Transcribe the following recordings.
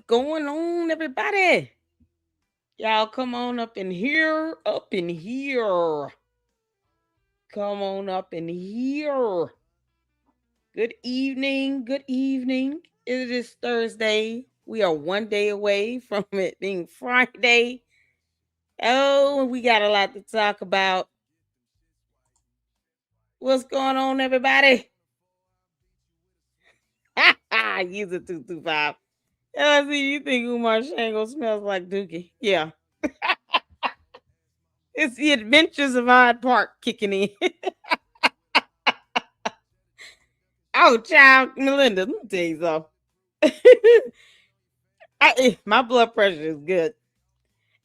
going on, everybody? Y'all come on up in here, up in here. Come on up in here. Good evening, good evening. It is Thursday. We are one day away from it being Friday. Oh, we got a lot to talk about. What's going on, everybody? User 225. See, you think Umar Shango smells like Dookie? Yeah. It's the Adventures of Odd Park kicking in. Oh, child, Melinda, let me tell you something. My blood pressure is good.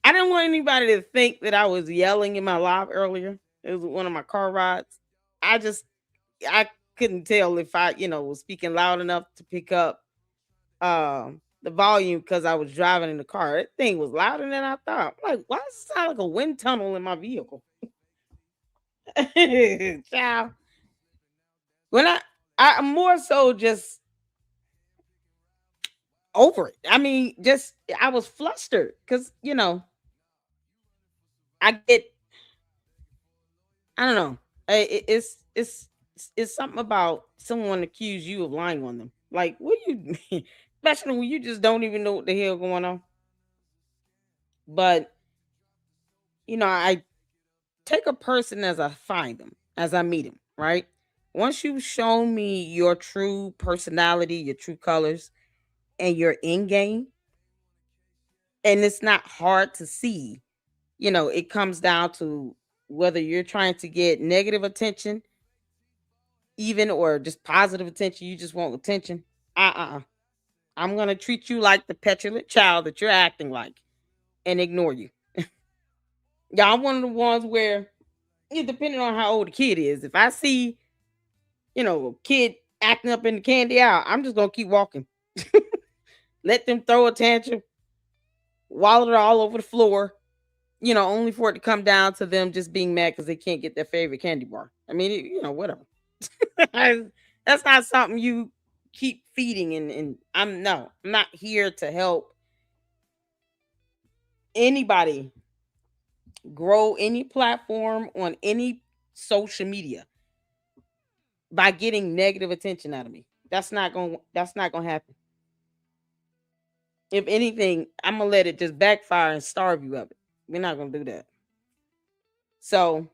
I didn't want anybody to think that I was yelling in my live earlier. It was one of my car rides. I just, I couldn't tell if I was speaking loud enough to pick up the volume because I was driving in the car. That thing was louder than I thought. I'm like, why does it sound like a wind tunnel in my vehicle? Child. When I'm more so just over it. I mean, just I was flustered because I get I don't know. It's something about someone accuse you of lying on them. Like, what do you mean? Especially when you just don't even know what the hell going on. But I take a person as I find them, as I meet them. Right. Once you've shown me your true personality, your true colors, and your end game, and it's not hard to see. It comes down to whether you're trying to get negative attention, even or just positive attention. You just want attention. I'm gonna treat you like the petulant child that you're acting like, and ignore you. Yeah, I'm one of the ones where, depending on how old the kid is, if I see, a kid acting up in the candy aisle, I'm just gonna keep walking. Let them throw a tantrum, wallet it all over the floor, only for it to come down to them just being mad because they can't get their favorite candy bar. I mean, whatever. That's not something you keep feeding. And I'm not here to help anybody grow any platform on any social media by getting negative attention out of me. That's not gonna happen. If anything, I'm gonna let it just backfire and starve you of it. We're not gonna do that. So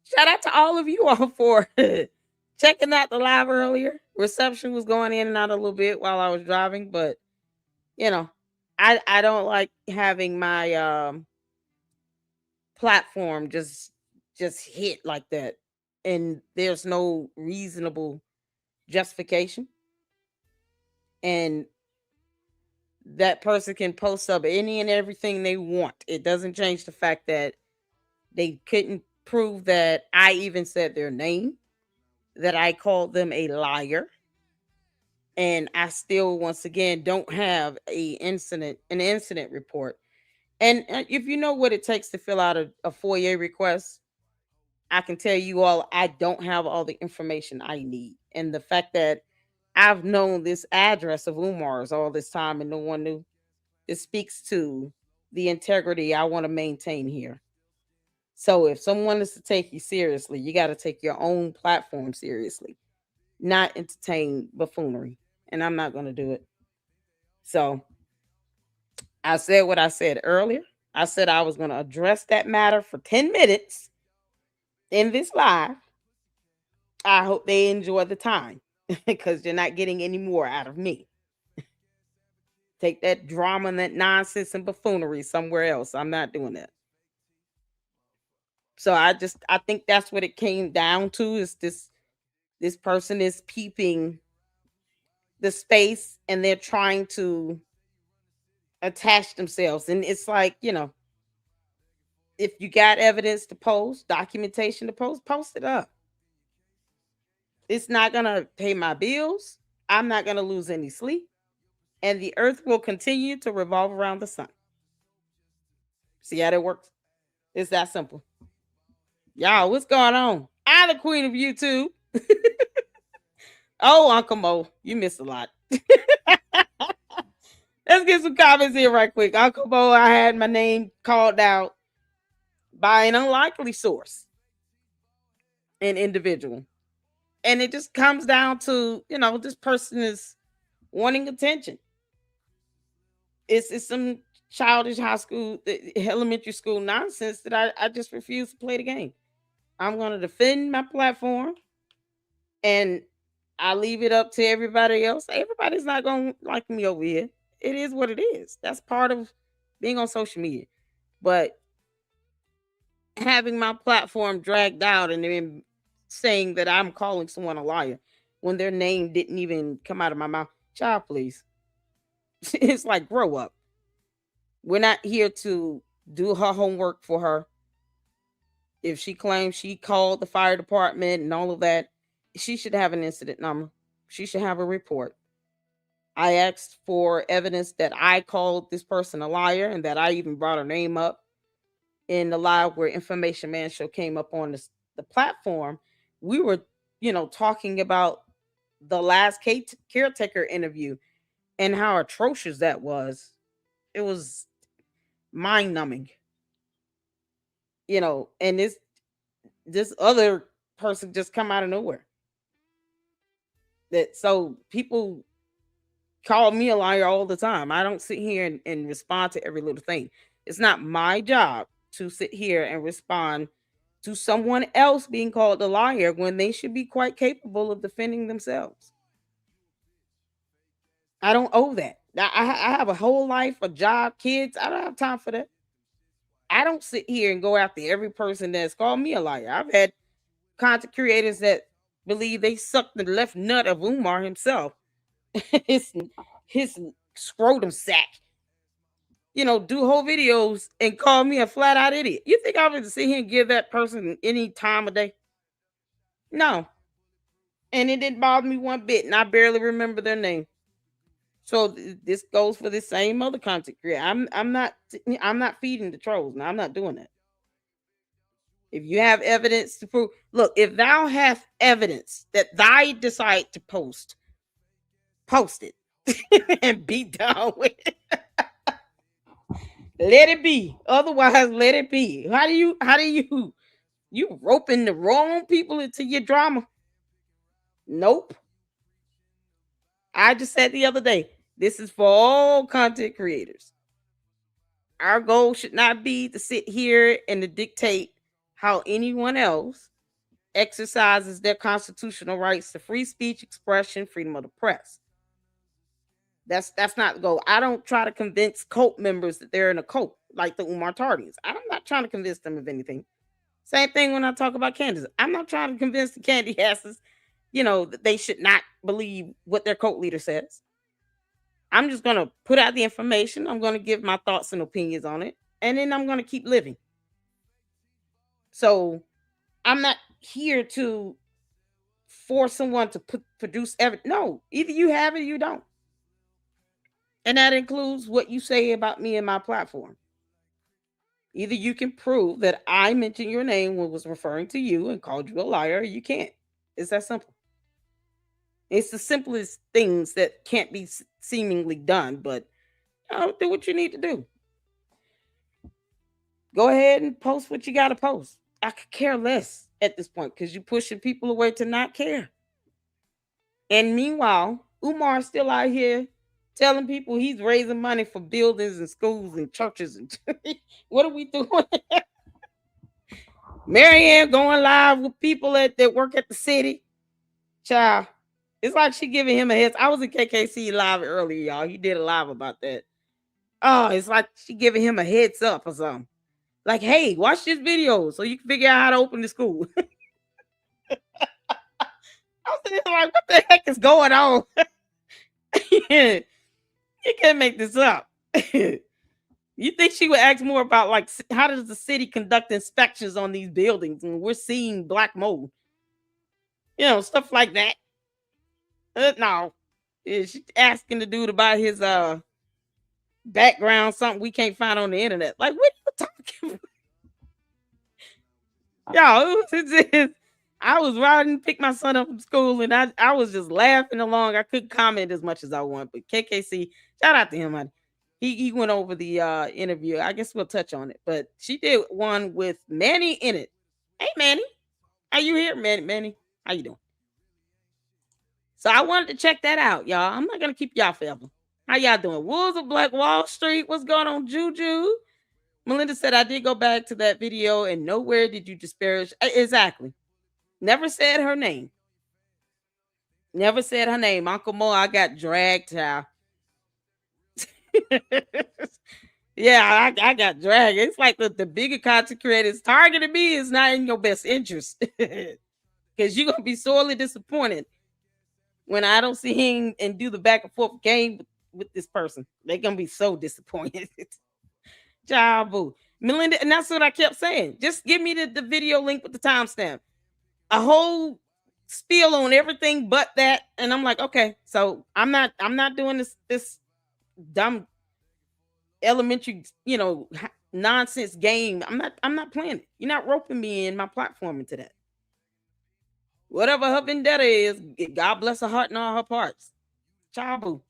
shout out to all of you all for checking out the live earlier. Reception was going in and out a little bit while I was driving, but you know, I don't like having my platform just hit like that, and there's no reasonable justification, and that person can post up any and everything they want. It doesn't change the fact that they couldn't prove that I even said their name, that I called them a liar, and I still once again don't have an incident report. And if you know what it takes to fill out a FOIA request, I can tell you all I don't have all the information I need. And the fact that I've known this address of Umar's all this time and no one knew, it speaks to the integrity I want to maintain here. So if someone is to take you seriously, you got to take your own platform seriously, not entertain buffoonery. And I'm not going to do it. So I said what I said earlier. I said I was going to address that matter for 10 minutes in this live. I hope they enjoy the time because you're not getting any more out of me. Take that drama and that nonsense and buffoonery somewhere else. I'm not doing that. So I think that's what it came down to, is this person is peeping the space and they're trying to attach themselves. And it's like, if you got evidence to post, documentation to post it up. It's not going to pay my bills. I'm not going to lose any sleep. And the earth will continue to revolve around the sun. See how that works? It's that simple. Y'all, what's going on? I'm the queen of YouTube. Oh, Uncle Mo, you missed a lot. Let's get some comments here right quick. Uncle Bo, I had my name called out by an unlikely source, an individual. And it just comes down to, this person is wanting attention. It's some childish high school, elementary school nonsense that I just refuse to play the game. I'm going to defend my platform, and I leave it up to everybody else. Everybody's not going to like me over here. It is what it is. That's part of being on social media. But having my platform dragged out and then saying that I'm calling someone a liar when their name didn't even come out of my mouth. Child, please. It's like, grow up. We're not here to do her homework for her. If she claims she called the fire department and all of that, she should have an incident number. She should have a report. I asked for evidence that I called this person a liar and that I even brought her name up in the live where Information Man Show came up on the platform. We were, talking about the last caretaker interview and how atrocious that was. It was mind numbing, and this other person just come out of nowhere. That so people call me a liar all the time. I don't sit here and respond to every little thing. It's not my job to sit here and respond to someone else being called a liar when they should be quite capable of defending themselves. I don't owe that. I have a whole life, a job, kids. I don't have time for that. I don't sit here and go after every person that's called me a liar. I've had content creators that believe they sucked the left nut of Umar himself, his his scrotum sack. Do whole videos and call me a flat out idiot. You think I would sit here and give that person any time of day? No. And it didn't bother me one bit, and I barely remember their name. So this goes for the same other content creator. I'm not feeding the trolls. Now I'm not doing that. If you have evidence to prove, look, if thou hast evidence that thou decide to post it and be done with it. Let it be. Otherwise, let it be. You roping the wrong people into your drama? Nope. I just said the other day, this is for all content creators. Our goal should not be to sit here and to dictate how anyone else exercises their constitutional rights to free speech, expression, freedom of the press. That's not the goal. I don't try to convince cult members that they're in a cult like the Umar Tardis. I'm not trying to convince them of anything. Same thing when I talk about Candace. I'm not trying to convince the candy asses, that they should not believe what their cult leader says. I'm just gonna put out the information. I'm gonna give my thoughts and opinions on it, and then I'm gonna keep living. So I'm not here to force someone to produce evidence. No, either you have it or you don't. And that includes what you say about me and my platform. Either you can prove that I mentioned your name when was referring to you and called you a liar, or you can't. It's that simple. It's the simplest things that can't be seemingly done, but do what you need to do. Go ahead and post what you got to post. I could care less at this point because you're pushing people away to not care. And meanwhile, Umar's still out here telling people he's raising money for buildings and schools and churches. And what are we doing? Marianne going live with people that work at the city. Child, it's like she giving him a heads. I was in KKC live earlier, y'all. He did a live about that. Oh, it's like she giving him a heads up or something. Like, hey, watch this video so you can figure out how to open the school. I was like, what the heck is going on? You can't make this up. You think she would ask more about, like, how does the city conduct inspections on these buildings and we're seeing black mold? Stuff like that. No. She's asking the dude about his background, something we can't find on the internet. Like, what are you talking about? Yo, I was riding, pick my son up from school, and I was just laughing along. I couldn't comment as much as I want, but KKC, Shout out to him, honey. He went over the interview. I guess we'll touch on it, but she did one with Manny in it. Hey, Manny, are you here, Manny? How you doing? So I wanted to check that out, y'all. I'm not gonna keep y'all forever. How y'all doing? Wolves of Black Wall Street. What's going on, Juju? Melinda said I did go back to that video and nowhere did you disparage. Exactly. Never said her name. Never said her name. Uncle Mo, I got dragged, child. Yeah, I got dragged. It's like the bigger content creators targeting me is not in your best interest. Because you're going to be sorely disappointed when I don't see him and do the back and forth game with this person. They're going to be so disappointed. Child, boo. Melinda, and that's what I kept saying. Just give me the video link with the timestamp. A whole spiel on everything but that. And I'm like, okay, so I'm not doing this dumb elementary, nonsense game. I'm not playing it. You're not roping me in my platform into that. Whatever her vendetta is, God bless her heart and all her parts. Ciao, boo.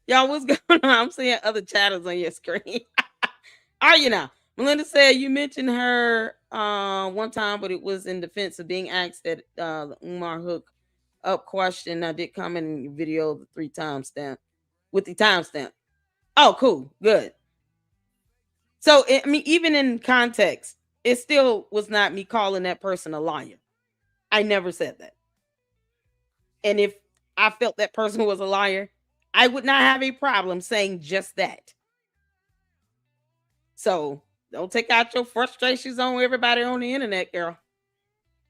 Y'all, what's going on? I'm seeing other chatters on your screen. Are you now? Melinda said you mentioned her one time, but it was in defense of being asked that the Umar hook up question. I did comment in your video the 3 timestamp with the timestamp. Oh, cool. Good. So, I mean, even in context, it still was not me calling that person a liar. I never said that. And if I felt that person was a liar, I would not have a problem saying just that. So, don't take out your frustrations on everybody on the internet, girl.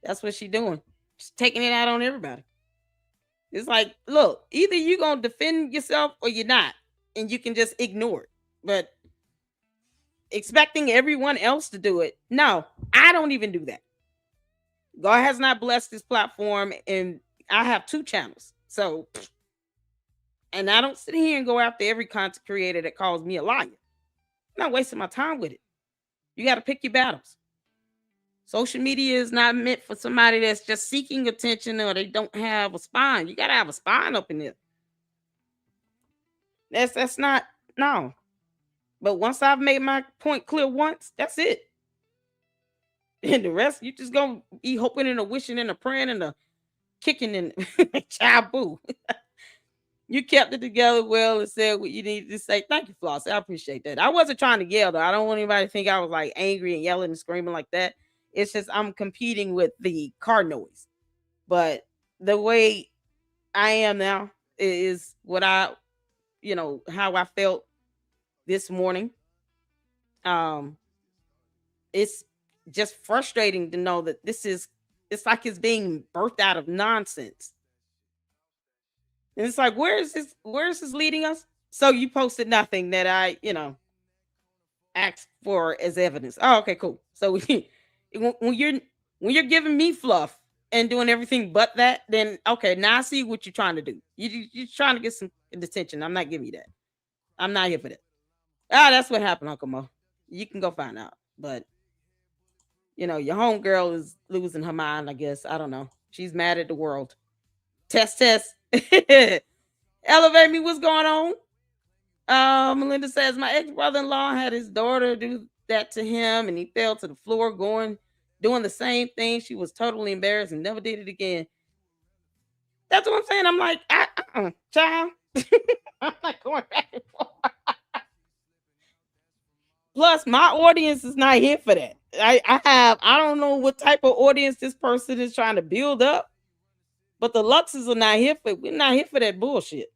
That's what she's doing. She's taking it out on everybody. It's like, look, either you're going to defend yourself or you're not. And you can just ignore it. But expecting everyone else to do it, no, I don't even do that. God has not blessed this platform, and I have 2 channels. So, and I don't sit here and go after every content creator that calls me a liar. I'm not wasting my time with it. You got to pick your battles. Social media is not meant for somebody that's just seeking attention or they don't have a spine. You got to have a spine up in there. That's not, no. But once I've made my point clear once, that's it. And the rest, you just gonna be hoping and a wishing and a praying and a kicking and child boo. You kept it together well and said what you needed to say. Thank you, Floss. I appreciate that. I wasn't trying to yell though. I don't want anybody to think I was like angry and yelling and screaming like that. It's just I'm competing with the car noise. But the way I am now is what how I felt this morning. It's just frustrating to know that it's like it's being birthed out of nonsense. And it's like, where is this leading us? So you posted nothing that I, asked for as evidence. Oh, okay, cool. So when you're giving me fluff and doing everything but that, then okay, now I see what you're trying to do. You're trying to get some attention. I'm not giving you that. I'm not here for that. That's what happened, Uncle Mo. You can go find out. But your homegirl is losing her mind, I guess. I don't know. She's mad at the world. Test. Elevate me. What's going on? Melinda says my ex-brother-in-law had his daughter do that to him and he fell to the floor doing the same thing. She was totally embarrassed and never did it again. That's what I'm saying. I'm like, child. I'm not going back and forth. Plus, my audience is not here for that. I don't know what type of audience this person is trying to build up, but the Luxes are not here for. We're not here for that bullshit.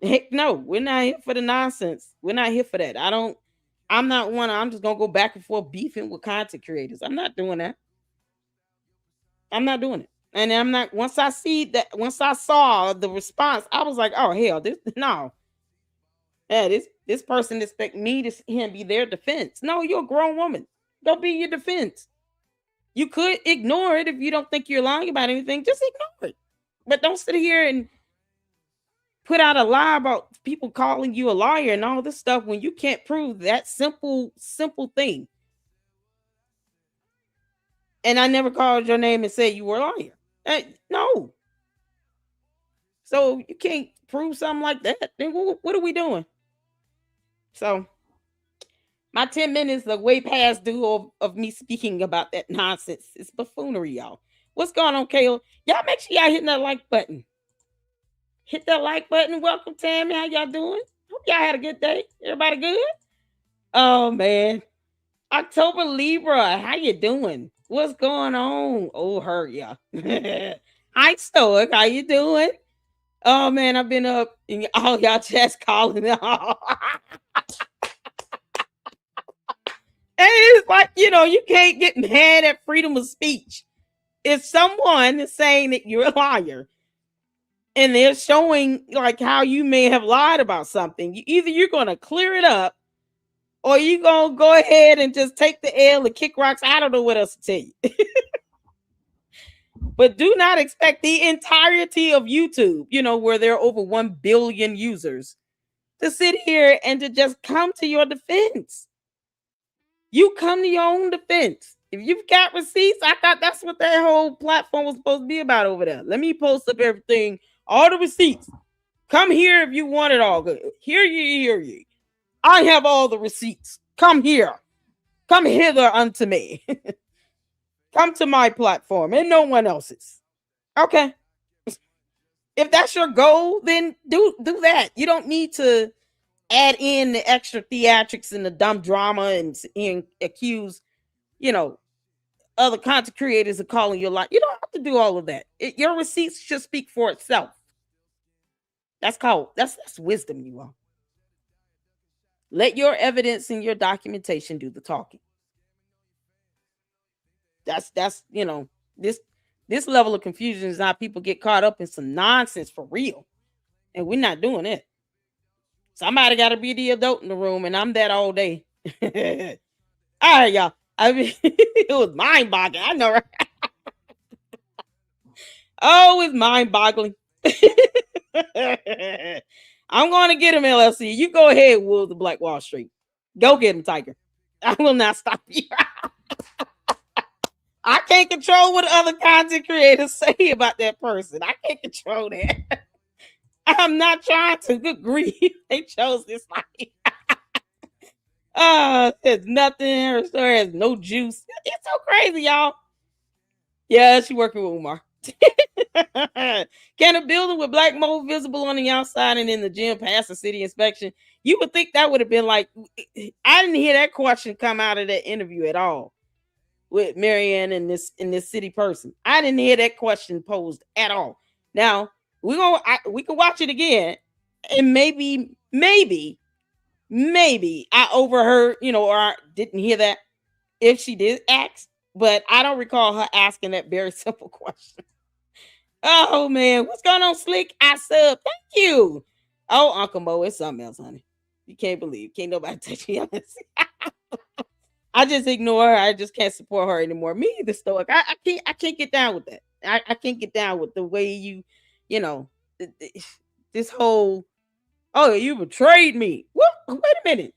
Heck no, we're not here for the nonsense. We're not here for that. I'm not one. I'm just gonna go back and forth beefing with content creators. I'm not doing that. I'm not doing it. And I'm not. Once I saw the response, I was like, oh hell, this no. Yeah, this person expect me to him be their defense. No, you're a grown woman. Don't be your defense. You could ignore it if you don't think you're lying about anything. Just ignore it. But don't sit here and put out a lie about people calling you a liar and all this stuff when you can't prove that simple thing. And I never called your name and said you were a liar. No. So you can't prove something like that. Then what are we doing? So my 10 minutes are way past due of me speaking about that nonsense. It's buffoonery, y'all. What's going on, Kale? Y'all make sure y'all hitting that like button. Hit that like button. Welcome, Tammy. How y'all doing? Hope y'all had a good day. Everybody good? Oh man. October Libra, how you doing? What's going on? Oh, hurt ya. Hi, Stoic. How you doing? Oh man, I've been up and all y'all just calling. And it's like, you can't get mad at freedom of speech. If someone is saying that you're a liar and they're showing like how you may have lied about something, either you're gonna clear it up or you gonna go ahead and just take the L and kick rocks. I don't know what else to tell you. But do not expect the entirety of YouTube, where there are over 1 billion users, to sit here and to just come to your defense. You come to your own defense. If you've got receipts, I thought that's what that whole platform was supposed to be about over there. Let me post up everything, all the receipts. Come here if you want it all. Good. Hear ye, hear ye. I have all the receipts. Come here. Come hither unto me. Come to my platform and no one else's. Okay. If that's your goal, then do that. You don't need to add in the extra theatrics and the dumb drama and accuse, other content creators of calling you a lie. You don't have to do all of that. Your receipts should speak for itself. That's wisdom, you all. Let your evidence and your documentation do the talking. That's this level of confusion is how people get caught up in some nonsense for real. And we're not doing it. Somebody got to be the adult in the room, and I'm that all day. All right, y'all. I mean, it was mind-boggling. I know, right? Oh, it's mind-boggling. I'm going to get him, LLC. You go ahead, Wolves of Black Wall Street. Go get him, Tiger. I will not stop you. I can't control what other content creators say about that person. I can't control that. I'm not trying to. Good grief. They chose this life. There's nothing. Her story has no juice. It's so crazy, y'all. Yeah, she working with Umar. Can a building with black mold visible on the outside and in the gym pass a city inspection? You would think that would have been like, I didn't hear that question come out of that interview at all with Marianne and this city person. I didn't hear that question posed at all. Now we can watch it again, and maybe I overheard, or didn't hear that if she did ask, but I don't recall her asking that very simple question. Oh man, what's going on, Slick? I sub. Thank you. Oh, Uncle Mo, it's something else, honey. You can't believe. Can't nobody touch me. I just ignore her. I just can't support her anymore. Me, the Stoic. I can't get down with that. I can't get down with the way you this whole, oh, you betrayed me. What? Wait a minute.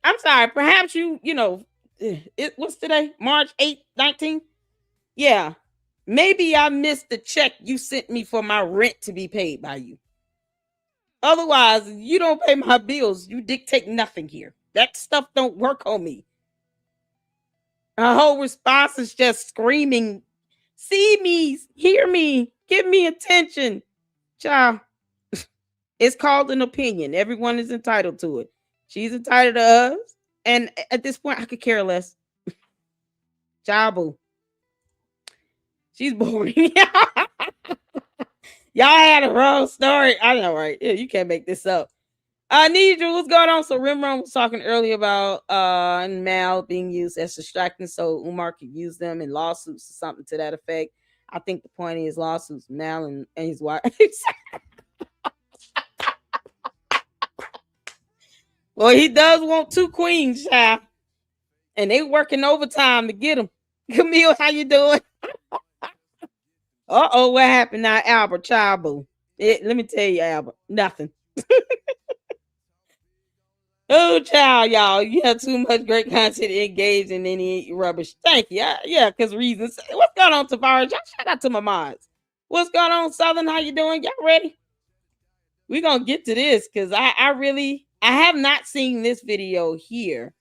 I'm sorry. Perhaps what's today? March 8th, 19th? Yeah. Maybe I missed the check you sent me for my rent to be paid by you. Otherwise, you don't pay my bills. You dictate nothing here. That stuff don't work on me. Her whole response is just screaming, see me, hear me, give me attention. Child, it's called an opinion. Everyone is entitled to it. She's entitled to us. And at this point, I could care less. Child, boo. She's boring. Y'all had a wrong story. I know, right? Yeah, you can't make this up. Nidra, what's going on? So Rimron was talking earlier about Mal being used as distracting so Umar could use them in lawsuits or something to that effect. I think the point is lawsuits, Mal and his wife. Well, he does want 2 queens, child. And they working overtime to get them. Camille, how you doing? Uh-oh, what happened now, Albert? Child, boo. Let me tell you, Albert, nothing. Oh, child, y'all, you have too much great content engaged in any rubbish. Thank you. Yeah, because reasons. What's going on, Tavares? Y'all shout out to my mods. What's going on, Southern? How you doing? Y'all ready? We're gonna get to this because I have not seen this video here.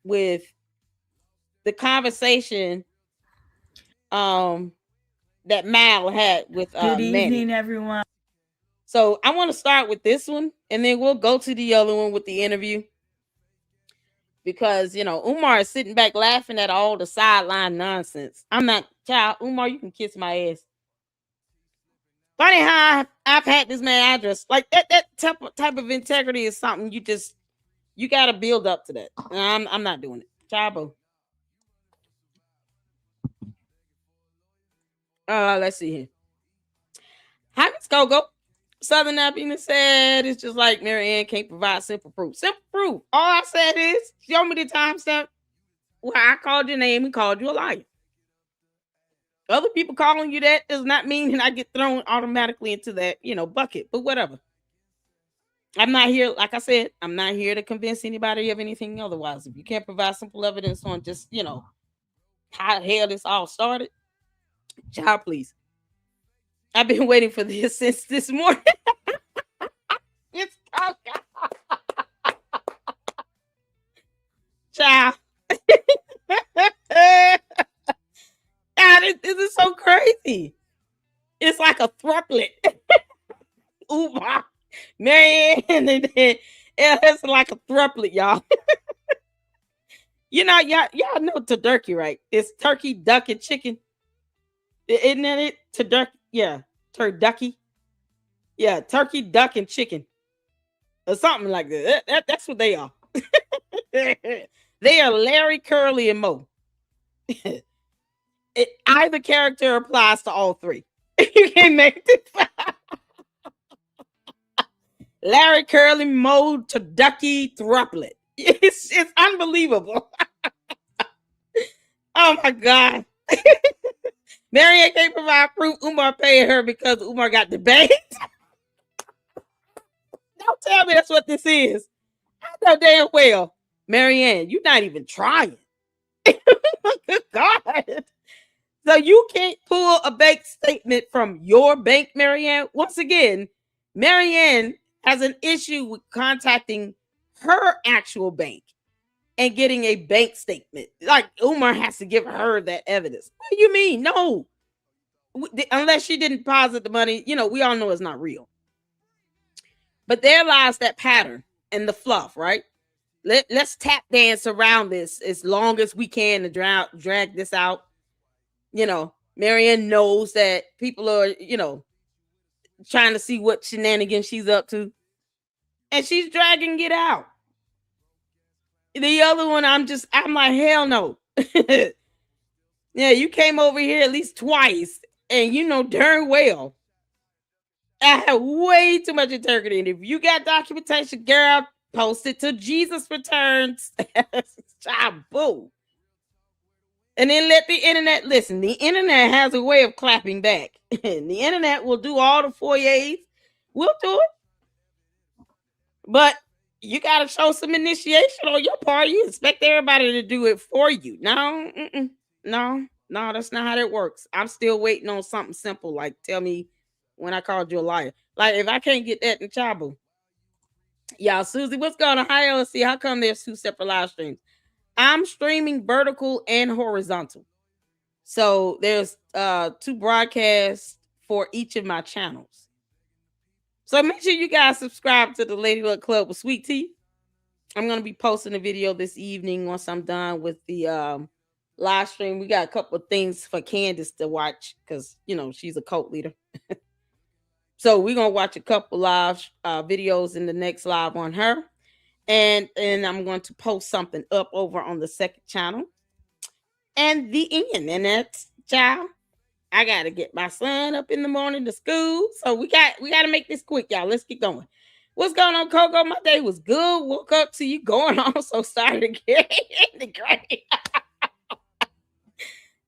With the conversation um that Mal had with Good Manny. evening, everyone. So I want to start with this one, and then we'll go to the other one with the interview. Because Umar is sitting back laughing at all the sideline nonsense. I'm not, child. Umar, you can kiss my ass. Funny how I've had this man address. Like that type of integrity is something you got to build up to that. And I'm not doing it. Chabo. Let's see here. Hi, Miss Coco. Southern Happiness said it's just like Marianne can't provide simple proof. Simple proof. All I said is show me the timestamp where I called your name and called you a liar. Other people calling you that does not mean that I get thrown automatically into that, bucket, but whatever. I'm not here, like I said, I'm not here to convince anybody of anything otherwise. If you can't provide simple evidence on just, how the hell this all started, child, please. I've been waiting for this since this morning. It's child. God, this is so crazy. It's like a thrupplet. Ooh, man, it's like a thrupplet, y'all. Y'all know turkey, right? It's turkey, duck, and chicken. Isn't that it? Turkey, yeah, turducky. Yeah, turkey, duck, and chicken, or something like that. That's what they are. They are Larry, Curly, and Mo. Either character applies to all three. You can't make it. Larry, Curly, Mo, Turducky, Thrupplet. It's unbelievable. Oh my God. Marianne can't provide proof Umar paid her because Umar got the bank. Don't tell me that's what this is. I know damn well. Marianne, you're not even trying. Good God. So you can't pull a bank statement from your bank, Marianne. Once again, Marianne has an issue with contacting her actual bank and getting a bank statement. Like Umar has to give her that evidence. What do you mean? No. Unless she didn't deposit the money, we all know it's not real. But there lies that pattern and the fluff, right? Let's tap dance around this as long as we can to drag this out. Marianne knows that people are, trying to see what shenanigans she's up to. And she's dragging it out. The other one, I'm like, hell no. Yeah, you came over here at least twice, and you know darn well I have way too much integrity. And if you got documentation, girl, post it till Jesus returns. Boo. And then let the internet listen. The internet has a way of clapping back. And the internet will do all the foyers. We'll do it. But you got to show some initiation on your part. You expect everybody to do it for you. No, no, that's not how that works. I'm still waiting on something simple like tell me when I called you a liar. Like if I can't get that in Chabu. Y'all, Susie, what's going on? Hi, LC. How come there's two separate live streams? I'm streaming vertical and horizontal. So there's two broadcasts for each of my channels. So make sure you guys subscribe to the Lady Luck Club with Sweet Tea. I'm going to be posting a video this evening once I'm done with the live stream. We got a couple of things for Candace to watch because, she's a cult leader. So we're going to watch a couple live videos in the next live on her. And I'm going to post something up over on the second channel. And the end. And that's, child, I got to get my son up in the morning to school. So we got to make this quick, y'all. Let's get going. What's going on, Coco? My day was good. Woke up to you going on, so started getting in the grave.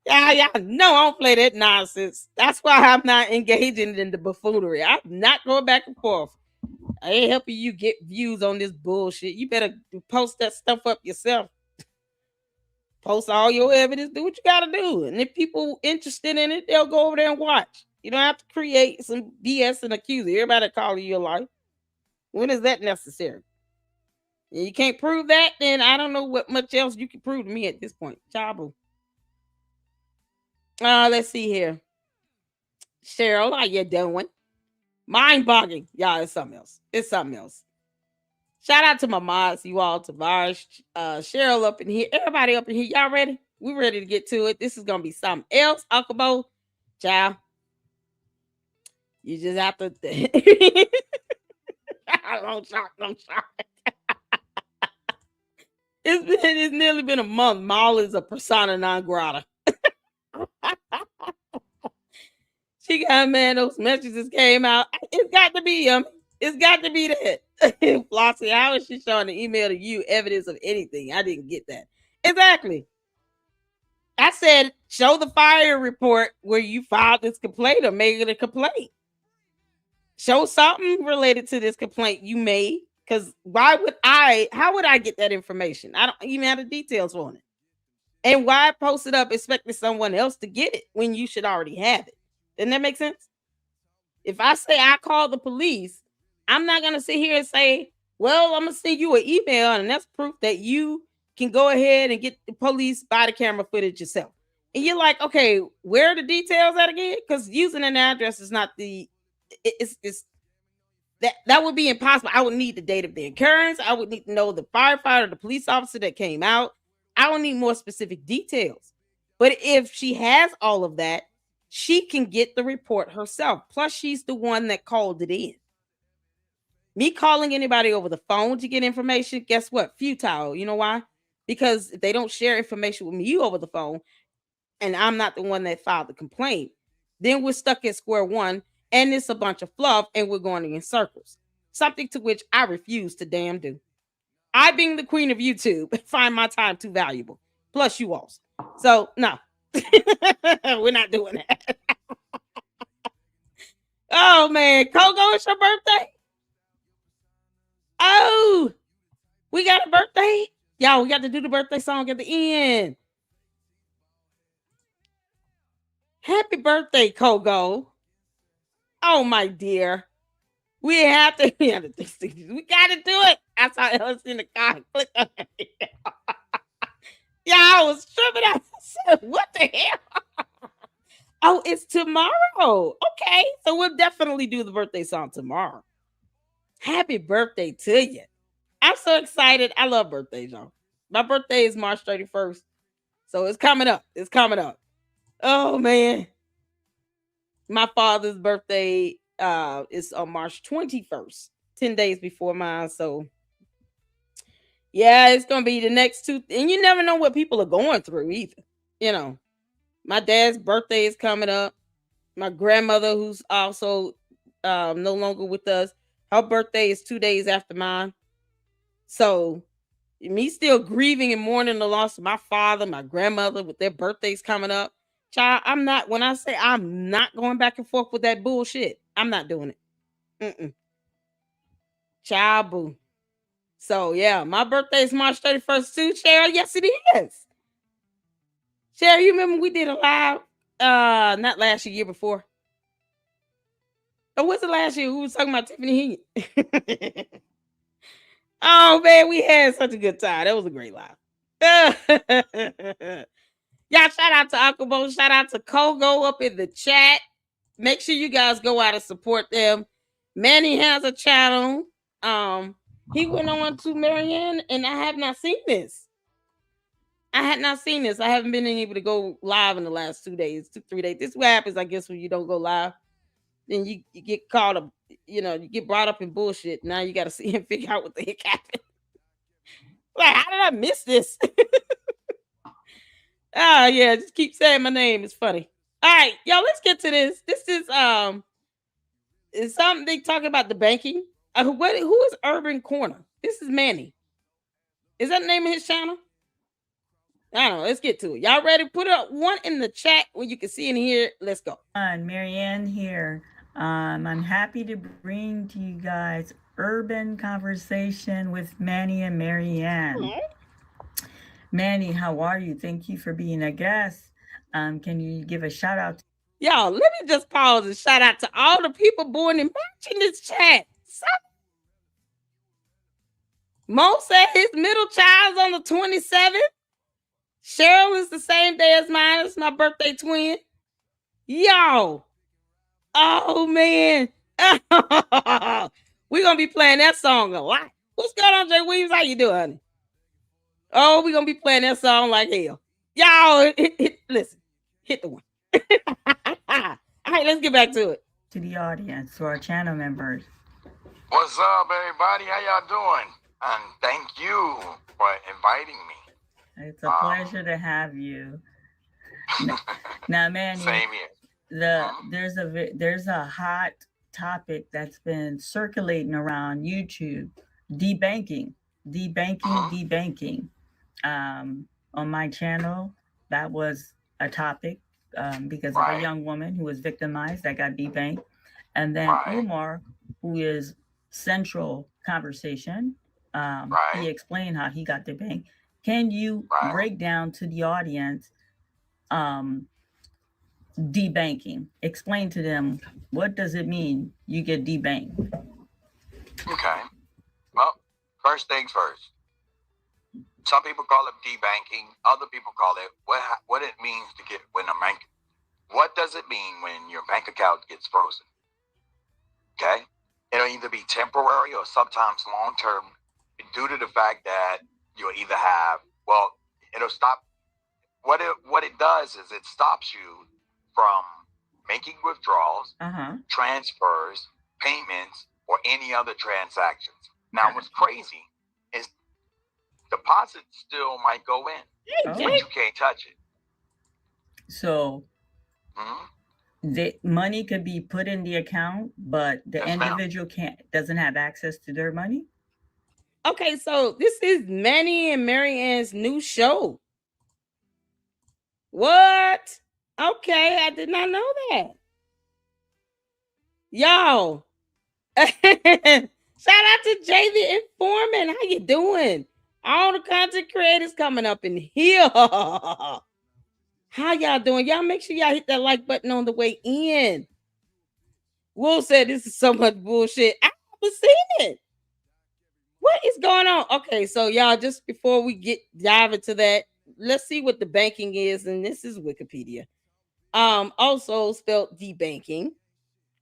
Y'all know I don't play that nonsense. That's why I'm not engaging in the buffoonery. I'm not going back and forth. I ain't helping you get views on this bullshit. You better post that stuff up yourself. Post all your evidence. Do what you got to do. And if people interested in it, they'll go over there and watch. You don't have to create some BS and accuse everybody calling you a liar. When is that necessary? And you can't prove that, then I don't know what much else you can prove to me at this point. Chabu. Let's see here. Cheryl, how you doing? Mind boggling. Y'all, it's something else. It's something else. Shout out to my mods, you all, Tavares, Cheryl up in here, everybody up in here. Y'all ready? We ready to get to it. This is gonna be something else. Akabo, child. You just have to. Don't shock. It's nearly been a month. Maul is a persona non grata. She got man, those messages came out. It's got to be It's got to be that. Flossie, how is she showing the email to you evidence of anything? I didn't get that. Exactly. I said, show the fire report where you filed this complaint or made it a complaint. Show something related to this complaint you made. Because how would I get that information? I don't even have the details on it. And why post it up expecting someone else to get it when you should already have it? Doesn't that make sense? If I say I call the police, I'm not going to sit here and say, well, I'm going to send you an email and that's proof that you can go ahead and get the police body camera footage yourself. And you're like, okay, where are the details at again? Because using an address is not it's that would be impossible. I would need the date of the occurrence. I would need to know the firefighter, the police officer that came out. I would need more specific details. But if she has all of that, she can get the report herself. Plus, she's the one that called it in. Me calling anybody over the phone to get information, guess what? Futile. You know why? Because if they don't share information with me over the phone, and I'm not the one that filed the complaint, then we're stuck at square one, and it's a bunch of fluff, and we're going in circles. Something to which I refuse to damn do. I, being the queen of YouTube, find my time too valuable. Plus, you also. So, no. We're not doing that. Oh, man. Coco, it's your birthday? Oh, we got a birthday? Y'all, we got to do the birthday song at the end. Happy birthday, Kogo. Oh, my dear. We have to. We got to do it. I saw Ellis in the car. Click on it. Yeah, I was tripping out. I said, what the hell? Oh, it's tomorrow. Okay. So we'll definitely do the birthday song tomorrow. Happy birthday to you. I'm so excited. I love birthdays, y'all. My birthday is March 31st. So it's coming up. It's coming up. Oh, man. My father's birthday is on March 21st, 10 days before mine. So yeah, it's gonna be the next two, and you never know what people are going through either. You know, my dad's birthday is coming up. My grandmother, who's also no longer with us, her birthday is 2 days after mine. So me still grieving and mourning the loss of my father, my grandmother, with their birthdays coming up. Child, I'm not. When I say I'm not going back and forth with that bullshit, I'm not doing it. Mm-mm. Child, boo. So yeah, my birthday is March 31st too, Cheryl. Yes, it is. Cheryl, you remember we did a live not last year before. Or was it last year? We was talking about Tiffany Heat. Oh man, we had such a good time. That was a great live. Y'all, shout out to Akabo, shout out to Kogo up in the chat. Make sure you guys go out and support them. Manny has a channel. He went on to Marianne, and I have not seen this. I had not seen this. I haven't been able to go live in the last 2 days, 3 days. This is what happens, I guess, when you don't go live. Then you get caught up, you get brought up in bullshit. Now you got to see and figure out what the heck happened. Like, how did I miss this? Yeah, just keep saying my name. It's funny. All right, y'all, let's get to this. This is something they talking about Debanking. Who is Urban Corner? This is Manni. Is that the name of his channel? I don't know. Let's get to it. Y'all ready? Put up one in the chat where you can see and hear. Let's go. Marianne here. I'm happy to bring to you guys Urban Conversation with Manni and Marianne. Manny, how are you? Thank you for being a guest. Can you give a shout out? Y'all, let me just pause and shout out to all the people born in March in this chat. Mo said his middle child's on the 27th. Cheryl is the same day as mine. It's my birthday twin. Y'all. Oh, man. We're going to be playing that song a lot. What's going on, Jay Williams? How you doing, honey? Oh, we're going to be playing that song like hell. Y'all, listen. Hit the one. All right, let's get back to it. To the audience, to our channel members. What's up, everybody? How y'all doing? And thank you for inviting me. It's a pleasure to have you. Now, Manny, same here. There's a hot topic that's been circulating around YouTube: debanking. On my channel, that was a topic because of a young woman who was victimized that got debanked, and then Umar, who is central conversation, he explained how he got debanked. Can you break down to the audience debanking? Explain to them, what does it mean you get debanked? Okay. Well, first things first. Some people call it debanking. Other people call it what it means to get when a bank. What does it mean when your bank account gets frozen? Okay. It'll either be temporary or sometimes long term, due to the fact that you'll either have, it'll stop. What it does is it stops you from making withdrawals, transfers, payments, or any other transactions. Now, what's crazy is deposits still might go in, but you can't touch it. So the money could be put in the account, but the individual doesn't have access to their money. Okay, so this is Manny and Marianne's new show. What? Okay, I did not know that. Y'all. Shout out to Jay the Informant. How you doing? All the content creators coming up in here. How y'all doing? Y'all make sure y'all hit that like button on the way in. Will said this is so much bullshit. I haven't seen it. What is going on? Okay, so y'all, just before we dive into that, let's see what the banking is, and this is Wikipedia. Also spelled debanking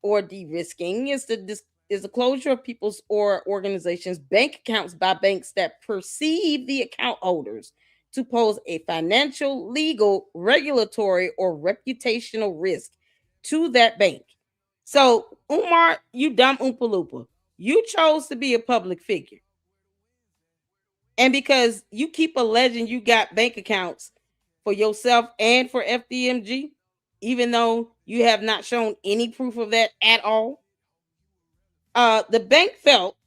or de-risking is the closure of people's or organizations' bank accounts by banks that perceive the account holders to pose a financial, legal, regulatory, or reputational risk to that bank. So, Umar, you dumb Oompa Loompa, you chose to be a public figure. And because you keep alleging you got bank accounts for yourself and for FDMG, even though you have not shown any proof of that at all, the bank felt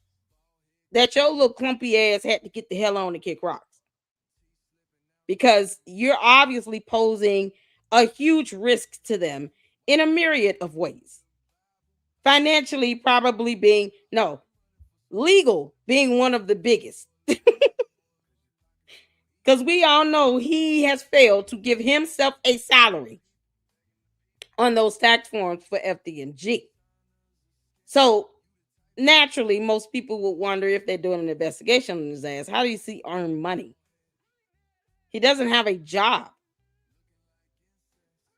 that your little clumpy ass had to get the hell on and kick rocks. Because you're obviously posing a huge risk to them in a myriad of ways. Financially, probably legal being one of the biggest. Because we all know he has failed to give himself a salary on those tax forms for FDMG. So naturally, most people would wonder, if they're doing an investigation on his ass, how does he earn money? He doesn't have a job.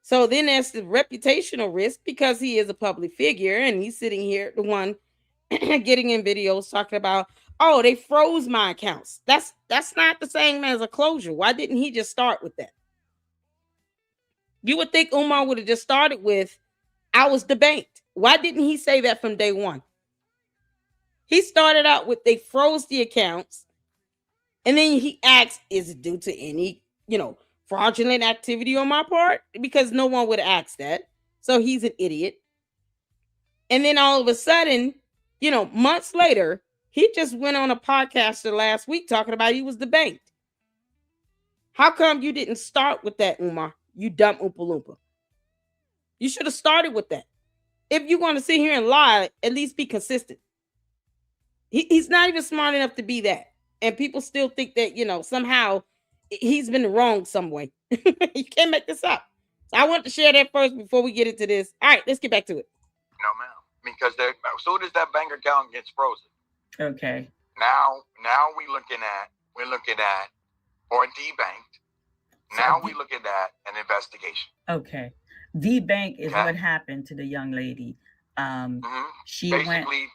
So then there's the reputational risk, because he is a public figure and he's sitting here, the one getting in videos talking about, oh, they froze my accounts. That's not the same as a closure. Why didn't he just start with that? You would think Umar would have just started with, I was debanked. Why didn't he say that from day one? He started out with, they froze the accounts. And then he asked, is it due to any, fraudulent activity on my part? Because no one would ask that. So he's an idiot. And then all of a sudden, months later, he just went on a podcast last week talking about he was debanked. How come you didn't start with that, Umar? You dumb Oompa Loompa. You should have started with that. If you want to sit here and lie, at least be consistent. He's not even smart enough to be that. And people still think that, somehow he's been wrong some way. You can't make this up. So I want to share that first before we get into this. All right, let's get back to it. No, ma'am. Because as soon as that bank account gets frozen, Okay. now we're looking at or debanked. Now we're looking at an investigation. Okay. Debank is what happened to the young lady. She Basically,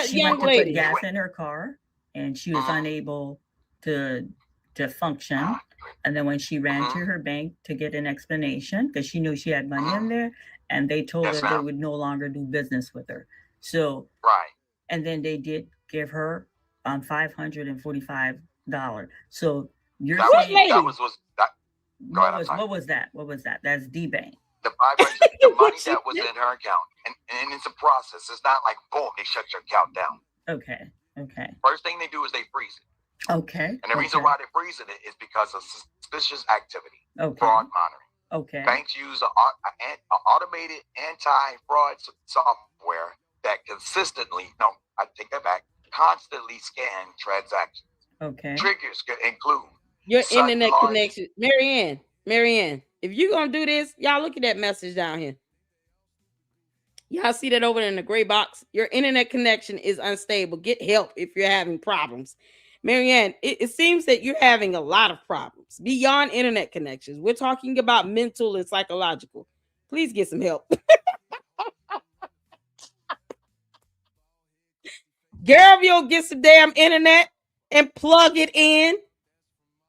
she went to put gas in her car, and she was unable to function. And then when she ran to her bank to get an explanation, because she knew she had money in there, and they told her they would no longer do business with her. So and then they did give her $545. So you're saying that was that. What was that? What was that? That's debank. The money that was in her account, and it's a process. It's not like boom, they shut your account down. Okay. First thing they do is they freeze it. Okay. And the reason why they're freezing it is because of suspicious activity, fraud monitoring. Okay. Banks use an automated anti-fraud software that constantly scan transactions. Okay. Triggers could include your internet connection. Marianne, if you're going to do this, y'all look at that message down here. Y'all see that over in the gray box? Your internet connection is unstable. Get help if you're having problems. Marianne, it seems that you're having a lot of problems beyond internet connections. We're talking about mental and psychological. Please get some help. Girl, if you'll get some damn internet and plug it in,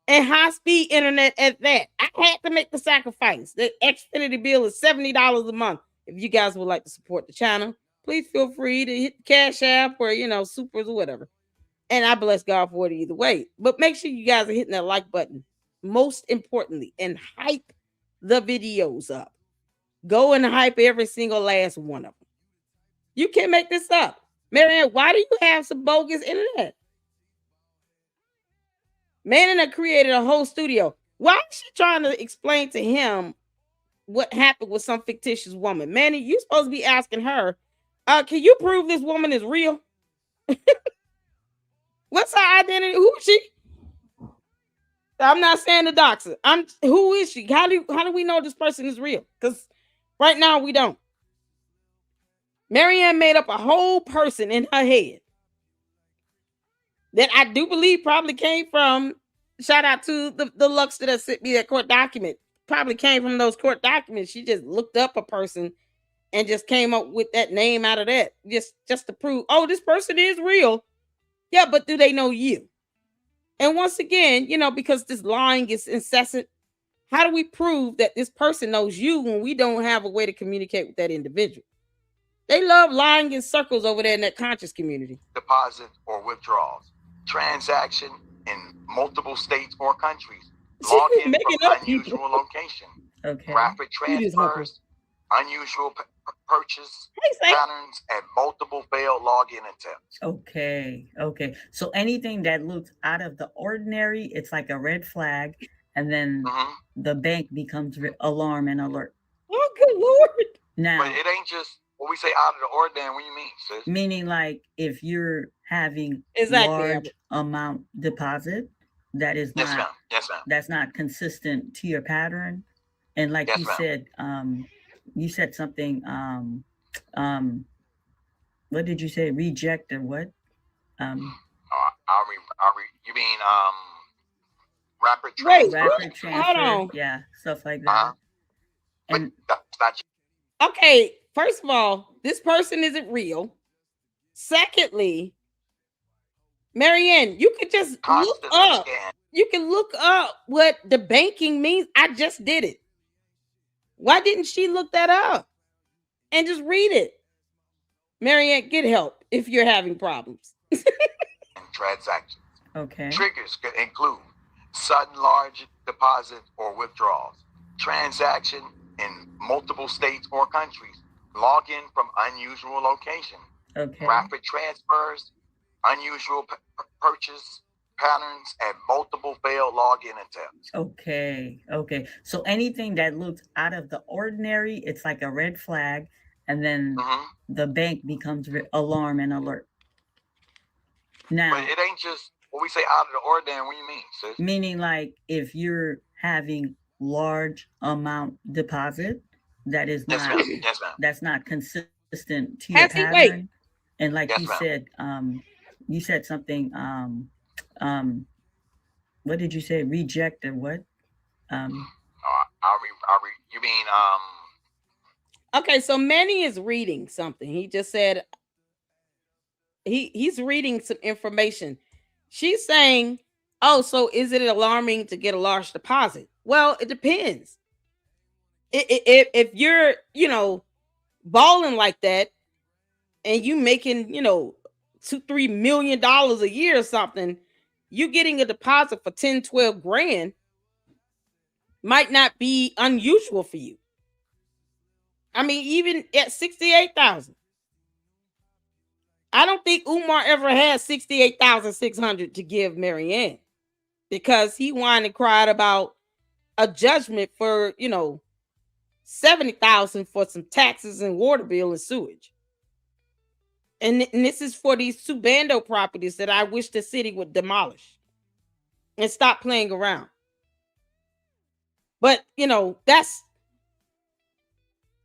and high-speed internet at that. I had to make the sacrifice. The Xfinity bill is $70 a month. If you guys would like to support the channel, please feel free to hit the Cash App or, supers or whatever. And I bless God for it either way. But make sure you guys are hitting that like button. Most importantly, and hype the videos up. Go and hype every single last one of them. You can't make this up. Marianne, why do you have some bogus internet? Manni created a whole studio. Why is she trying to explain to him what happened with some fictitious woman? Manni, you supposed to be asking her, can you prove this woman is real? What's her identity? Who is she? I'm not saying the doxer. Who is she? How do we know this person is real? Because right now we don't. Marianne made up a whole person in her head that I do believe probably came from, shout out to the Luxter that sent me that court document, probably came from those court documents. She just looked up a person and just came up with that name out of that, just to prove, oh, this person is real. Yeah, but do they know you? And once again, because this lying is incessant, how do we prove that this person knows you when we don't have a way to communicate with that individual? They love lying in circles over there in that conscious community. Deposit or withdrawals. Transaction in multiple states or countries. Log in from unusual location. Okay. Rapid transfers. Unusual purchase patterns and multiple failed login attempts. Okay. So anything that looks out of the ordinary, it's like a red flag, and then the bank becomes alarm and alert. Oh, good Lord. Now, but it ain't just what we say out of the ordinary. What do you mean, sis? Meaning, like, if you're having large amount deposit, that is not that's not consistent to your pattern, and like you said, you said something. What did you say? Reject or what? You mean rapid transfer? Rapid transfer. Hold on. Yeah, stuff like that. And that's not. Okay, first of all, this person isn't real. Secondly, Marianne, you could just look up. You can look up what debanking means. I just did it. Why didn't she look that up and just read it? Marianne, get help if you're having problems. Transactions. Okay. Triggers could include sudden large deposit or withdrawals. Transaction in multiple states or countries. Log in from unusual location. Okay. Rapid transfers. Unusual purchase patterns and multiple failed login attempts. Okay. So anything that looks out of the ordinary, it's like a red flag, and then the bank becomes alarm and alert. Now, but it ain't just When we say out of the ordinary, what do you mean, sis? Meaning, like, if you're having large amount deposit that is Yes, not, ma'am. Yes, ma'am. that's not consistent to your Has he pattern, wait? and like Yes, ma'am. you said something, um what did you say, reject or what? You mean Okay, so Manny is reading something. He just said he's reading some information. She's saying, "Oh, so is it alarming to get a large deposit?" Well, it depends. If you're, balling like that, and you making, $2-3 million a year or something, you getting a deposit for 10-12 grand might not be unusual for you. I mean, even at 68,000, I don't think Umar ever had 68,600 to give Marianne, because he whined and cried about a judgment for 70,000 for some taxes and water bill and sewage. And this is for these two bando properties that I wish the city would demolish and stop playing around. But that's,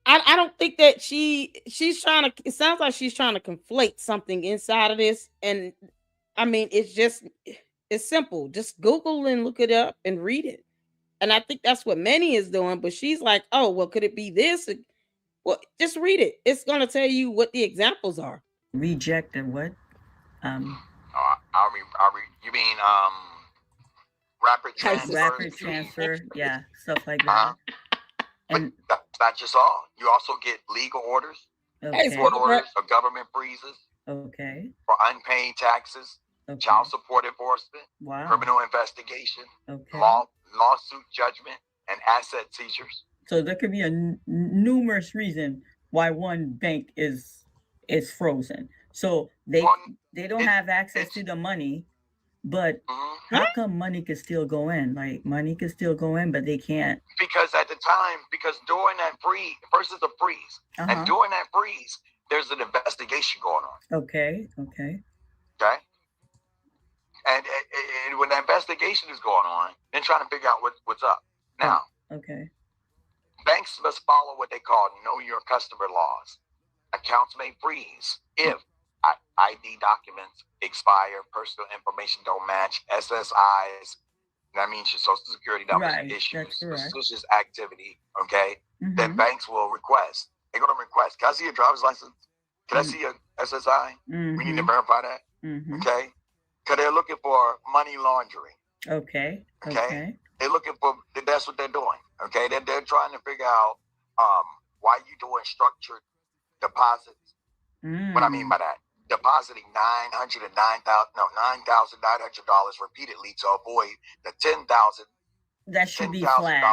I don't think that she's trying to, it sounds like she's trying to conflate something inside of this. And I mean, it's simple. Just Google and look it up and read it. And I think that's what Manny is doing. But she's like, oh, well, could it be this? Well, just read it. It's going to tell you what the examples are. Reject or what? You mean rapid transfer? Rapid transfer, yeah, stuff like that. And but that's not just all. You also get legal orders, court orders, or government freezes. Okay. For unpaid taxes, child support enforcement, criminal investigation, lawsuit judgment, and asset seizures. So there could be a numerous reason why one bank is frozen. So they don't have access to the money, but how come money could still go in? Like, money could still go in, but they can't. Because at the time, during that freeze, first it's a freeze, and during that freeze, there's an investigation going on. Okay. And when the investigation is going on, they're trying to figure out what's up. Now, banks must follow what they call know your customer laws. Accounts may freeze if ID documents expire, personal information don't match, SSIs, that means your social security numbers issues, suspicious activity, then banks will request. They're going to request, can I see your driver's license? Can I see your SSI? We need to verify that, okay? Because they're looking for money laundering. Okay. They're looking for, that's what they're doing, okay? They're trying to figure out why you doing structured deposits. What I mean by that, depositing $900 repeatedly to avoid the $10,000 that should be flagged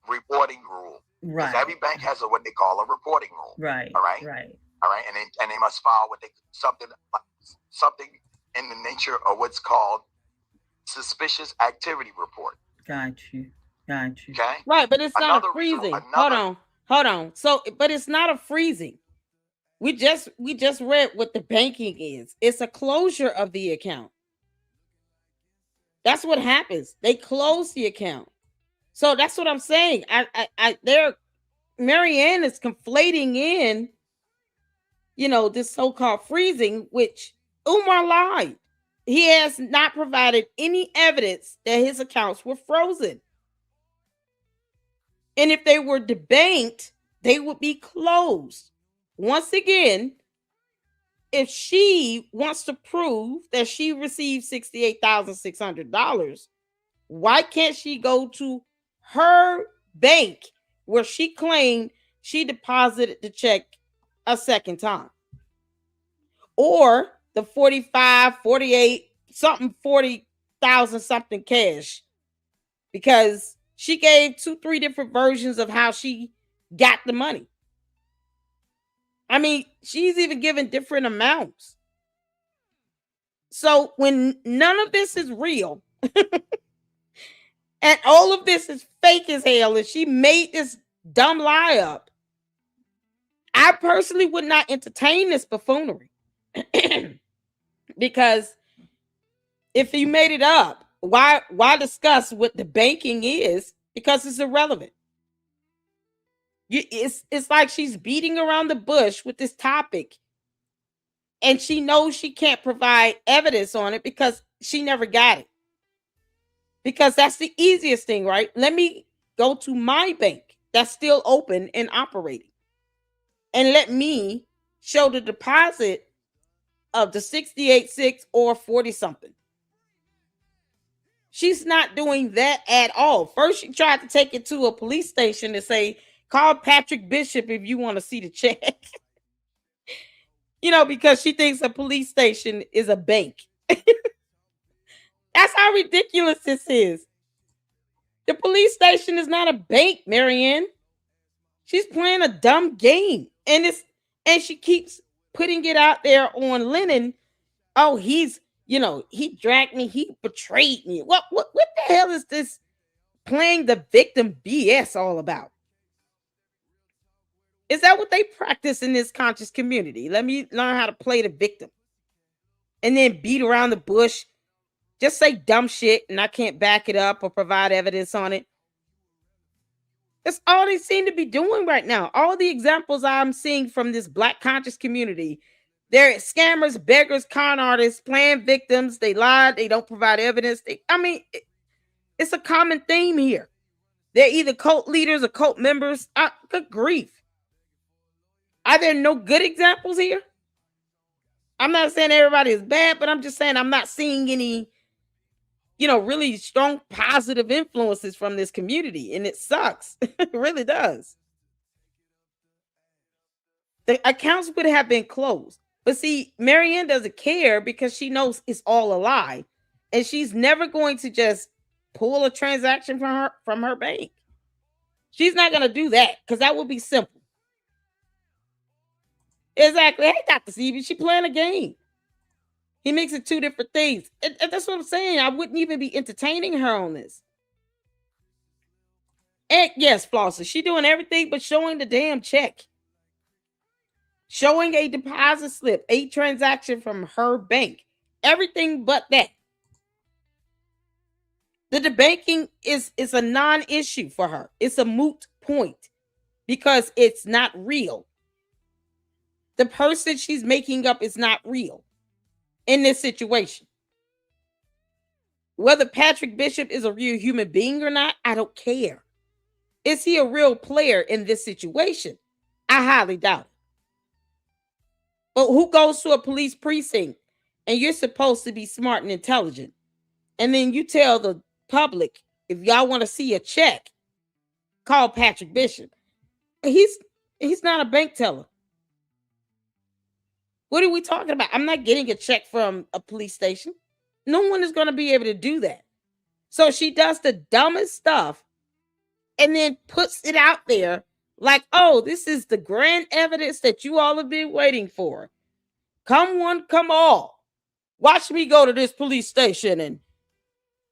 reporting rule. Right. Because every bank has what they call a reporting rule. Right. All right. And they must file something in the nature of what's called suspicious activity report. Got you. Okay. Right, but it's not a freezing. Hold on. So, but it's not a freezing. We just read what the banking is. It's a closure of the account. That's what happens. They close the account. So that's what I'm saying. Marianne is conflating in, this so-called freezing, which Umar lied. He has not provided any evidence that his accounts were frozen. And if they were debanked, they would be closed. Once again, if she wants to prove that she received $68,600, why can't she go to her bank where she claimed she deposited the check a second time? Or the 45, 48, something 40,000 something cash, because she gave 2-3 different versions of how she got the money. I mean, she's even given different amounts. So when none of this is real and all of this is fake as hell, and she made this dumb lie up, I personally would not entertain this buffoonery. Because If you made it up, why discuss what the banking is? Because it's irrelevant. It's like she's beating around the bush with this topic, and she knows she can't provide evidence on it because she never got it. Because that's the easiest thing, right? Let me go to my bank that's still open and operating, and let me show the deposit of the 68.6 or 40 something. She's not doing that at all. First, she tried to take it to a police station and say, call Patrick Bishop if you want to see the check. Because she thinks a police station is a bank. That's how ridiculous this is. The police station is not a bank, Marianne. She's playing a dumb game. And she keeps putting it out there on Lennon. Oh, he dragged me, he betrayed me. What the hell is this playing the victim BS all about? Is that what they practice in this conscious community? Let me learn how to play the victim and then beat around the bush, just say dumb shit and I can't back it up or provide evidence on it. That's all they seem to be doing right now. All the examples I'm seeing from this Black conscious community, they're scammers, beggars, con artists, playing victims. They lie. They don't provide evidence. It's a common theme here. They're either cult leaders or cult members. Good grief. Are there no good examples here? I'm not saying everybody is bad, but I'm just saying I'm not seeing any, really strong positive influences from this community. And it sucks. It really does. The accounts would have been closed. But see, Marianne doesn't care because she knows it's all a lie. And she's never going to just pull a transaction from her bank. She's not going to do that because that would be simple. Exactly. Hey, Dr. Stevie, she playing a game. He makes it two different things. And that's what I'm saying. I wouldn't even be entertaining her on this. And yes, Flossie, she doing everything but showing the damn check. Showing a deposit slip, a transaction from her bank. Everything but that. The debanking is a non-issue for her. It's a moot point because it's not real. The person she's making up is not real in this situation. Whether Patrick Bishop is a real human being or not, I don't care. Is he a real player in this situation? I highly doubt it. But who goes to a police precinct and you're supposed to be smart and intelligent, and then you tell the public, if y'all want to see a check, call Patrick Bishop. He's not a bank teller. What are we talking about? I'm not getting a check from a police station. No one is going to be able to do that. So she does the dumbest stuff and then puts it out there like, oh, this is the grand evidence that you all have been waiting for. Come one, come all. Watch me go to this police station and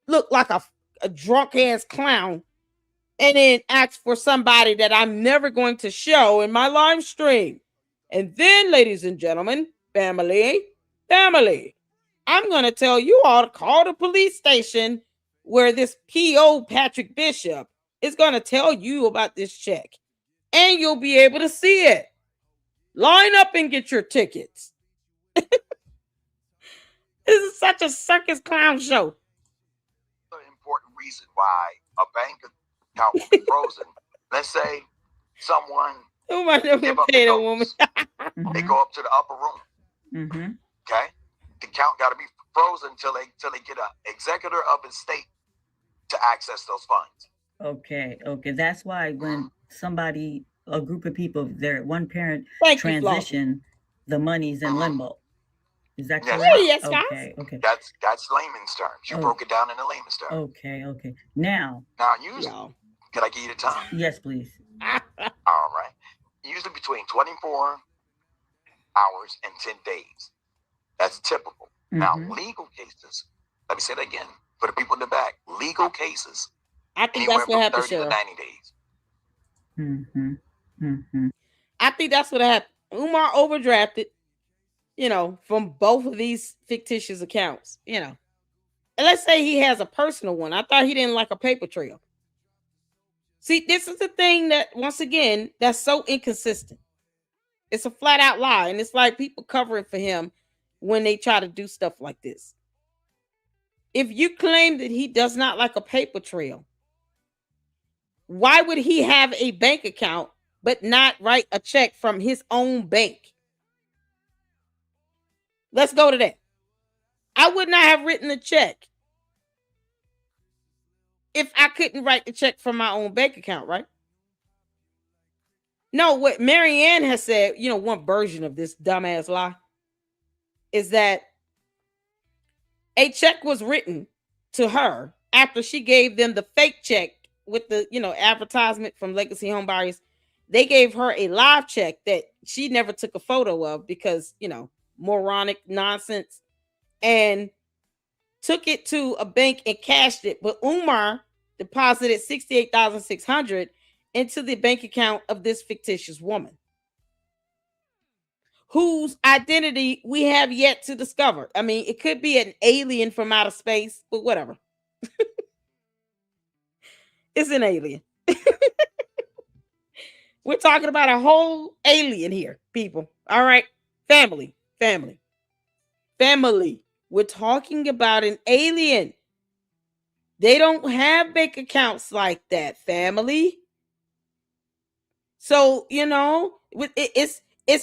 look like a drunk ass clown and then ask for somebody that I'm never going to show in my live stream. And then, ladies and gentlemen, family, I'm going to tell you all to call the police station where this P.O. Patrick Bishop is going to tell you about this check. And you'll be able to see it. Line up and get your tickets. This is such a circus clown show. An important reason why a bank account will be frozen. Let's say someone Who might have been paying a woman? They go up to the upper room. Mm-hmm. Okay, the account got to be frozen until they get an executor of the state to access those funds. Okay. That's why when a group of people, one parent transition, the money's in limbo. Is that correct? Yes, guys. Okay. That's layman's terms. You broke it down in the layman's terms. Okay. Now usually, can I give you the time? Yes, please. All right. Usually between 24 hours and 10 days. That's typical. Mm-hmm. Now, legal cases, let me say that again for the people in the back. Legal cases, I think that's what happened, 30 to 90 days. Mm-hmm. I think that's what happened. Umar overdrafted, from both of these fictitious accounts, And let's say he has a personal one. I thought he didn't like a paper trail. See, this is the thing that, once again, that's so inconsistent. It's a flat out lie. And it's like people covering for him when they try to do stuff like this. If you claim that he does not like a paper trail, why would he have a bank account but not write a check from his own bank? Let's go to that. I would not have written a check if I couldn't write the check from my own bank account, right? No, what Marianne has said, one version of this dumbass lie is that a check was written to her after she gave them the fake check with the, advertisement from Legacy Home Buyers. They gave her a live check that she never took a photo of because, moronic nonsense, and took it to a bank and cashed it. But Umar deposited $68,600 into the bank account of this fictitious woman, whose identity we have yet to discover. I mean, it could be an alien from outer space, but whatever. It's an alien. We're talking about a whole alien here, people. All right. Family. We're talking about an alien. They don't have bank accounts like that, family. So, it's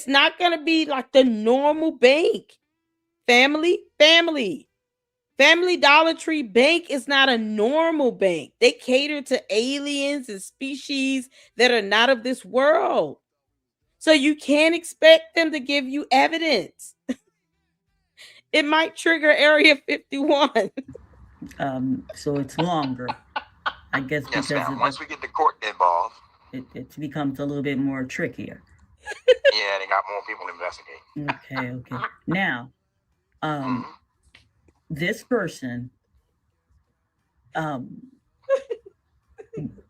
not going to be like the normal bank. Family Dollar Tree Bank is not a normal bank. They cater to aliens and species that are not of this world. So you can't expect them to give you evidence. It might trigger Area 51. So it's longer, I guess, Yes, because ma'am. Once we get the court involved, it becomes a little bit more trickier. Yeah, they got more people to investigate. Okay. Now, this person,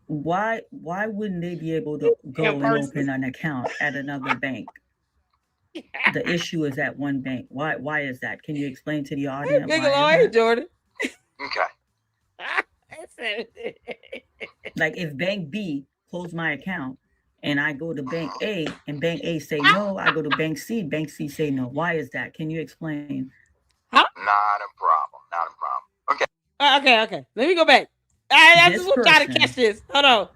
why wouldn't they be able to go and open an account at another bank? The issue is at one bank. Why is that? Can you explain to the audience? Why Jordan. Okay. Like if Bank B closed my account and I go to Bank A and Bank A say no, I go to Bank C say no. Why is that? Can you explain? Not a problem. Okay. Let me go back. I just want y'all to catch this. Hold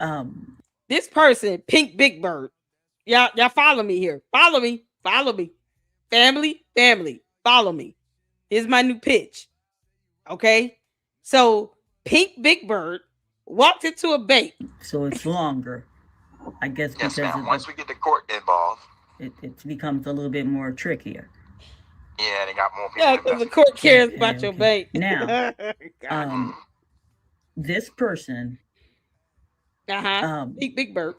on. This person, Pink Big Bird. Y'all follow me here. Follow me. Family. Follow me. Here's my new pitch. Okay. So Pink Big Bird walked into a bank. So it's longer, I guess. Yes, ma'am. Once we get the court involved, it becomes a little bit more trickier. Yeah, they got more people. Yeah, because the court cares about your bank. Now, this person, Big Bird.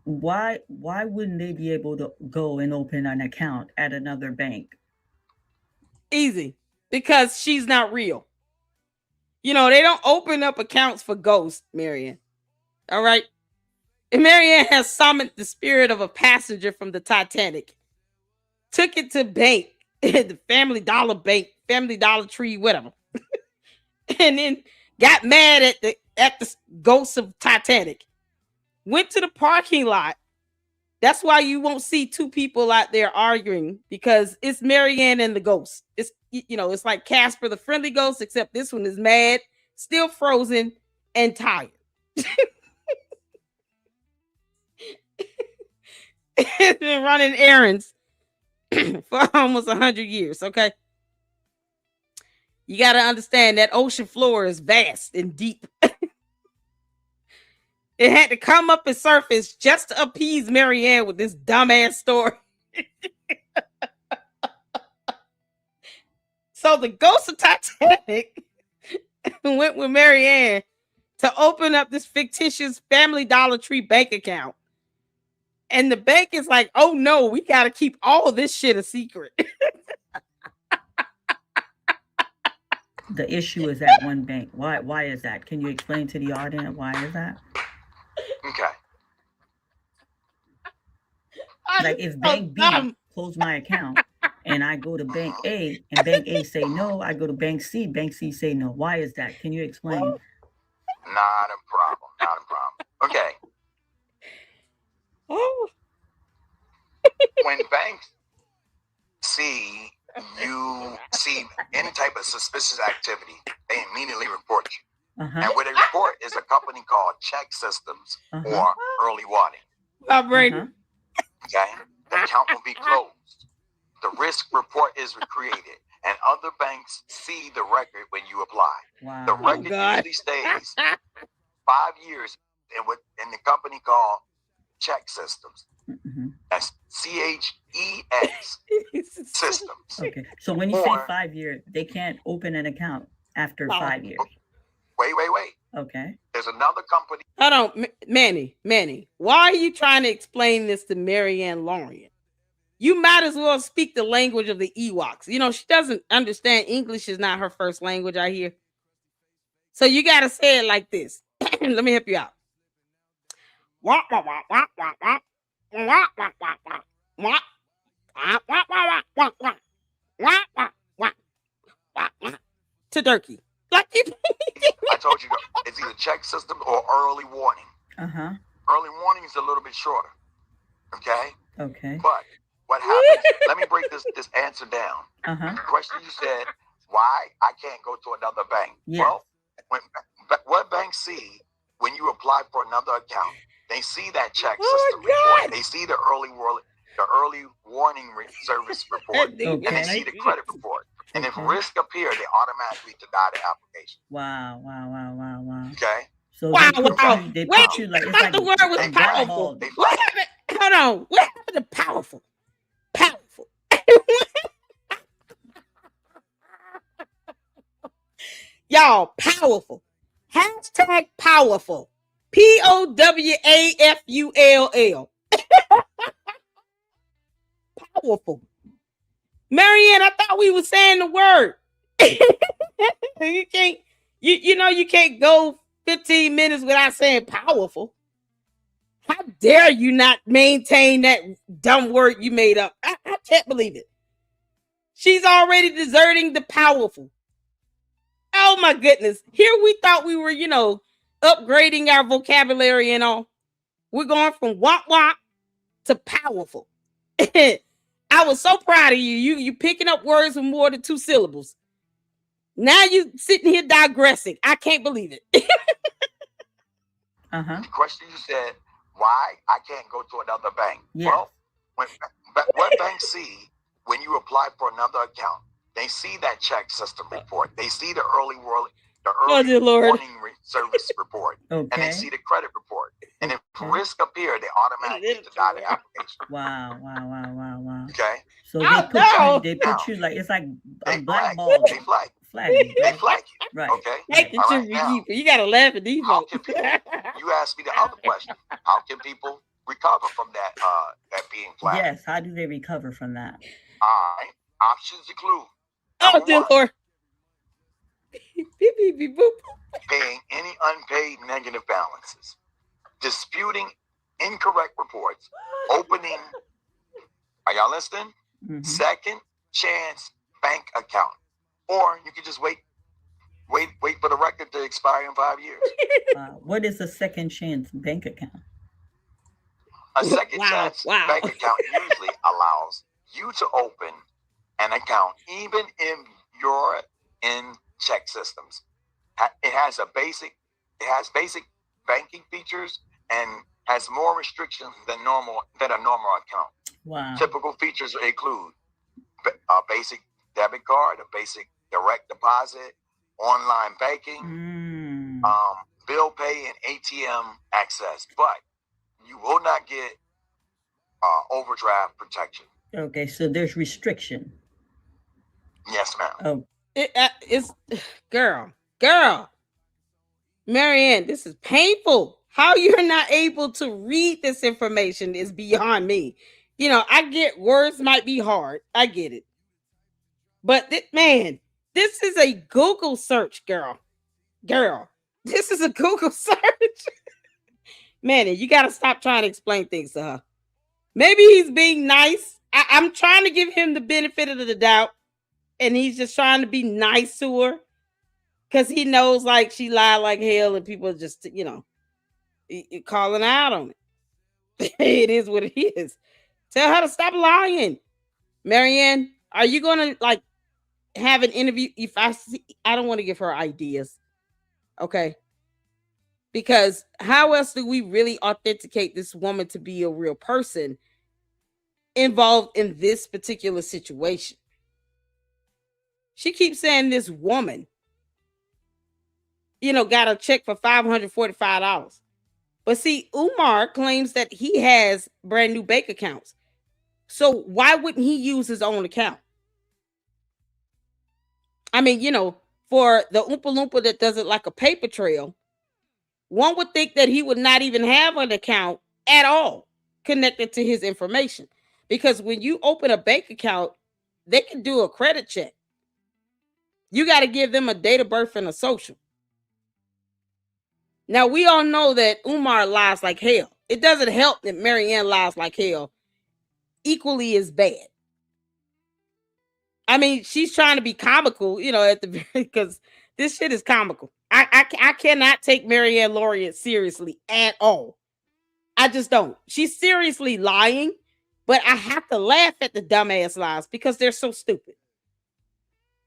Why wouldn't they be able to go and open an account at another bank? Easy, because she's not real. They don't open up accounts for ghosts, Marianne. All right. And Marianne has summoned the spirit of a passenger from the Titanic. Took it to bank, the Family Dollar Bank, Family Dollar Tree, whatever. And then got mad at the ghost of Titanic. Went to the parking lot. That's why you won't see two people out there arguing, because it's Marianne and the ghost. It's it's like Casper the Friendly Ghost, except this one is mad, still frozen, and tired. Been running errands for almost 100 years. Okay, you got to understand that ocean floor is vast and deep. It had to come up and surface just to appease Marianne with this dumbass story. So the ghost of Titanic went with Marianne to open up this fictitious Family Dollar Tree bank account. And the bank is like, oh no, we got to keep all of this shit a secret. The issue is at one bank. Why is that? Can you explain to the audience why is that? Okay. Like if Bank B closed my account and I go to Bank A, and Bank A say no, I go to Bank C say no. Why is that? Can you explain? Not a problem. Not a problem. Okay. Oh, When banks see you see any type of suspicious activity, they immediately report you. Uh-huh. And what they report is a company called check systems or early warning. Brady. Okay? The account will be closed. The risk report is created, and other banks see the record when you apply. Wow. The record usually stays 5 years in the company called check systems. That's CHEX systems. Okay. So when you say 5 years, they can't open an account after 5 years. Wait. Okay. There's another company. Hold on, Manny. Why are you trying to explain this to Marianne Lorient? You might as well speak the language of the Ewoks. You know, she doesn't understand English is not her first language, I hear. So you got to say it like this. Let me help you out. To Turkey. Like I told you, it's either check system or early warning. Early warning is a little bit shorter. Okay? But what happens, let me break this answer down. The question you said, why I can't go to another bank? Well, what banks see when you apply for another account, they see that check system report. They see the early warning service report, and they see the credit report. And if risk appear, they automatically deny the application. Wow. Okay. So they put you like, it's like the word was powerful. What happened? Hold on. What happened to powerful? Powerful. Y'all, powerful. Hashtag powerful. POWAFULL. Powerful. Marianne, I thought we were saying the word. You can't, you can't go 15 minutes without saying powerful. How dare you not maintain that dumb word you made up? I can't believe it. She's already deserting the powerful. Oh my goodness. Here we thought we were, upgrading our vocabulary and all. We're going from wop to powerful. I was so proud of you. You picking up words with more than 2 syllables. Now you sitting here digressing. I can't believe it. The question you said, why I can't go to another bank? Yeah. Well, what banks see when you apply for another account, they see that check system report. They see the early warning service report, and they see the credit report. And if risk appear, they automatically deny the application. Wow. Okay. So they put you like, it's like a blackball. They flag you. They flag you. Right. Okay. All right, now, you gotta laugh at these folks. You asked me the other question. How can people recover from that being flagged? Yes. How do they recover from that? All right. Options include dear Lord. Paying any unpaid negative balances, disputing incorrect reports, opening, are y'all listening? Second chance bank account. Or you can just wait for the record to expire in 5 years. What is a second chance bank account? A second chance bank account usually allows you to open an account even if you're in check systems. It has basic banking features and has more restrictions than a normal account. Wow. Typical features include a basic debit card, a basic direct deposit, online banking, bill pay, and ATM access. But you will not get overdraft protection. Okay, so there's restriction. Yes, ma'am. Oh, it's girl. Marianne, this is painful. How you're not able to read this information is beyond me. I get words might be hard. I get it. But this is a Google search, girl. This is a Google search. Manny, you got to stop trying to explain things to her. Maybe he's being nice. I'm trying to give him the benefit of the doubt, and he's just trying to be nice to her because he knows like she lied like hell, and people are just calling out on it. It is what it is. Tell her to stop lying. Marianne, are you gonna like have an interview? If I see, I don't want to give her ideas, okay? Because how else do we really authenticate this woman to be a real person involved in this particular situation? She keeps saying this woman, got a check for $545. But see, Umar claims that he has brand new bank accounts. So why wouldn't he use his own account? I mean, for the Oompa Loompa that does it like a paper trail, one would think that he would not even have an account at all connected to his information. Because when you open a bank account, they can do a credit check. You got to give them a date of birth and a social. Now, we all know that Umar lies like hell. It doesn't help that Marianne lies like hell equally as bad. I mean, she's trying to be comical, at the very, because this shit is comical. I cannot take Marianne Lorient seriously at all. I just don't. She's seriously lying, but I have to laugh at the dumbass lies because they're so stupid.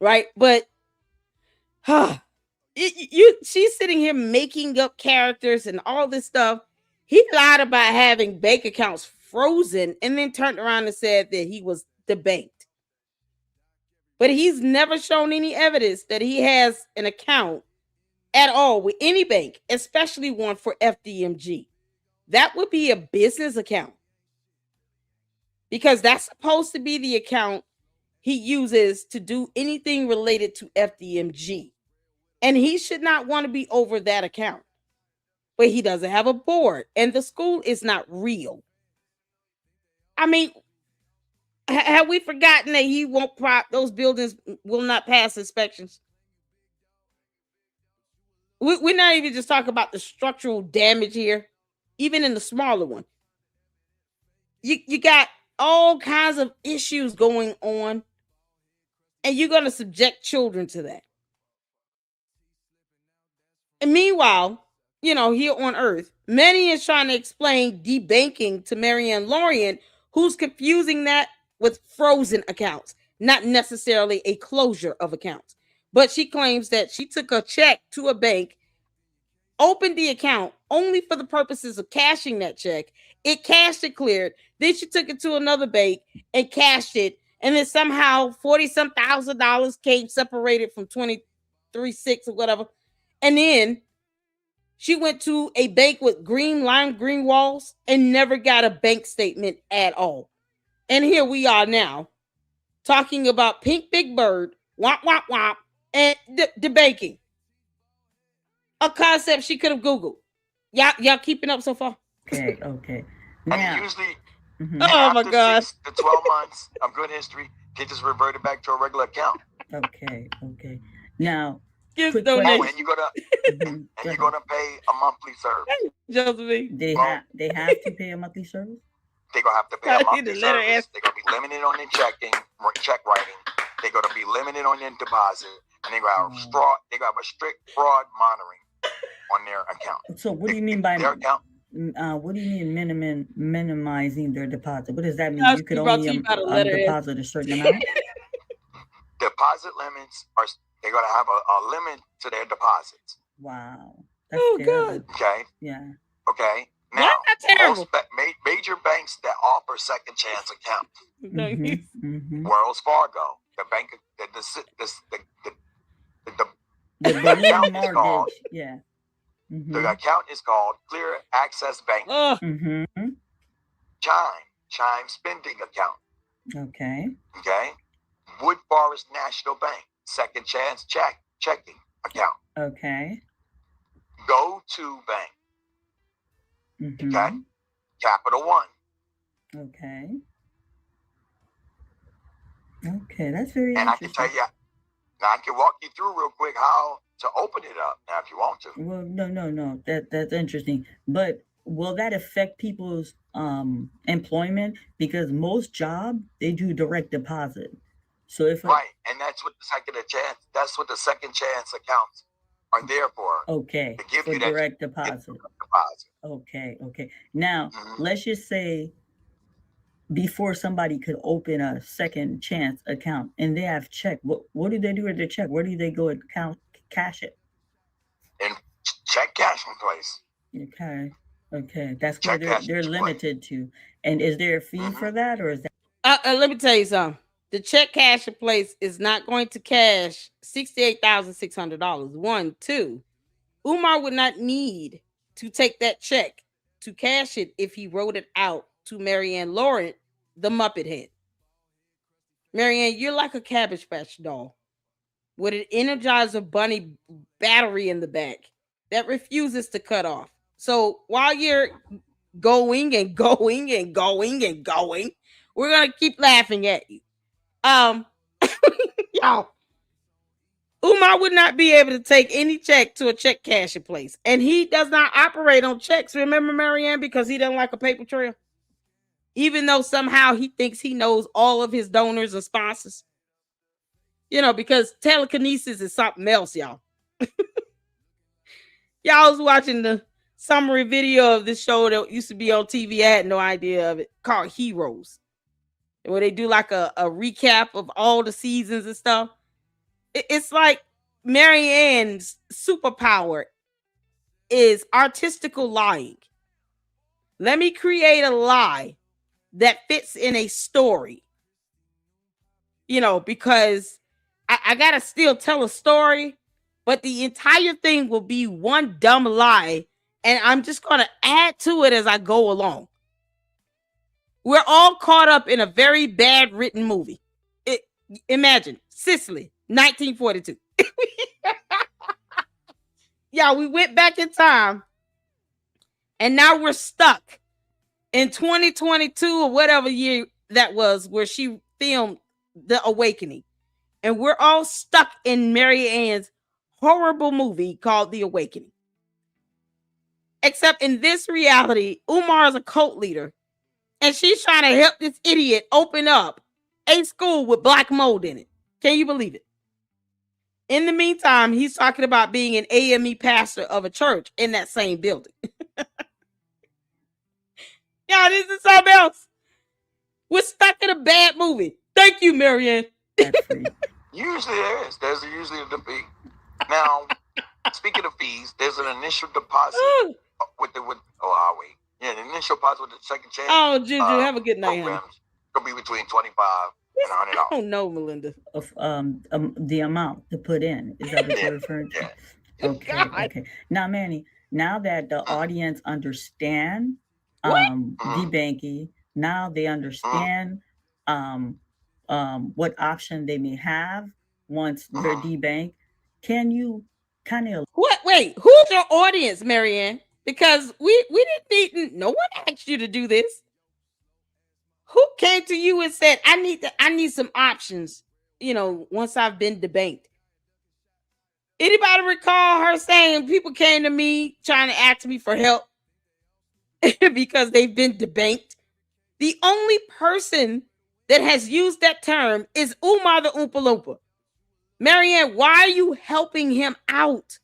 Right? But she's sitting here making up characters and all this stuff. He lied about having bank accounts frozen and then turned around and said that he was debanked. But he's never shown any evidence that he has an account at all with any bank, especially one for FDMG. That would be a business account because that's supposed to be the account he uses to do anything related to FDMG. And he should not want to be over that account. But he doesn't have a board and the school is not real. I mean, have we forgotten that he won't those buildings will not pass inspections? We're not even just talking about the structural damage here, even in the smaller one. You got all kinds of issues going on, and you're going to subject children to that. And meanwhile, here on Earth, Manni is trying to explain debanking to Marianne Lorient, who's confusing that with frozen accounts, not necessarily a closure of accounts. But she claims that she took a check to a bank, opened the account only for the purposes of cashing that check. It cashed it, cleared. Then she took it to another bank and cashed it. And then somehow $40-some thousand came separated from 23.6 or whatever. And then she went to a bank with lime green walls and never got a bank statement at all. And here we are now talking about Pink Big Bird, womp, womp, womp, and debanking. A concept she could have Googled. Y'all keeping up so far? Okay. Now, and usually, oh my God, 6 to 12 months of good history, they just reverted back to a regular account. Okay. Now, and you go to you're gonna pay a monthly service. Josephine, they have to pay a monthly service. They're gonna have to pay a monthly service. They're gonna be limited on their check writing. They're gonna be limited on their deposit, and they're gonna have a strict fraud monitoring on their account. So what do you mean by their account? What do you mean minimizing their deposit? What does that mean? You could only deposit a certain amount? Deposit limits they're going to have a limit to their deposits. Wow. That's good. Okay. Yeah. Okay. Now, most major banks that offer second chance accounts, Wells Fargo, the bank, the account is called, the account is called Clear Access Banking. Chime Spending Account. Okay. Wood Forest National Bank, Second Chance Checking Account. Okay. Go To Bank. Okay. Capital One. Okay, that's very interesting. And I can tell you, now I can walk you through real quick how to open it up now if you want to. Well, no. That's interesting. But will that affect people's employment? Because most jobs they do direct deposit. So if right, and that's what the second chance accounts are there for. Okay, to give for you that direct deposit. deposit. Okay. Now let's just say before somebody could open a second chance account and they have check, what do they do with their check? Where do they go and cash it? In check cashing place. Okay, that's where they're limited to. And is there a fee for that, or is that? Let me tell you something. The check cashing place is not going to cash $68,600. One, two. Umar would not need to take that check to cash it if he wrote it out to Marianne Lorient, the Muppet Head. Marianne, you're like a Cabbage Patch doll with an Energizer Bunny battery in the back that refuses to cut off. So while you're going and going and going and going, we're gonna keep laughing at you. Y'all, Umar would not be able to take any check to a check cashing place, and he does not operate on checks. Remember, Marianne, because he doesn't like a paper trail, even though somehow he thinks he knows all of his donors and sponsors. Because telekinesis is something else, y'all. Y'all was watching the summary video of this show that used to be on TV. I had no idea of it, called Heroes, where they do like a recap of all the seasons and stuff. It's like Marianne's superpower is artistical lying. Let me create a lie that fits in a story. Because I gotta still tell a story, but the entire thing will be one dumb lie, and I'm just gonna add to it as I go along. We're all caught up in a very bad written movie. Imagine Sicily, 1942. Yeah, we went back in time, and now we're stuck in 2022 or whatever year that was, where she filmed The Awakening. And we're all stuck in Mary Ann's horrible movie called The Awakening. Except in this reality, Umar is a cult leader, and she's trying to help this idiot open up a school with black mold in it. Can you believe it? In the meantime, he's talking about being an AME pastor of a church in that same building. Y'all, this is something else. We're stuck in a bad movie. Thank you, Marianne. Usually there's usually a fee. Now, speaking of fees, there's an initial deposit the initial deposit with the second chance. Oh, Juju, have a good night, honey. It'll be between $25 and $100. Oh no, Melinda. Of the amount to put in, is that what you're referring to? Okay. Now, Manny, now that the audience understand debanking, now they understand what option they may have once they're debanked. Can you kind of wait? Who's your audience, Marianne? Because we didn't. No one asked you to do this. Who came to you and said, I need some options, once I've been debanked? Anybody recall her saying people came to me trying to ask me for help because they've been debanked? The only person that has used that term is Umar the Oompa Loompa. Marianne, why are you helping him out?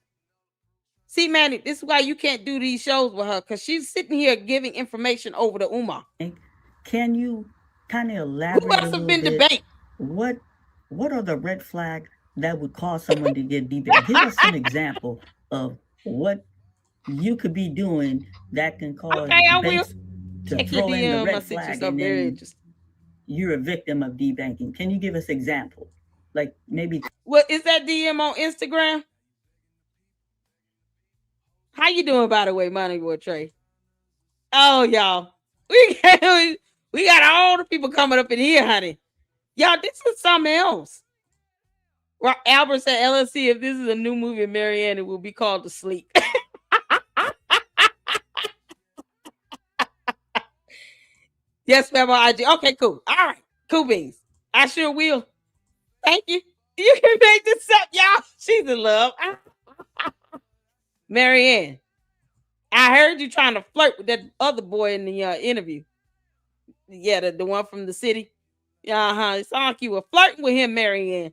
See, Manny, this is why you can't do these shows with her, because she's sitting here giving information over to Umar. Can you kind of elaborate Who else have been debanked? What are the red flags that would cause someone to get debanked? Give us an example of what you could be doing that can cause banks to throw in the red flag, and then you're a victim of debanking. Can you give us example? Like maybe what is that DM on Instagram? How you doing, by the way, Manni or Trey? Oh, y'all. We got all the people coming up in here, honey. Y'all, this is something else. Well, Albert said, LLC, if this is a new movie, Marianne, it will be called The Sleep. Yes, ma'am, on IG. Okay, cool. All right. Cool beans. I sure will. Thank you. You can make this up, y'all. She's in love. Marianne, I heard you trying to flirt with that other boy in the interview. Yeah, the one from the city. Yeah, it sounds like you were flirting with him, Marianne.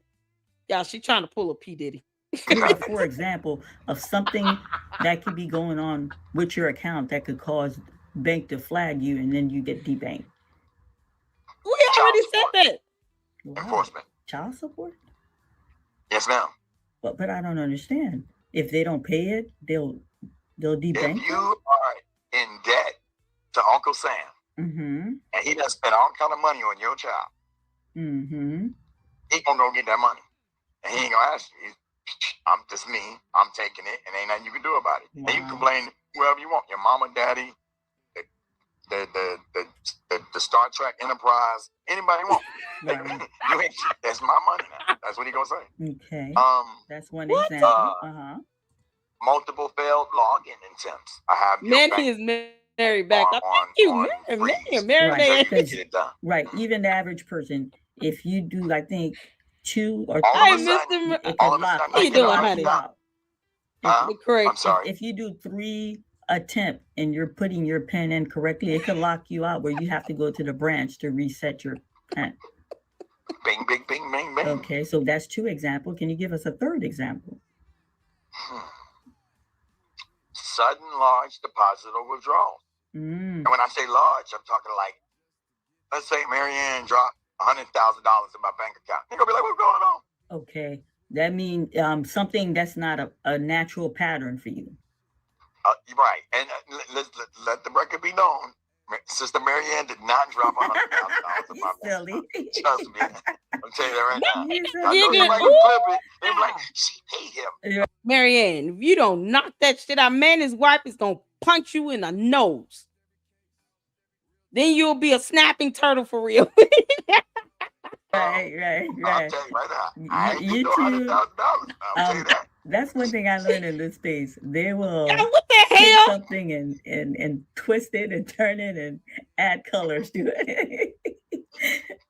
Yeah, she trying to pull a P Diddy. Give us, for example, of something that could be going on with your account that could cause bank to flag you, and then you get debanked. We already said that. Wow. Enforcement. Child support? Yes, ma'am. But I don't understand. If they don't pay it, they'll debank If you are in debt to Uncle Sam, and he done spent all kind of money on your child, he gonna go get that money, and he ain't gonna ask you. I'm just me. I'm taking it, and ain't nothing you can do about it. Wow. And you can complain whoever you want, your mama, daddy, the Star Trek Enterprise, anybody want. Right. That's my money now. That's what he gonna say. Okay. That's one example. Multiple failed login attempts. I have your Manni is married back up. Right. Even the average person, if you do, I think, 2 or 3, it could lock. How you doing, honey? I'm sorry. If you do 3 attempts and you're putting your PIN in correctly, it can lock you out where you have to go to the branch to reset your PIN. Bing, bing, bing, bing, bing. Okay, so that's 2 examples. Can you give us a third example? Sudden large deposit or withdrawal. And when I say large, I'm talking like, let's say Marianne dropped $100,000 in my bank account. You're gonna be like, what's going on? Okay, that means something that's not a natural pattern for you. Right, and let the record be known. Sister Marianne did not drop $100,000 in my bank account. Trust me, I'm telling you that right now. I know you might clip it. They're like, she paid him. Marianne, if you don't knock that shit out, man, his wife is gonna punch you in the nose. Then you'll be a snapping turtle for real. Right. I'll tell you right now. I ain't get no $100,000. I'll tell you that. That's one thing I learned in this space. They will what the hell? Something and twist it and turn it and add colors to it.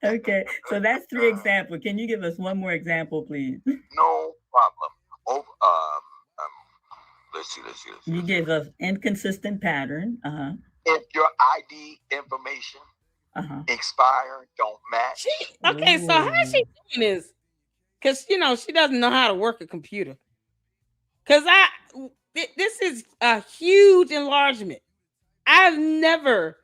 Okay, so that's 3 examples. Can you give us one more example, please? No problem. Let's see. You gave us inconsistent pattern. If your ID information expire, don't match. Okay, so how is she doing this? Because she doesn't know how to work a computer. Because this is a huge enlargement. I've never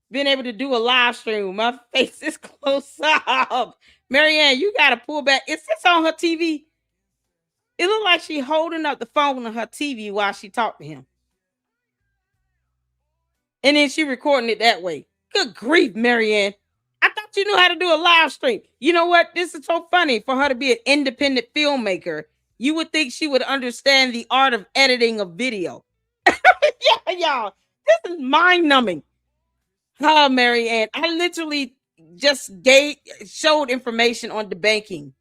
been able to do a live stream. My face is close up. Marianne, you got to pull back. Is this on her TV? It looked like she holding up the phone on her TV while she talked to him. And then she recording it that way. Good grief, Marianne. I thought you knew how to do a live stream. You know what? This is so funny. For her to be an independent filmmaker, you would think she would understand the art of editing a video. Yeah, y'all. This is mind-numbing. Oh, Marianne. I literally just showed information on debanking.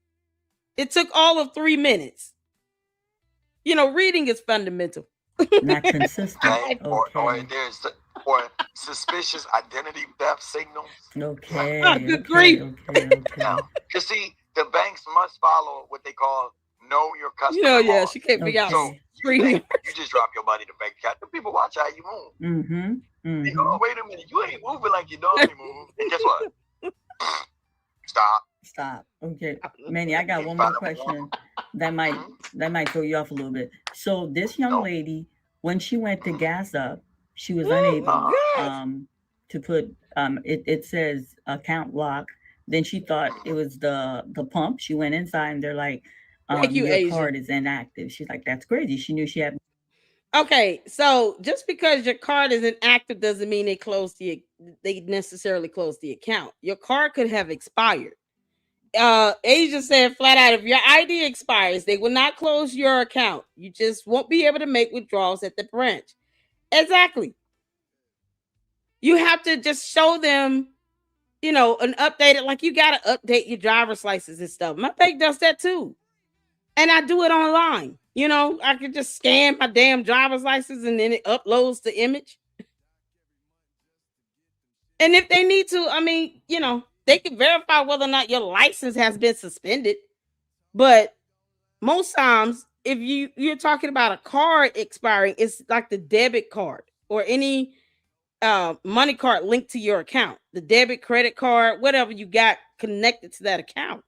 It took all of 3 minutes. Reading is fundamental. Not consistent. Or suspicious identity theft signals. Okay. Good grief. Okay. Now, you see, the banks must follow what they call know your customer. Yeah, she can't figure out. So you just drop your money to bank account. The people watch how you move. They go, oh, wait a minute, you ain't moving like you normally move. And guess what? Stop. Okay, Manni, I got one more question that might throw you off a little bit. So this young lady, when she went to gas up, she was unable to put it says account lock. Then she thought it was the pump. She went inside and they're like, your card is inactive. She's like, that's crazy. She knew she had. Okay, so just because your card is inactive doesn't mean they necessarily close the account. Your card could have expired. Asia said flat out, if your ID expires, they will not close your account. You just won't be able to make withdrawals at the branch. Exactly. You have to just show them, an updated, like you got to update your driver's license and stuff. My bank does that too. And I do it online. I could just scan my damn driver's license and then it uploads the image. And if they need to, they can verify whether or not your license has been suspended. But most times, if you're talking about a card expiring, it's like the debit card. or any money card linked to your account, the debit, credit card, whatever you got connected to that account.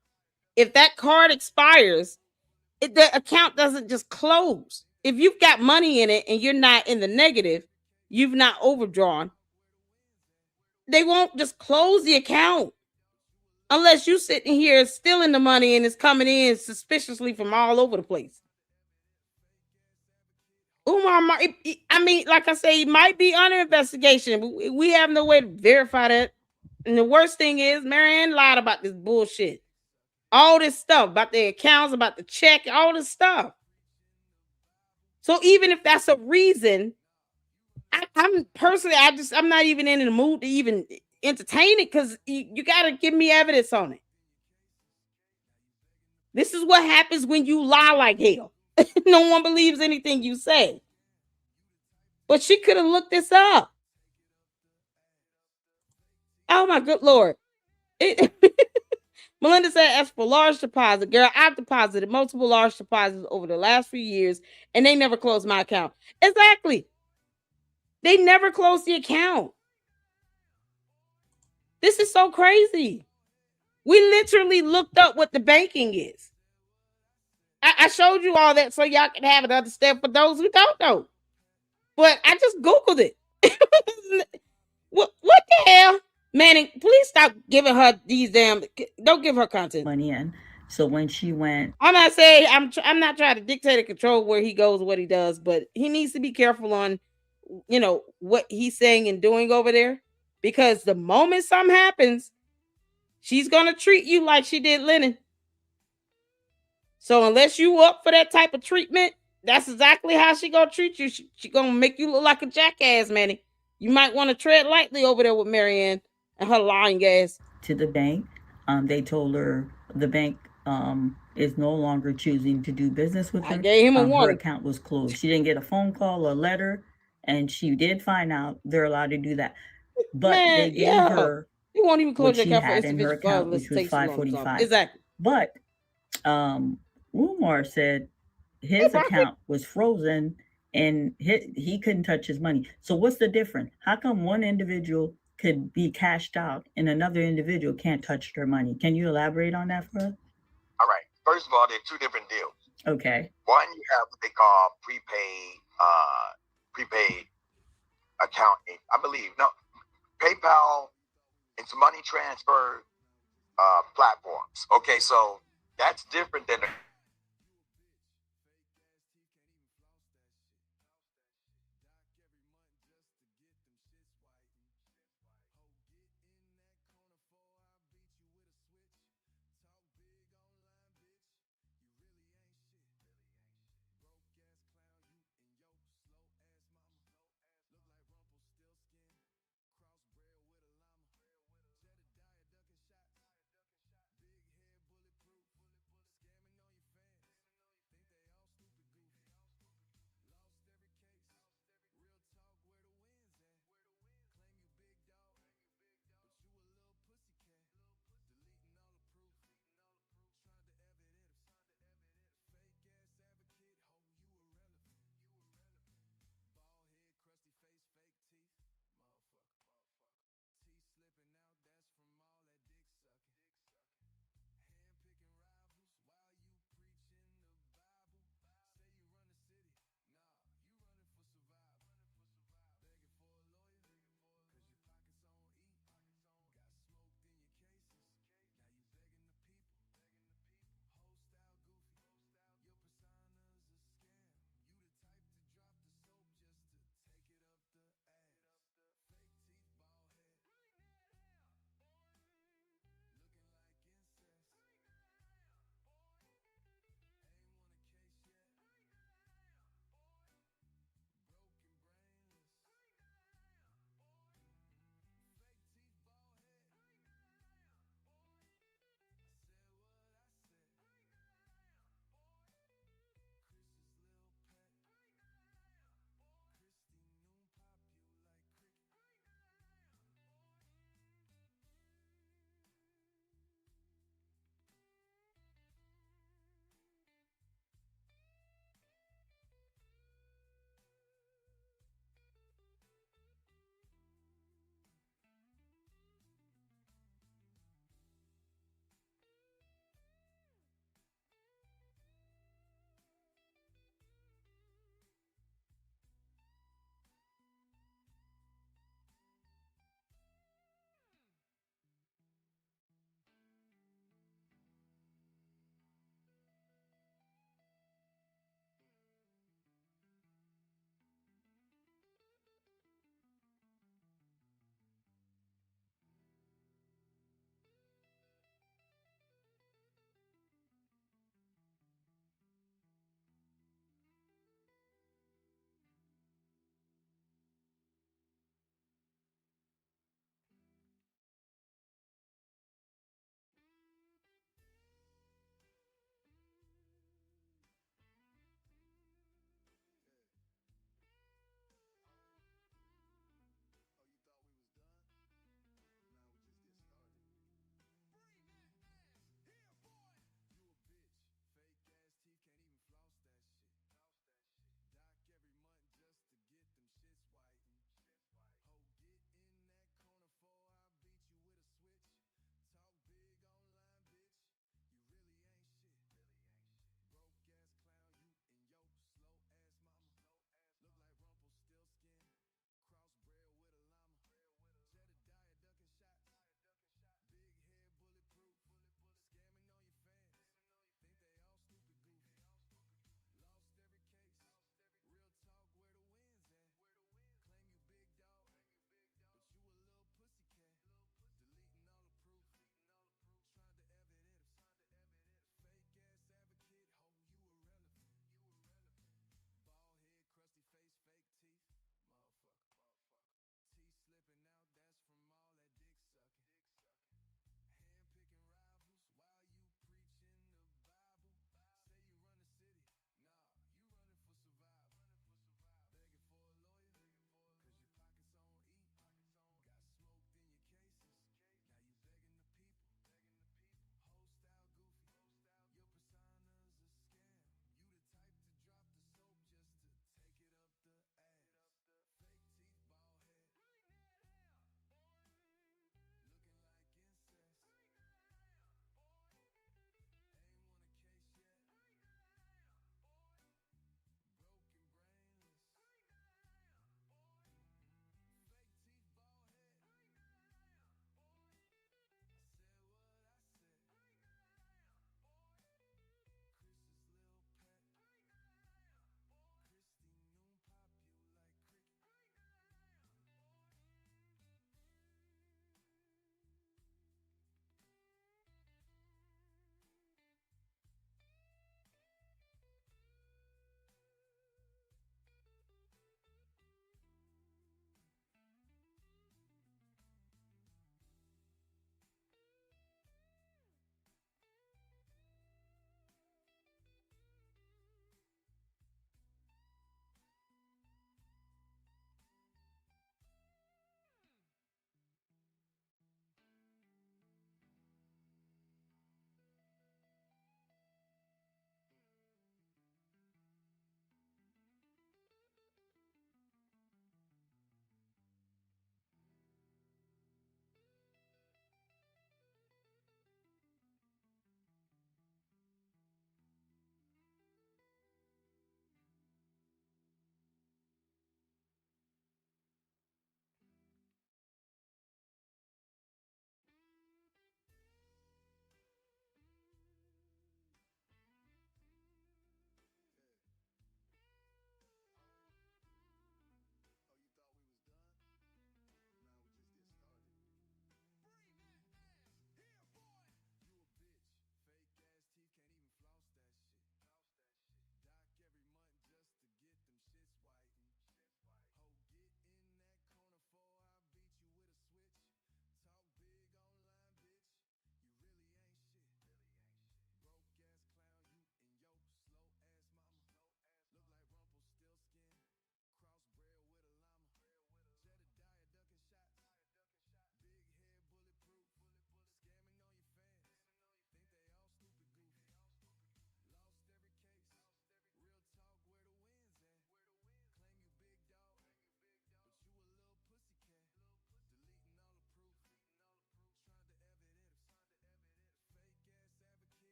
If that card expires, the account doesn't just close. If you've got money in it and you're not in the negative, you've not overdrawn, they won't just close the account unless you sitting here stealing the money and it's coming in suspiciously from all over the place. Umar, I mean, like I say, it might be under investigation, but we have no way to verify that. And the worst thing is, Marianne lied about this bullshit. All this stuff about the accounts, about the check, all this stuff. So even if that's a reason, I'm personally, I'm not even in the mood to even entertain it because you got to give me evidence on it. This is what happens when you lie like hell. No one believes anything you say. But she could have looked this up. Oh my good lord. It, Melinda said, as for large deposit, girl, I've deposited multiple large deposits over the last few years and they never closed my account. Exactly. They never closed the account. This is so crazy. We literally looked up what debanking is. I showed you all that so y'all can have it understand for those who don't know. But I just Googled it. what the hell? Manning, please stop giving her these damn. Don't give her content. Money in. So when she went, I'm not saying I'm not trying to dictate and control where he goes, what he does, but he needs to be careful on, what he's saying and doing over there, because the moment something happens, she's gonna treat you like she did Lennon. So unless you up for that type of treatment, that's exactly how she gonna treat you. She gonna make you look like a jackass, Manny. You might want to tread lightly over there with Marianne and her lying ass. to the bank, they told her the bank is no longer choosing to do business with I her. gave him a Her warning. account was closed. She didn't get a phone call or letter, and she did find out they're allowed to do that. But they Man, gave yeah. her You won't even what close your she account for had in her insufficient funds account, unless which it was takes too five long or forty something. five. Exactly. But Umar said his account was frozen and he couldn't touch his money. So what's the difference? How come one individual could be cashed out and another individual can't touch their money? Can you elaborate on that for us? All right. First of all, there are two different deals. Okay. One, you have what they call prepaid account. I believe no, PayPal. It's money transfer platforms. Okay, so that's different than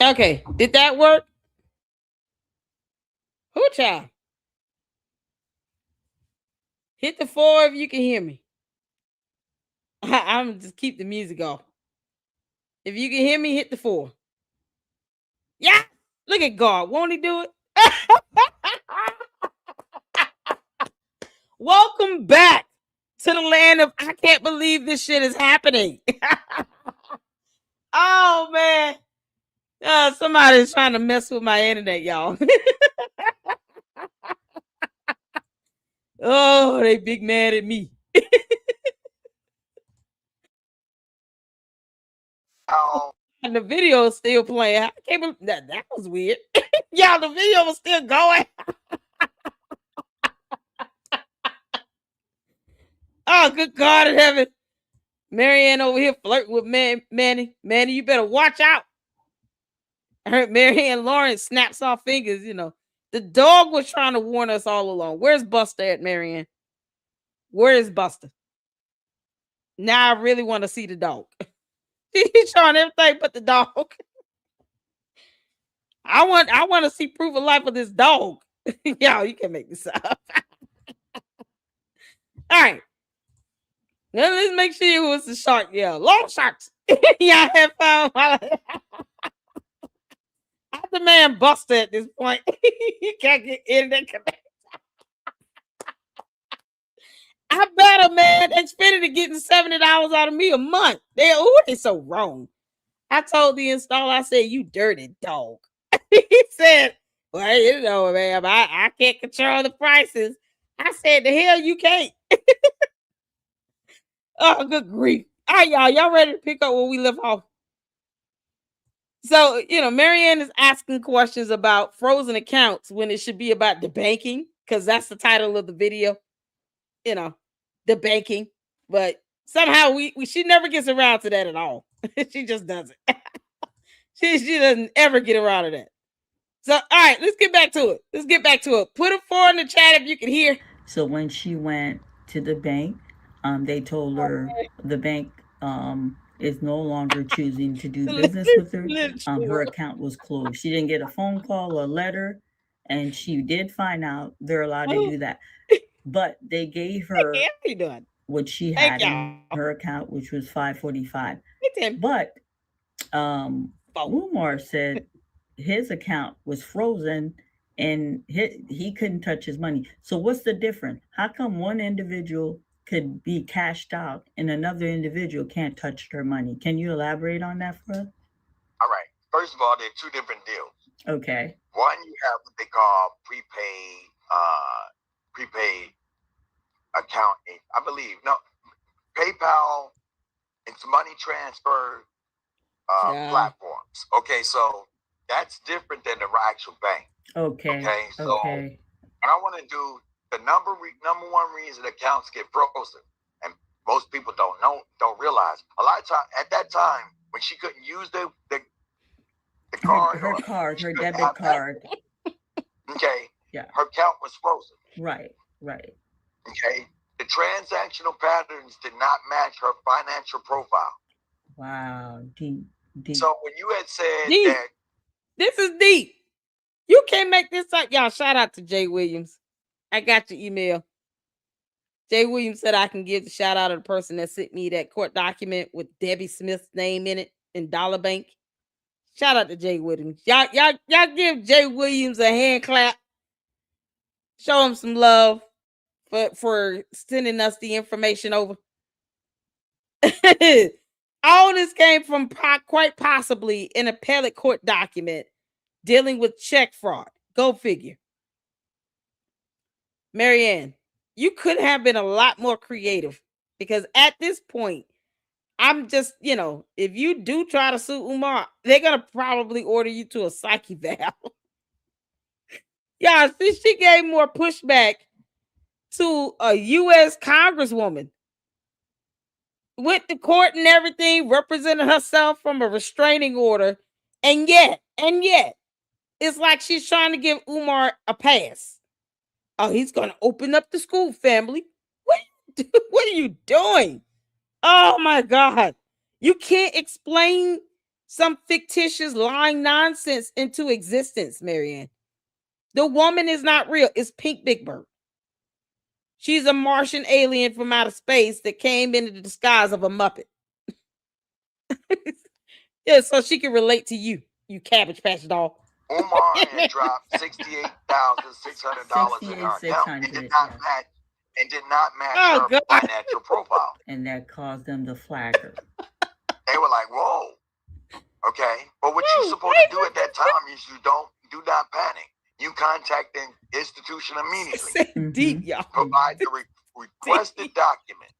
Okay, did that work? Who child? Hit the 4 if you can hear me. I'm just keep the music off. If you can hear me, hit the 4. Yeah, look at God. Won't He do it? Welcome back to the land of I can't believe this shit is happening. Oh man. Somebody's trying to mess with my internet, y'all. Oh, they big mad at me. And the video is still playing. I can't believe that was weird. Y'all, the video was still going. Oh, good God in heaven. Marianne over here flirting with Manni. Manni, you better watch out. I heard Marianne Lawrence snaps off fingers, you know. The dog was trying to warn us all along. Where's Buster at, Marianne? Where is Buster? Now I really want to see the dog. He's trying everything but the dog. I want to see proof of life of this dog. Y'all, you can make this up. All right. Now let's make sure it was the shark. Yeah, long sharks. Y'all have fun. I'm the man Buster at this point. You can't get in that connect. I better, man. Xfinity getting $70 out of me a month. They so wrong. I told the installer, I said, you dirty dog. He said, well, you know, man, I can't control the prices. I said, the hell you can't. Oh, good grief. All right, y'all ready to pick up where we left off? So, you know, Marianne is asking questions about frozen accounts when it should be about debanking, because that's the title of the video. You know, debanking. But somehow she never gets around to that at all. She just doesn't. She doesn't ever get around to that. So, all right, let's get back to it. Put a 4 in the chat if you can hear. So when she went to the bank, they told her the bank is no longer choosing to do business with her. Her account was closed. She didn't get a phone call or letter, and she did find out they're allowed to do that. But they gave her what she had in her account, which was $545. But Umar said his account was frozen and he couldn't touch his money. So what's the difference? How come one individual could be cashed out and another individual can't touch their money? Can you elaborate on that for us? All right. First of all, there are two different deals. Okay. One, you have what they call prepaid account. I believe PayPal. It's money transfer platforms. Okay, so that's different than the actual bank. Okay. So and I want to do the number one reason accounts get frozen, and most people don't realize. A lot of time at that time when she couldn't use the card, her debit card. Okay. Yeah. Her account was frozen. Right. Okay. The transactional patterns did not match her financial profile. Wow. Deep. So when you had said that this is deep. You can't make this up. Y'all, shout out to Jay Williams. I got your email. Jay Williams said I can give the shout out to the person that sent me that court document with Debbie Smith's name in it in Dollar Bank. Shout out to Jay Williams. Y'all give Jay Williams a hand clap. Show him some love for sending us the information over. All this came from quite possibly an appellate court document dealing with check fraud. Go figure. Marianne, you could have been a lot more creative, because at this point, I'm just, if you do try to sue Umar, they're going to probably order you to a psych eval. Yeah, she gave more pushback to a U.S. Congresswoman. Went to court and everything, represented herself from a restraining order. And yet, it's like she's trying to give Umar a pass. Oh, he's going to open up the school, family. What are you doing? Oh, my God. You can't explain some fictitious lying nonsense into existence, Marianne. The woman is not real. It's Pink Big Bird. She's a Martian alien from outer space that came in the disguise of a Muppet. Yeah, so she can relate to you, you Cabbage Patch doll. Umar had dropped $68,600 in her account and did not match her financial profile. And that caused them to flag her. They were like, whoa. Okay. But what you're supposed to do at that time is you do not panic. You contact the institution immediately. Deep, y'all. Provide the requested documents.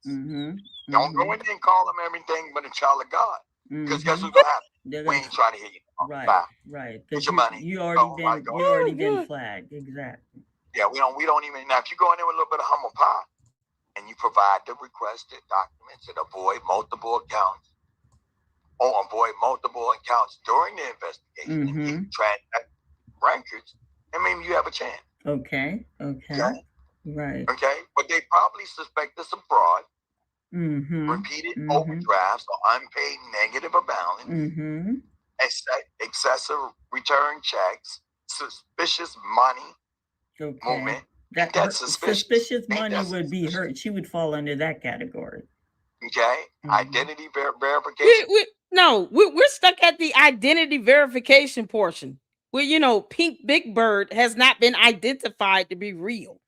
Don't go in there and call them everything but a child of God. Because guess what's going to happen? We ain't trying to hear you. Right. Because you already been flagged. Exactly. Yeah, we don't even, now if you go in there with a little bit of humble pie and you provide the requested documents and avoid multiple accounts during the investigation and you transact records, and maybe you have a chance. Okay. Right. Okay. But they probably suspect us of fraud, repeated overdrafts or unpaid negative balance, excessive return checks, suspicious money movement. That suspicious money would be her. She would fall under that category. Okay. Identity verification. We're stuck at the identity verification portion. Where, Pink Big Bird has not been identified to be real.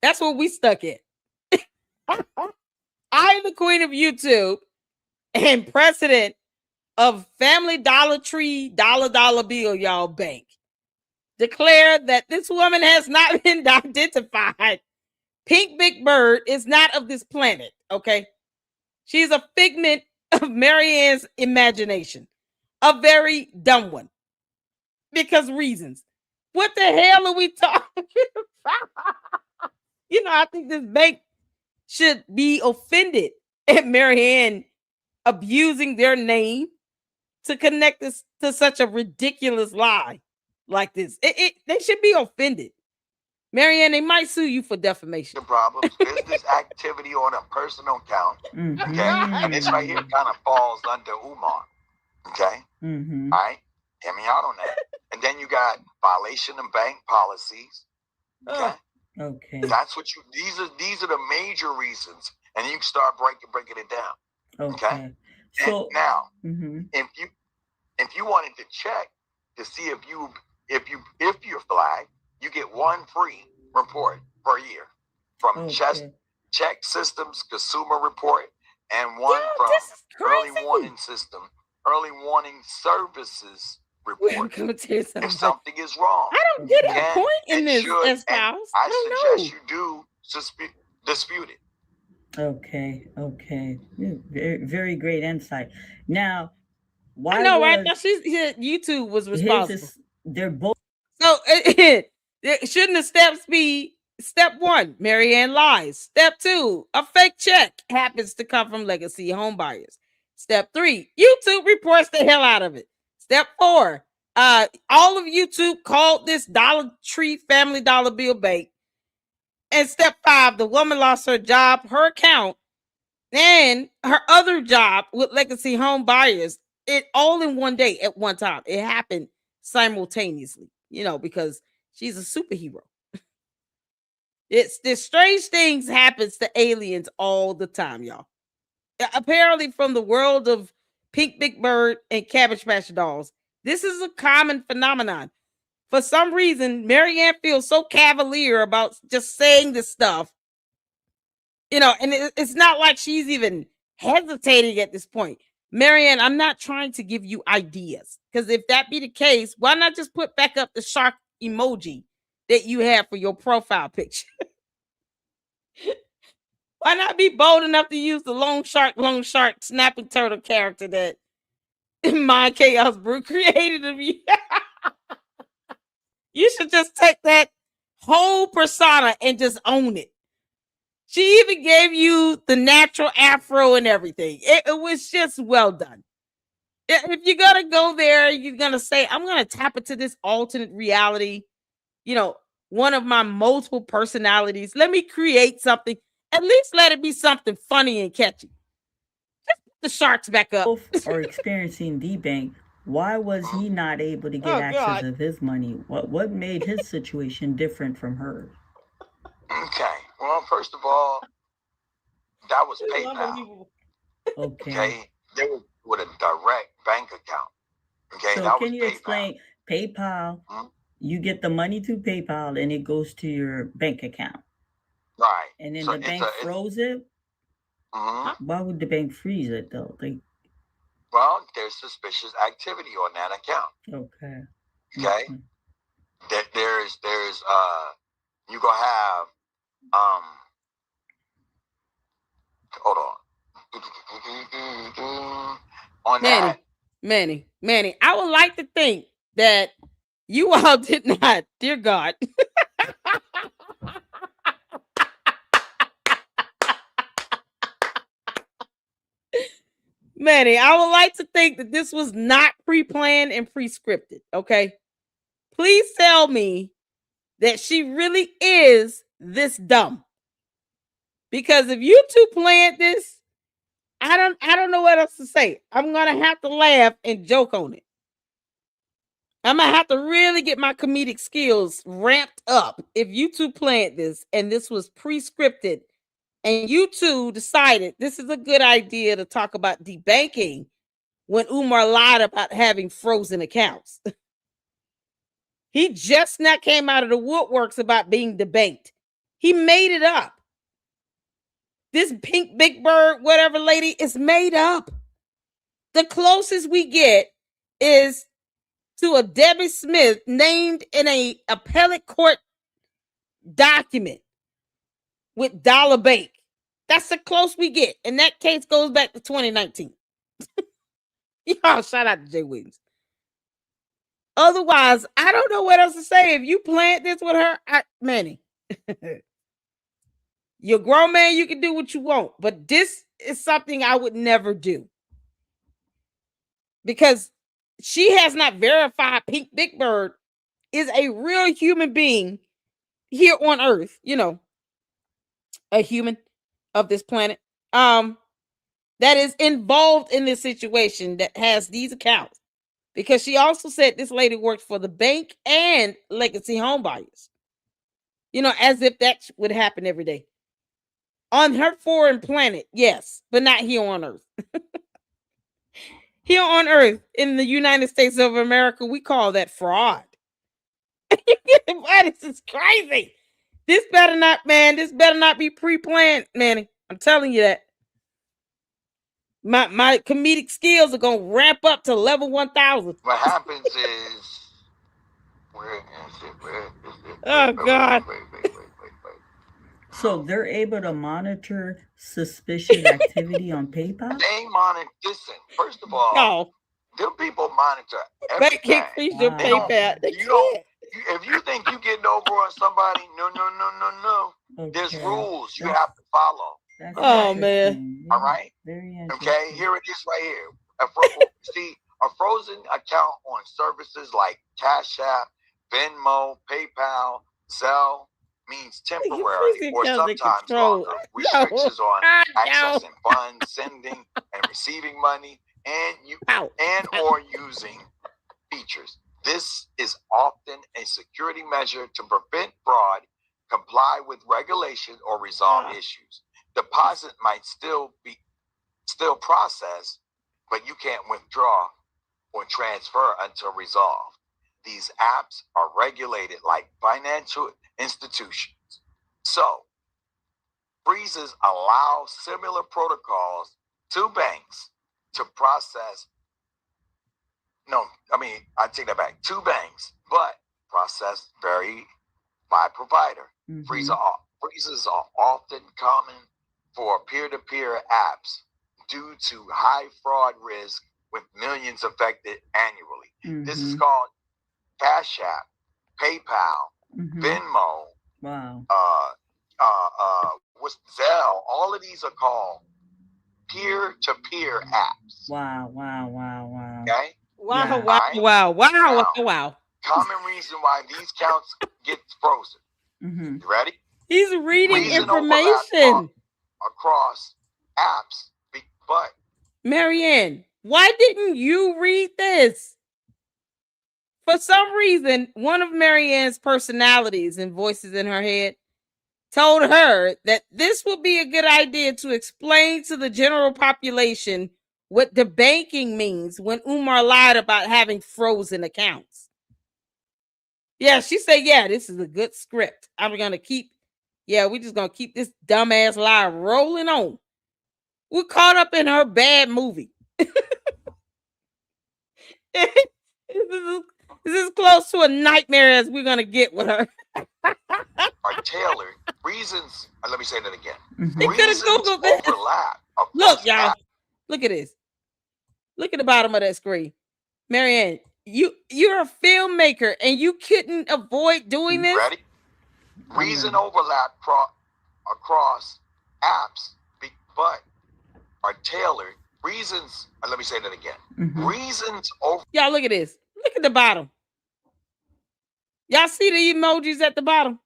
That's what we stuck at. I, the queen of YouTube and president of Family Dollar Tree dollar bill, y'all, bank, declare that this woman has not been identified. Pink Big Bird is not of this planet, okay? She's a figment of Marianne's imagination. A very dumb one. Because reasons. What the hell are we talking about? I think this bank should be offended at Marianne abusing their name to connect this to such a ridiculous lie like this. They should be offended. Marianne, they might sue you for defamation. The problems, business activity on a personal account. Okay. And this right here kind of falls under Umar. Okay. All right. Hear me out on that. And then you got violation of bank policies. Okay. Okay. That's what these are the major reasons. And you can start breaking it down. Okay. So now, if you wanted to check to see if you're flagged, you get one free report per year from Check Systems Consumer Report and one from Early Warning Services Report. If something is wrong, I don't get a point in this, spouse. I suggest you do dispute it. Okay. Very, very great insight. Now, why? I know, right? Now YouTube was responsible. They're both. So shouldn't the steps be step 1, Marianne lies. Step 2, a fake check happens to come from legacy home buyers. Step 3, YouTube reports the hell out of it. Step 4, all of YouTube called this Dollar Tree Family Dollar Bill bank. And step 5, the woman lost her job, her account, and her other job with legacy home buyers. It all in one day at one time. It happened simultaneously, because she's a superhero. This strange things happens to aliens all the time, y'all. Apparently, from the world of Pink Big Bird and Cabbage Patch dolls, this is a common phenomenon. For some reason, Marianne feels so cavalier about just saying this stuff, and it's not like she's even hesitating at this point. Marianne, I'm not trying to give you ideas, because if that be the case, why not just put back up the shark emoji that you have for your profile picture? Why not be bold enough to use the long shark, snapping turtle character that Mind Chaos Brew created of you? You should just take that whole persona and just own it. She even gave you the natural afro and everything. It was just well done. If you're going to go there, you're going to say, I'm going to tap into this alternate reality, one of my multiple personalities. Let me create something. At least let it be something funny and catchy. Just put the sharks back up. Both are experiencing debank Why was he not able to get Oh access God. of his money? What made his situation different from hers? Okay. Well, first of all, that was This is PayPal. unbelievable. Okay. Okay. They were with a direct bank account. Okay. So That can was you PayPal. explain PayPal? Mhm. You get the money to PayPal and it goes to your bank account. Right. And then So the bank froze it. Why would the bank freeze it though? well, there's suspicious activity on that account. Okay. Okay. There's you gonna have hold on that. Manny. I would like to think that you all did not, dear God. Manny, I would like to think that this was not pre-planned and pre-scripted. Okay. Please tell me that she really is this dumb. Because if you two planned this, I don't know what else to say. I'm gonna have to laugh and joke on it. I'm gonna have to really get my comedic skills ramped up if you two planned this and this was pre-scripted and you two decided this is a good idea to talk about debanking when Umar lied about having frozen accounts. He just not came out of the woodworks about being debanked. He made it up. This pink big bird, whatever lady, is made up. The closest we get is to a Debbie Smith named in a appellate court document with Dollar Bank. That's the close we get. And that case goes back to 2019. Y'all, shout out to Jay Williams. Otherwise, I don't know what else to say. If you planned this with her, Manny, you're a grown man, you can do what you want. But this is something I would never do. Because she has not verified Pink Big Bird is a real human being here on Earth, a human of this planet, that is involved in this situation that has these accounts. Because she also said this lady worked for the bank and legacy home buyers. As if that would happen every day. On her foreign planet, yes, but not here on Earth. Here on Earth, in the United States of America, we call that fraud. This is crazy. This better not be pre-planned, Manny. I'm telling you that. My comedic skills are gonna ramp up to level 1000. What happens is where is it? Oh God. Wait. So they're able to monitor suspicious activity on PayPal? They monitor. Listen, first of all, No. them people monitor They everything. can't freeze your They don't- PayPal. They you don't. can't. If you think you getting over on somebody, no. There's Okay. rules you have to follow. That's Oh, man. interesting. All right. Very interesting. Okay, here it is right here. See, a frozen account on services like Cash App, Venmo, PayPal, Zelle means temporary freezing or accounts in sometimes control. longer restrictions on No. accessing funds, sending and receiving money, and or using features. This is often a security measure to prevent fraud, comply with regulation, or resolve issues. Deposit might still processed, but you can't withdraw or transfer until resolved. These apps are regulated like financial institutions. So, freezes allow similar protocols to banks to process. I take that back. To banks, but process vary by provider. Mhm. Freezes are often common for peer-to-peer apps due to high fraud risk with millions affected annually. Mhm. This is called Cash App, PayPal, Venmo, Wow. what's Zelle. All of these are called peer-to-peer apps. Wow. Okay? Wow. Yeah. Wow. Common reason why these counts get frozen. Mm-hmm. You ready? He's reading Reason information. Across apps, but Marianne, why didn't you read this? For some reason, one of Marianne's personalities and voices in her head told her that this would be a good idea to explain to the general population what debanking means when Umar lied about having frozen accounts. Yeah, she said, yeah, this is a good script. We're just going to keep this dumbass lie rolling on. We're caught up in her bad movie. This is close to a nightmare as we're going to get with her. Are tailored reasons. Let me say that again. They could have Googled this. Overlap. Look, y'all. Look at this. Look at the bottom of that screen. Marianne, you're a filmmaker and you couldn't avoid doing this? Ready? Reason overlap across apps, but are tailored reasons. Let me say that again. Reasons over. Y'all, look at this. Look at the bottom. Y'all see the emojis at the bottom?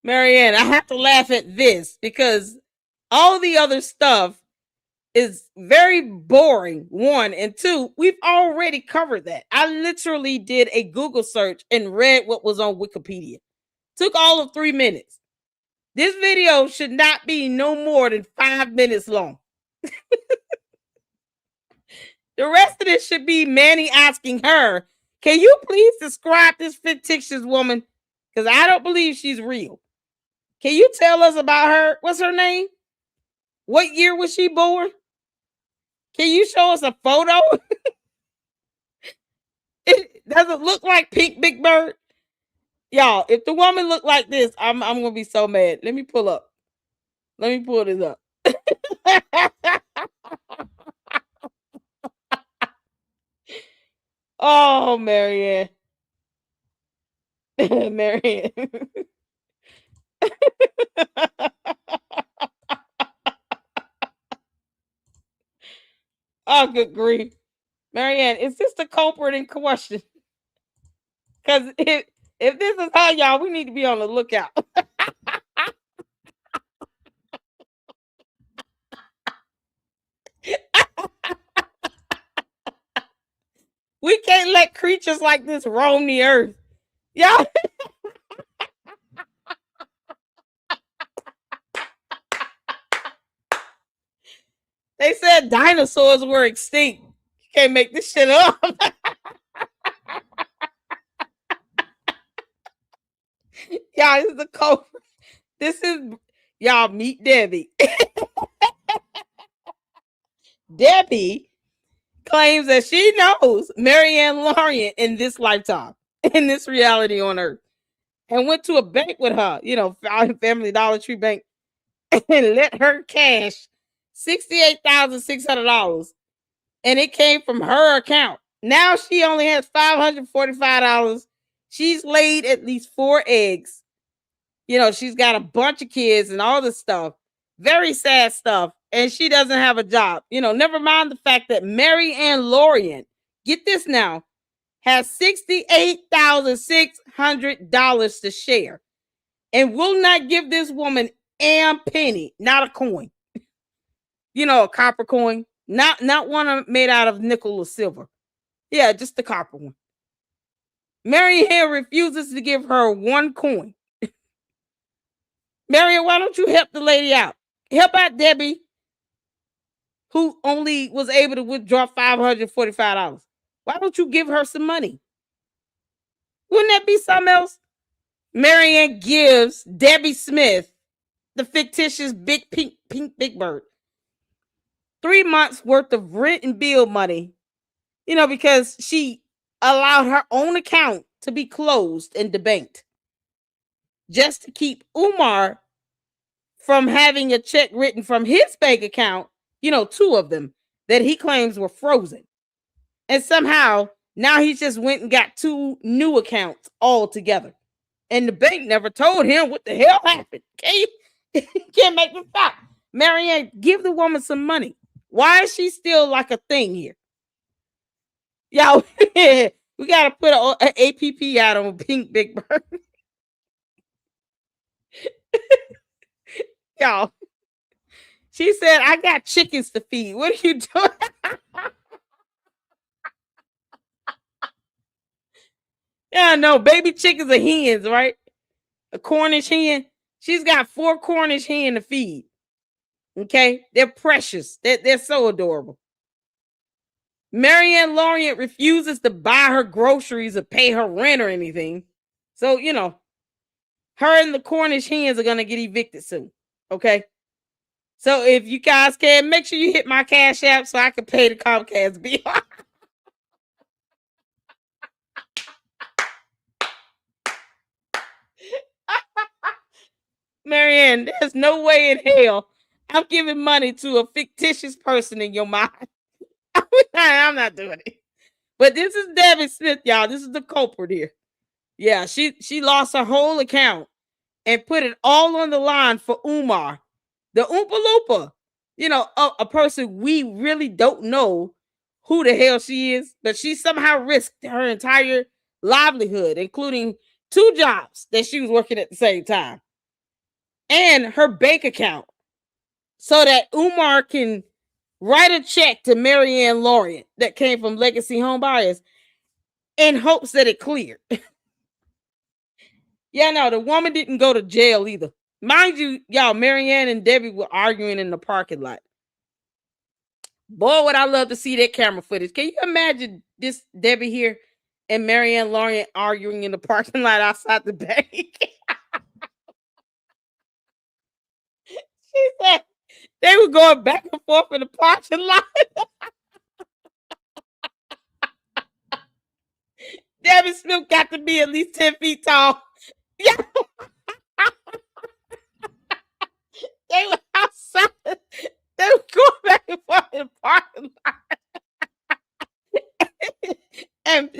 Marianne, I have to laugh at this because all the other stuff is very boring, one. And two, we've already covered that. I literally did a Google search and read what was on Wikipedia. Took all of 3 minutes. This video should not be no more than 5 minutes long. The rest of this should be Manni asking her, can you please describe this fictitious woman? Because I don't believe she's real. Can you tell us about her? What's her name? What year was she born? Can you show us a photo? It doesn't look like Pink Big Bird. Y'all, if the woman looked like this, I'm gonna be so mad. Let me pull this up. Oh, Marianne. Marianne. Oh, good grief. Marianne, is this the culprit in question? Because if this is her, y'all, we need to be on the lookout. We can't let creatures like this roam the earth. Y'all. They said dinosaurs were extinct. You can't make this shit up. Y'all, this is the culprit. This is, y'all, meet Debbie. Debbie claims that she knows Marianne Lorient in this lifetime, in this reality on earth, and went to a bank with her, Family Dollar Tree Bank, and let her cash $68,600, and it came from her account. Now she only has $545. She's laid at least 4 eggs. She's got a bunch of kids and all this stuff. Very sad stuff. And she doesn't have a job. Never mind the fact that Marianne Lorient, get this now, has $68,600 to share and will not give this woman a penny, not a coin. A copper coin, not one made out of nickel or silver. Yeah, just the copper one. Marianne refuses to give her 1 coin. Marianne, why don't you help the lady out? Help out Debbie, who only was able to withdraw $545. Why don't you give her some money? Wouldn't that be something else? Marianne gives Debbie Smith, the fictitious pink Big Bird, 3 months worth of rent and bill money, because she allowed her own account to be closed and debanked just to keep Umar from having a check written from his bank account, 2 of them that he claims were frozen. And somehow now he just went and got 2 new accounts all together. And the bank never told him what the hell happened. Okay? Can't make this stop. Marianne, give the woman some money. Why is she still like a thing here? Y'all, we got to put an APP out on Pink Big Bird. Y'all, She said, I got chickens to feed. What are you doing? Yeah, no, baby chickens are hens, right? A Cornish hen. She's got 4 Cornish hen to feed. Okay? They're precious. They're so adorable. Marianne Lorient refuses to buy her groceries or pay her rent or anything. So, her and the Cornish hens are going to get evicted soon. Okay? So if you guys can, make sure you hit my Cash App so I can pay the Comcast bill. Marianne, there's no way in hell I'm giving money to a fictitious person in your mind. I'm not doing it. But this is Debbie Smith, y'all. This is the culprit here. Yeah, she lost her whole account and put it all on the line for Umar, the Oompa Loompa. A person we really don't know who the hell she is, but she somehow risked her entire livelihood, including 2 jobs that she was working at the same time, and her bank account, so that Umar can write a check to Marianne Lorient that came from Legacy Home Buyers in hopes that it cleared. Yeah, no, the woman didn't go to jail either. Mind you, y'all, Marianne and Debbie were arguing in the parking lot. Boy, would I love to see that camera footage. Can you imagine this Debbie here and Marianne Lorient arguing in the parking lot outside the bank? She said they were going back and forth in the parking lot. Debbie Smith got to be at least 10 feet tall. Yeah. They were outside. They were going back and forth in the parking lot. And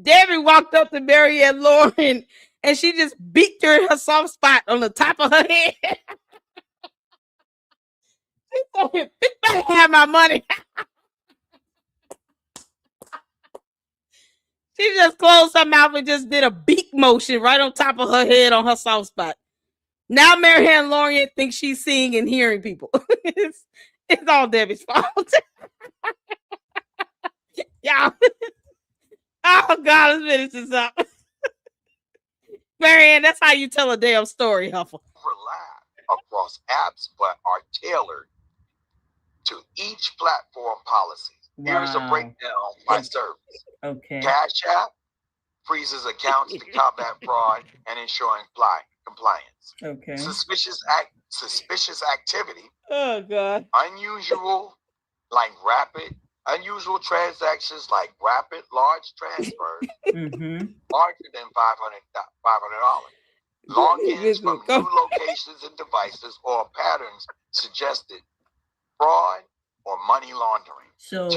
Debbie walked up to Marianne Lauren and she just beat her in her soft spot on the top of her head. She told him, "Bitch, better have my money." She just closed her mouth and just did a beak motion right on top of her head on her soft spot. Now Marianne Lorient thinks she's seeing and hearing people. it's all Debbie's fault. Y'all. Oh God, let's finish this up. Marianne, that's how you tell a damn story, Huffle. Overlap across apps, but are tailored to each platform policy. Wow. Here's a breakdown by service. Okay. Cash App freezes accounts to combat fraud and ensuring compliance. Okay. Suspicious activity. Oh God. Unusual transactions like rapid large transfers larger than $500. Logins from new locations and devices or patterns suggested fraud or money laundering. So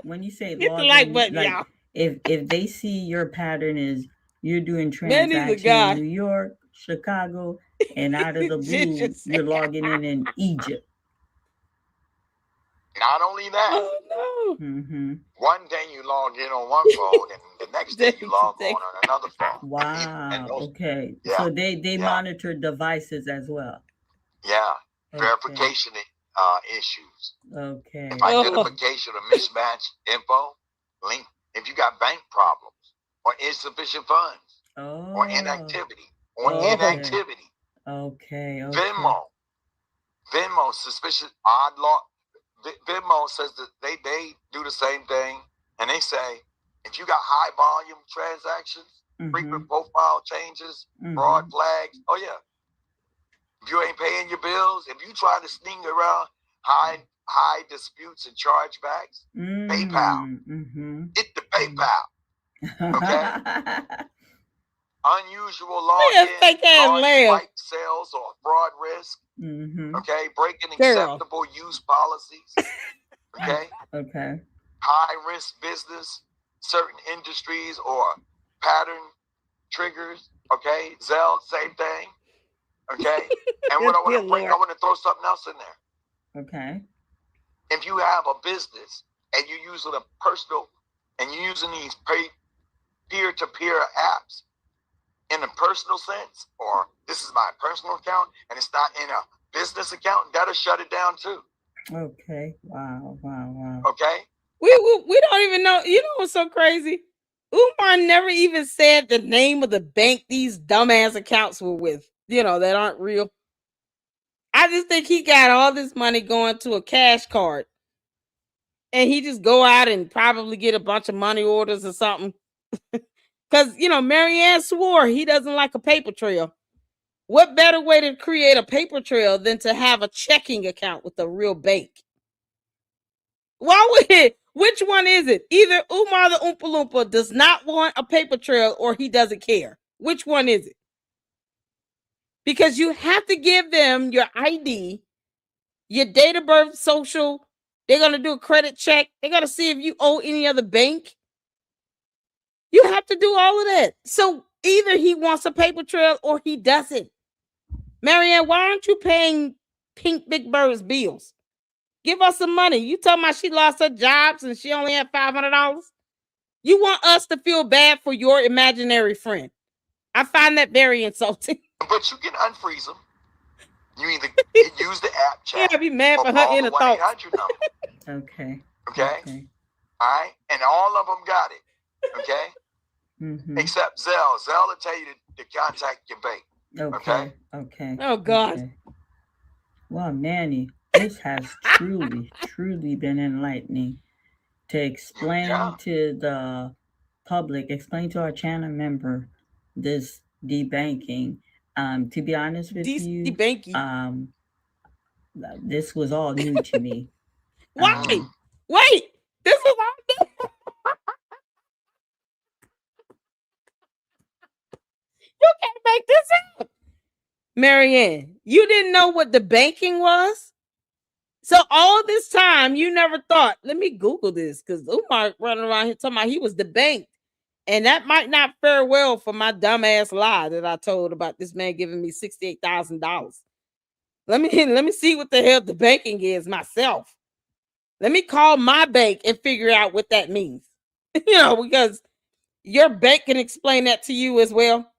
when you say login, like if they see your pattern is you're doing transactions in New York, Chicago, and out of the blue you're logging in Egypt. Not only that, one day you log in on one phone and the next day you log on another phone. Wow. Okay. Yeah. So they monitor devices as well. Yeah. Okay. Verification issues. Okay. Identification of mismatched info, link if you got bank problems or insufficient funds or inactivity. Okay. Venmo suspicious odd law. Venmo says that they do the same thing, and they say if you got high volume transactions, frequent profile changes, fraud flags, oh yeah. If you ain't paying your bills, if you try to sneak around high disputes and chargebacks, PayPal, hit the PayPal, okay? Unusual login, large spike sales or fraud risk. Okay, breaking acceptable use policies. Okay. High risk business, certain industries or pattern triggers. Okay, Zelle, same thing. Okay, and what I want to throw something else in there. Okay. If you have a business and you're using a personal and you're using these peer-to-peer apps, in a personal sense, or this is my personal account and it's not in a business account, that'll shut it down too. Okay. Wow. Wow. Wow. Okay. We don't even know. You know what's so crazy? Umar never even said the name of the bank these dumbass accounts were with. That aren't real. I just think he got all this money going to a cash card, and he just go out and probably get a bunch of money orders or something. Because Marianne swore he doesn't like a paper trail. What better way to create a paper trail than to have a checking account with a real bank? Why would it? Which one is it? Either Umar the Oompa Loompa does not want a paper trail or he doesn't care. Which one is it? Because you have to give them your ID, your date of birth, social. They're going to do a credit check. They're going to see if you owe any other bank. You have to do all of that. So either he wants a paper trail or he doesn't. Marianne, why aren't you paying Pink Big Bird's bills? Give us some money. You talking about she lost her jobs and she only had $500? You want us to feel bad for your imaginary friend. I find that very insulting. But you can unfreeze them. You either use the app chat. Yeah, be mad or for her call inner the thoughts. 1-800 number. Okay. Okay. All right. And all of them got it. Okay. Mm-hmm. Except Zelle. Zelle will tell you to contact your bank. Okay. Okay. Oh God. Okay. Well, Manny, this has truly been enlightening. To explain to the public, explain to our channel member this debanking. To be honest with you, Debanking. This was all new to me. Why? Wait, this is all new. You can't make this up. Marianne, you didn't know what debanking was? So all this time, you never thought, let me Google this, because Umar running around here talking about he was debanked. And that might not fare well for my dumbass lie that I told about this man giving me $68,000. Let me see what the hell debanking is myself. Let me call my bank and figure out what that means. Because your bank can explain that to you as well.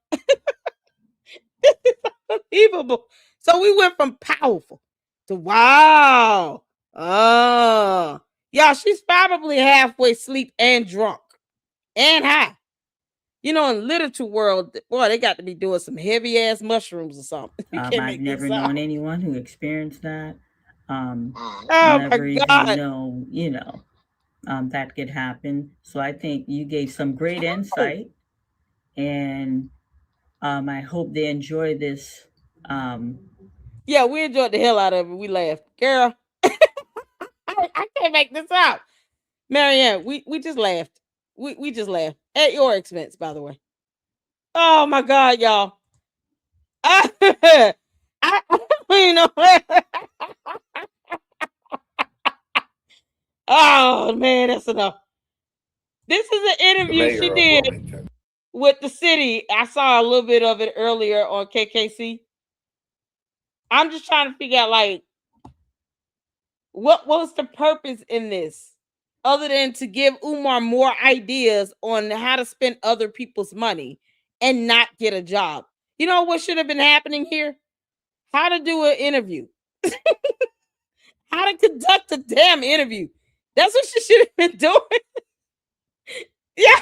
This is unbelievable. So we went from powerful to wow. Oh, y'all, she's probably halfway asleep and drunk and high. In literature world, boy, they got to be doing some heavy ass mushrooms or something. I've never known anyone who experienced that. Oh never my even God. know, that could happen. So I think you gave some great insight, and I hope they enjoy this. Yeah, we enjoyed the hell out of it. We laughed, girl. I can't make this up, Marianne. We just laughed. We just laughed at your expense, by the way. Oh my God, y'all. I Oh man, that's enough. This is an interview she did with the city. I saw a little bit of it earlier on KKC. I'm just trying to figure out, like, what was the purpose in this, other than to give Umar more ideas on how to spend other people's money and not get a job. You know what should have been happening here? How to do an interview. How to conduct a damn interview. That's what she should have been doing. Yeah.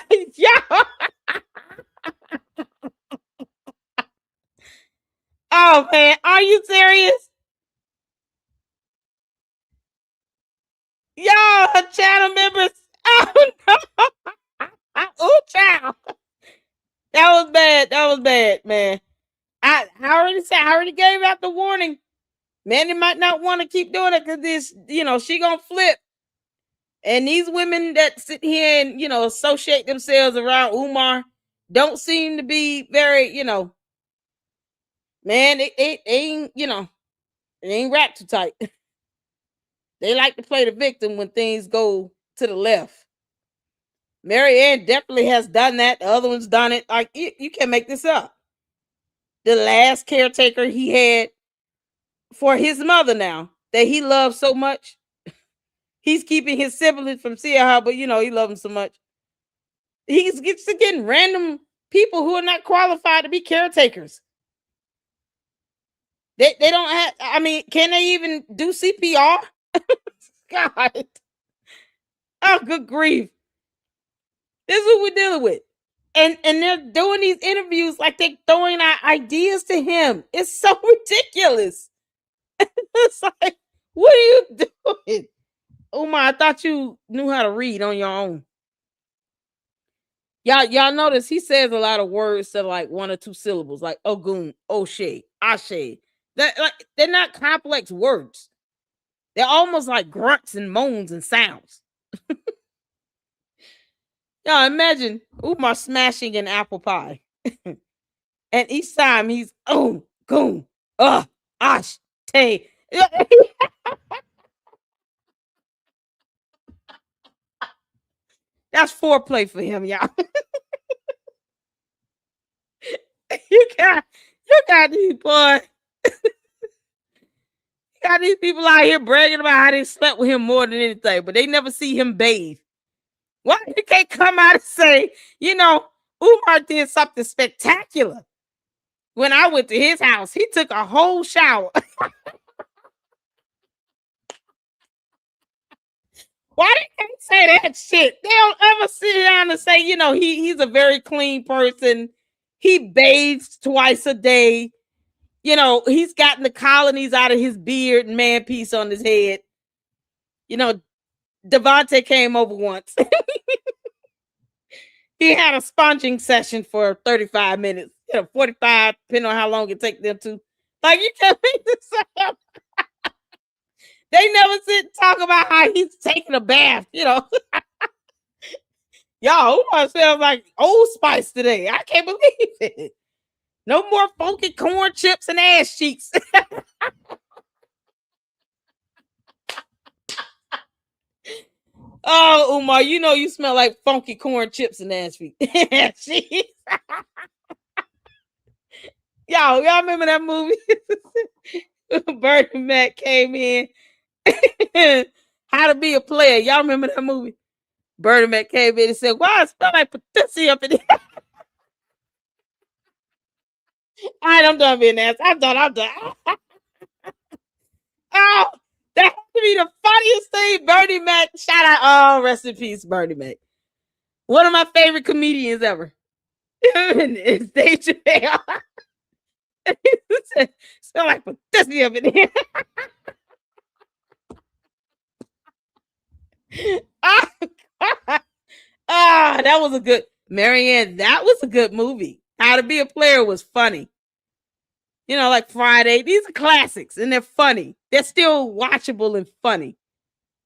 Oh man, are you serious? Y'all, her channel members. Oh no. Oh child. That was bad. That was bad, man. I already said, I already gave out the warning. Manny might not want to keep doing it because this, she gonna flip. And these women that sit here and, associate themselves around Umar don't seem to be very, man, they ain't, they ain't wrapped too tight. They like to play the victim when things go to the left. Marianne definitely has done that. The other one's done it. Like, you can't make this up. The last caretaker he had for his mother now that he loves so much, he's keeping his siblings from seeing her, but he loves them so much. He's getting random people who are not qualified to be caretakers. They don't have. I mean, can they even do CPR? God, oh good grief! This is what we're dealing with, and they're doing these interviews like they're throwing out ideas to him. It's so ridiculous. It's like, what are you doing? Umar, I thought you knew how to read on your own. Y'all notice he says a lot of words that are like one or two syllables, like Ogun, Oshe, Ashe. That like they're not complex words. They're almost like grunts and moans and sounds. Now imagine Umar smashing an apple pie. And each time he's goon, ash, tay. That's foreplay for him, y'all. you got these boy. You got these people out here bragging about how they slept with him more than anything, but they never see him bathe. Why you can't come out and say, Umar did something spectacular? When I went to his house, he took a whole shower. Why they can't say that shit? They don't ever sit down and say, he's a very clean person. He bathes twice a day. He's gotten the colonies out of his beard and man piece on his head. Devontae came over once. He had a sponging session for 35 minutes, 45, depending on how long it takes them to. Like, you can't make this up. They never sit and talk about how he's taking a bath, Y'all, Umar smells like Old Spice today. I can't believe it. No more funky corn chips and ass cheeks. Oh, Umar, you smell like funky corn chips and ass cheeks. Y'all remember that movie? Bernie Mac came in. How to Be a Player. Y'all remember that movie? Bernie Mac came in and said, "Why it smell like potassium up in here?" All right, I'm done being ass. I'm done. Oh, that had to be the funniest thing. Bernie Mac. Shout out. Oh, rest in peace, Bernie Mac. One of my favorite comedians ever. It's Dave Chappelle. Smell like potassium in here. That was a good Marianne. That was a good movie. How to Be a Player was funny. Like Friday. These are classics and they're funny. They're still watchable and funny.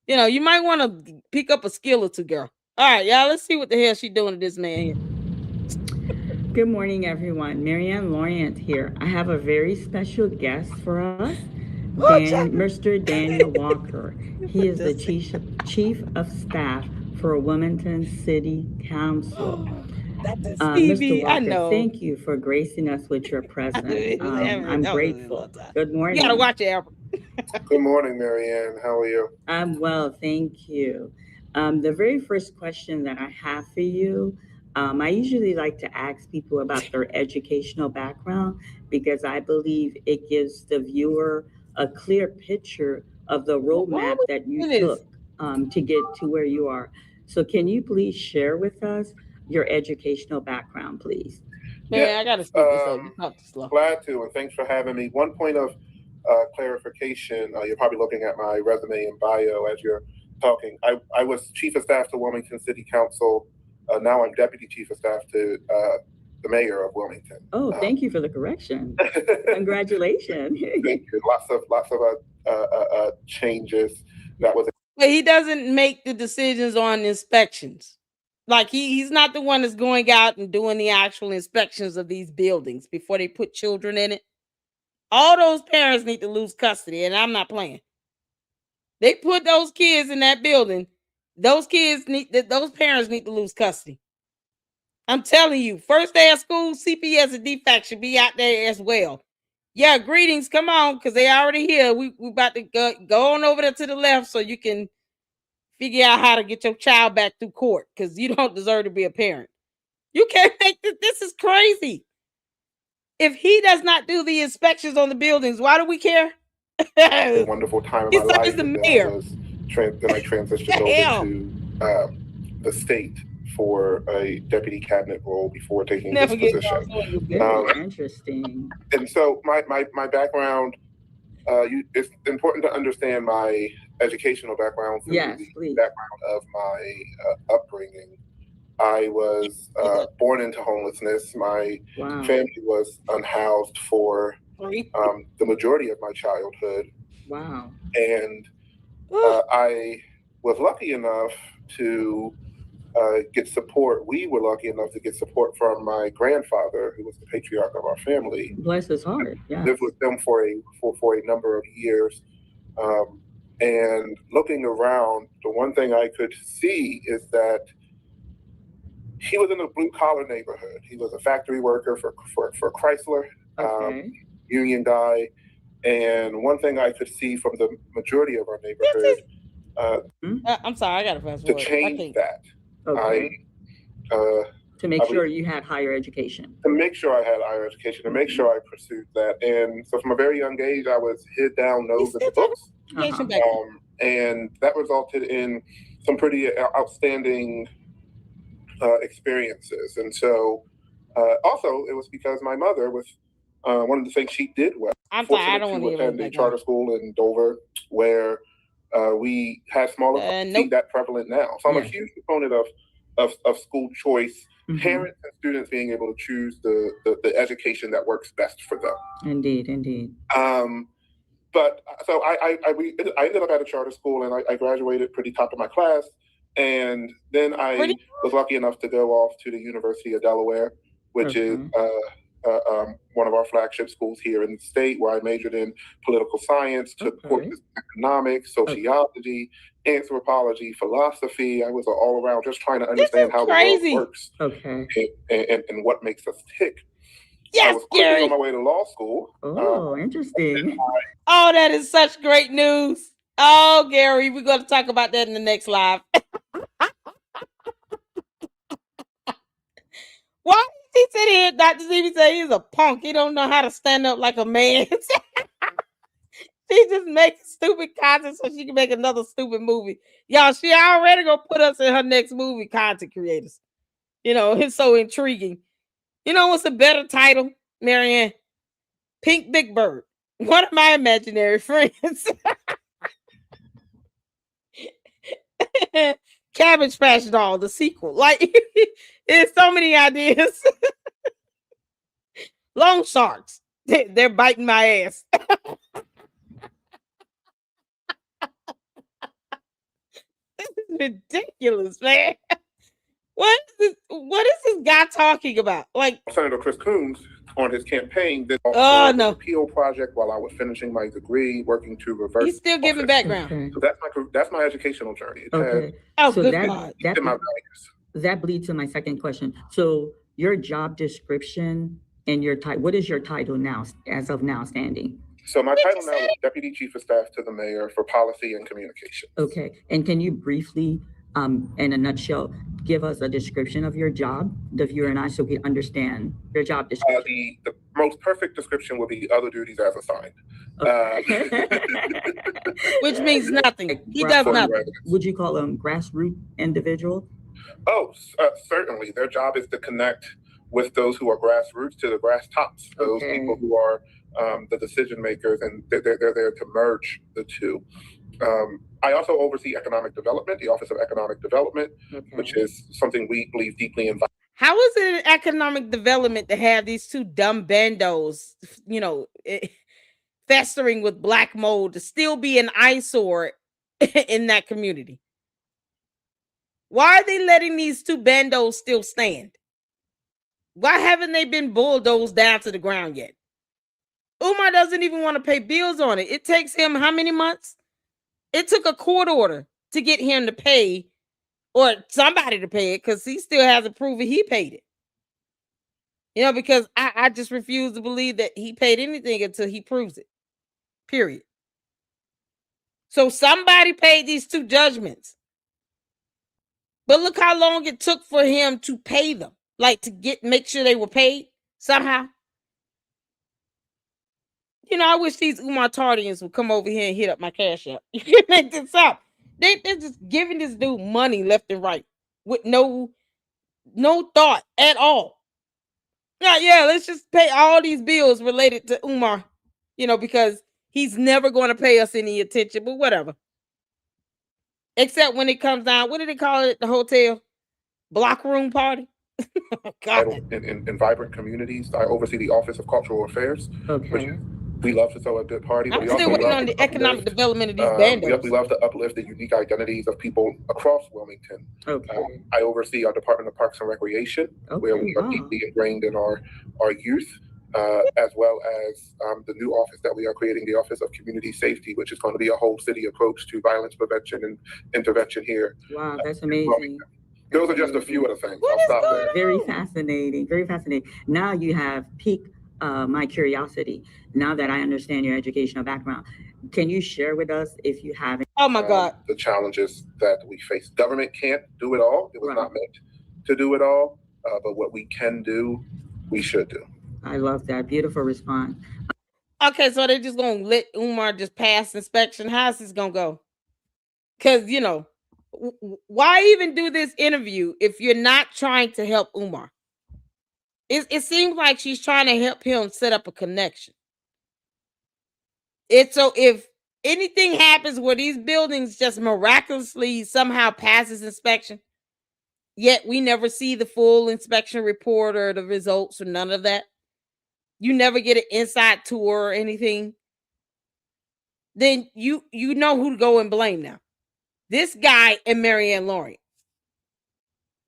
You might want to pick up a skill or two, girl. All right, y'all. Let's see what the hell she's doing to this man here. Good morning, everyone. Marianne Lorient here. I have a very special guest for us, Mr. Daniel Walker. He is the chief of staff for Wilmington City Council. Stevie, Mr. Walker, I know. thank you for gracing us with your presence. I'm grateful. Good morning. You gotta watch it, Albert. Good morning, Marianne. How are you? I'm well, thank you. The very first question that I have for you, I usually like to ask people about their educational background because I believe it gives the viewer a clear picture of the roadmap that you took to get to where you are. So can you please share with us your educational background, please? Man, I gotta speak this up. You talk too slow. Glad to, and thanks for having me. One point of clarification, you're probably looking at my resume and bio as you're talking. I was chief of staff to Wilmington City Council. Now I'm deputy chief of staff to the mayor of Wilmington. Oh, thank you for the correction. Congratulations. Thank you. Lots of changes. That was. But he doesn't make the decisions on inspections. Like he's not the one that's going out and doing the actual inspections of these buildings before they put children in it. All those parents need to lose custody, and I'm not playing. They put those kids in that building. Those parents need to lose custody. I'm telling you, first day of school, CPS and DFAC should be out there as well. Yeah, greetings. Come on, because they already here. We about to go on over there to the left so you can figure out how to get your child back through court because you don't deserve to be a parent. You can't make this. This is crazy. If he does not do the inspections on the buildings, why do we care? A wonderful time in my life. He's the and mayor. Then I transitioned over to the state for a deputy cabinet role before taking this position. Very interesting. And so my background, it's important to understand my educational background through Yes, the please. background of my upbringing. I was born into homelessness. My family was unhoused for the majority of my childhood. Wow. And I was lucky enough to get support. We were lucky enough to get support from my grandfather, who was the patriarch of our family. Bless his heart. Yeah. Lived with them for a number of years. And looking around, the one thing I could see is that he was in a blue collar neighborhood. He was a factory worker for Chrysler, union guy. And one thing I could see from the majority of our neighborhood, I'm sorry, I gotta fast forward. To change that, to make sure you had higher education. To make sure I had higher education, to make sure I pursued that. And so from a very young age, I was head down, nose in the books. And that resulted in some pretty outstanding experiences. And so also it was because my mother was one of the things she did well. I'm sorry, I don't want to attend a charter school in Dover where we had smaller fees that prevalent now. So I'm a huge proponent of school choice, parents and students being able to choose the education that works best for them. Indeed. But so I ended up at a charter school, and I graduated pretty top of my class. And then I was lucky enough to go off to the University of Delaware, which is one of our flagship schools here in the state, where I majored in political science, took courses in economics, sociology, anthropology, philosophy. I was all around just trying to understand how the world works and what makes us tick. Yes, I was quickly on my way to law school. Oh, interesting. Oh, that is such great news. Oh, Gary, we're going to talk about that in the next live. Why is he sitting here, Dr. Stevie say he's a punk? He don't know how to stand up like a man. She just makes stupid content so she can make another stupid movie. Y'all, she already gonna put us in her next movie, content creators. You know, it's so intriguing. You know what's a better title, Marianne? Pink Big Bird. One of my imaginary friends. Cabbage Patch Doll, the sequel. Like, there's so many ideas. Long Sharks. They're biting my ass. This is ridiculous, man. What is this guy talking about? Like Senator Chris Coons on his campaign did no appeal project while I was finishing my degree, working to reverse. He's still giving background. So that's my educational journey. That bleeds to my second question. So your job description and your title. What is your title now, as of now, standing? So my title now is Deputy Chief of Staff to the Mayor for Policy and Communication. Okay, and can you briefly, in a nutshell, give us a description of your job, the viewer and I, so we understand your job description? The most perfect description would be other duties as assigned. Which means nothing. He does nothing. Would you call them grassroots individual? Oh, certainly. Their job is to connect with those who are grassroots to the grass tops, those people who are the decision makers, and they're there to merge the two. I also oversee economic development, the Office of Economic Development, which is something we believe deeply in. How is it in economic development to have these two dumb bandos, festering with black mold, to still be an eyesore in that community? Why are they letting these two bandos still stand? Why haven't they been bulldozed down to the ground yet? Umar doesn't even want to pay bills on it. It takes him how many months? It took a court order to get him to pay, or somebody to pay it, because he still hasn't proven he paid it. You know, because I just refuse to believe that he paid anything until he proves it. Period. So somebody paid these two judgments. But look how long it took for him to pay them. like to make sure they were paid somehow. You know, I wish these Umar Tardians would come over here and hit up my cash app. You can make this up. They're just giving this dude money left and right with no thought at all. Yeah, let's just pay all these bills related to Umar, you know, because he's never going to pay us any attention, but whatever. Except when it comes down, what do they call it at the hotel? Block room party? Oh, God. In vibrant communities, I oversee the Office of Cultural Affairs, which Okay. we love to throw a good party, but I'm we still also waiting love on to the economic uplift, development of these we bandos. love to uplift the unique identities of people across Wilmington. Okay. I oversee our Department of Parks and Recreation, where we are deeply ingrained in our youth, as well as the new office that we are creating, the Office of Community Safety, which is going to be a whole city approach to violence prevention and intervention here. Wow, that's amazing. Those are just a few of the things. What I'll is stop going there. on? Very fascinating. Very fascinating. Now you have piqued my curiosity. Now that I understand your educational background, can you share with us if you have? Oh my God. The challenges that we face. Government can't do it all. It was not meant to do it all. But what we can do, we should do. I love that. Beautiful response. Okay, so they're just gonna let Umar just pass inspection. How's this gonna go? Because you know, why even do this interview if you're not trying to help Umar? It seems like she's trying to help him set up a connection. It's so if anything happens where these buildings just miraculously somehow passes inspection, yet we never see the full inspection report or the results or none of that. You never get an inside tour or anything. Then you know who to go and blame now. This guy and Marianne Lorient.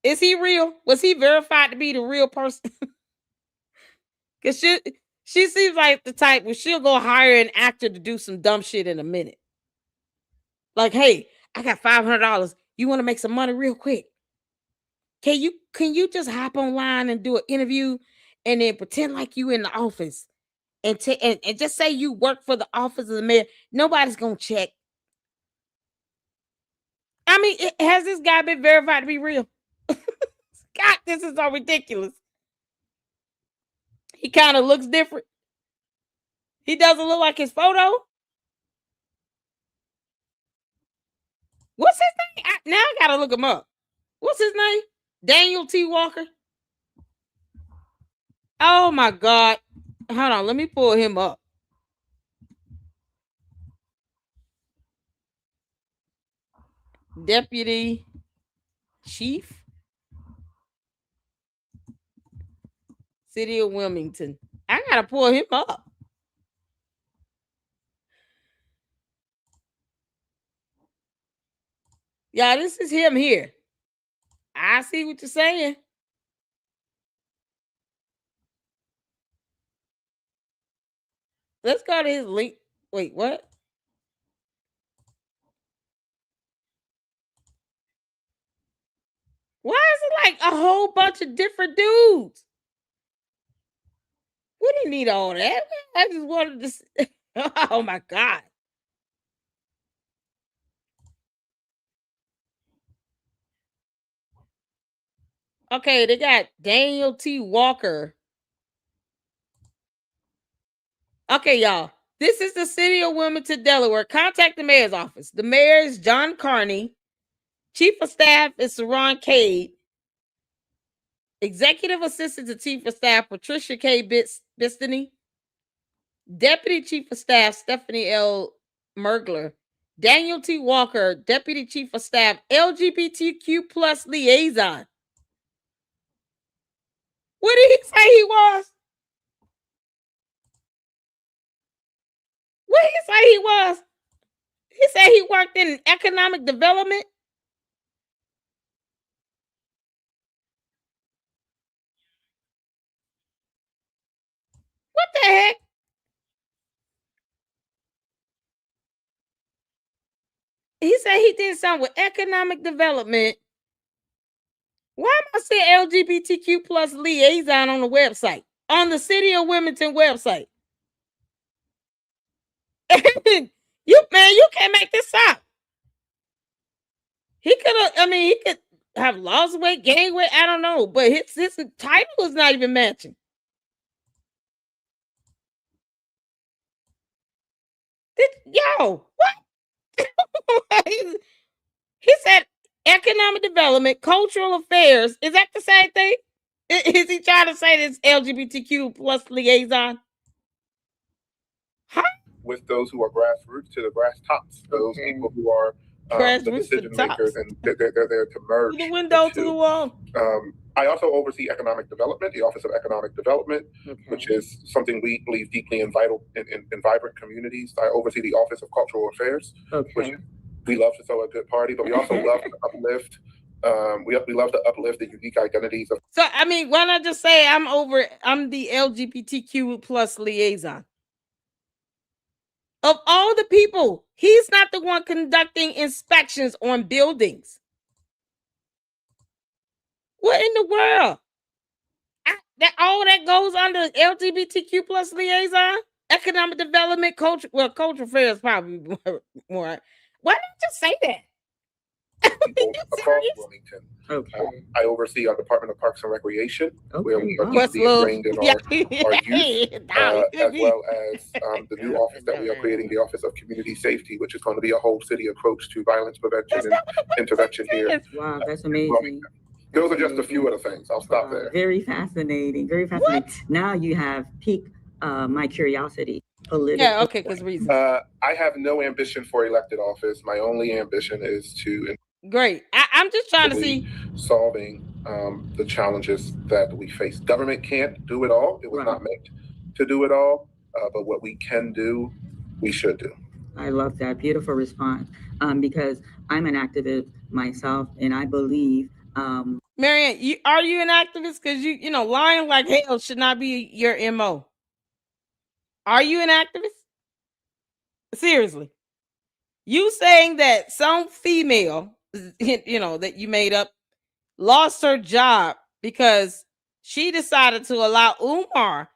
Is he real? Was he verified to be the real person? Because she seems like the type where she'll go hire an actor to do some dumb shit in a minute. Like, hey, I got $500. You want to make some money real quick? Can you just hop online and do an interview and then pretend like you in the office and just say you work for the office of the mayor? Nobody's gonna check. I mean, has this guy been verified to be real? God, this is so ridiculous. He kind of looks different. He doesn't look like his photo. What's his name? Now I gotta look him up. What's his name? Daniel T. Walker. Oh my God. Hold on, let me pull him up. Deputy Chief, City of Wilmington. I gotta pull him up. Yeah, this is him here. I see what you're saying. Let's go to his link. Wait, what? Why is it like a whole bunch of different dudes? We didn't need all that. I just wanted to. Oh my God. Okay, they got Daniel T. Walker. Okay, y'all. This is the city of Wilmington, Delaware. Contact the mayor's office. The mayor is John Carney. Chief of staff is Saron Cade. Executive assistant to chief of staff Patricia K. Bistany. Deputy chief of staff Stephanie L. Mergler. Daniel T. Walker, deputy chief of staff LGBTQ plus liaison. What did he say he was? What did he say he was? He said he worked in economic development. What the heck? He said he did something with economic development. Why am I saying LGBTQ plus liaison on the website? On the City of Wilmington website. You can't make this up. He could have, he could, have lost weight, gained weight. I don't know, but his title is not even matching. Yo, what? He said economic development, cultural affairs. Is that the same thing? Is he trying to say this LGBTQ plus liaison? Huh? With those who are grassroots to the grass tops, those people who are the decision makers, and they're there to merge the window to the wall. I also oversee economic development, the Office of Economic Development, which is something we believe deeply in vibrant communities. I oversee the Office of Cultural Affairs, which we love to throw a good party, but we also love to uplift. We love to uplift the unique identities of. So I mean, why not just say I'm the LGBTQ plus liaison? Of all the people, he's not the one conducting inspections on buildings. What in the world? All that goes under LGBTQ plus liaison, economic development, culture. Well, culture affairs probably more. Why don't you just say that? People across Wilmington. I oversee our Department of Parks and Recreation, where we are deeply ingrained in our youth, as well as the new office that we are creating, the Office of Community Safety, which is going to be a whole city approach to violence prevention and intervention here. Wow, that's amazing. Those are just a few of the things. I'll stop there. Very fascinating. Very fascinating. What? Now you have piqued my curiosity. Yeah, okay, because reasons. I have no ambition for elected office. My only ambition is to. Great. I'm just trying to see. Solving the challenges that we face. Government can't do it all. It was not meant to do it all. But what we can do, we should do. I love that. Beautiful response. Because I'm an activist myself, and I believe. Marianne, are you an activist? Because you know, lying like hell should not be your MO. Are you an activist? Seriously. You saying that some female, you know, that you made up, lost her job because she decided to allow Umar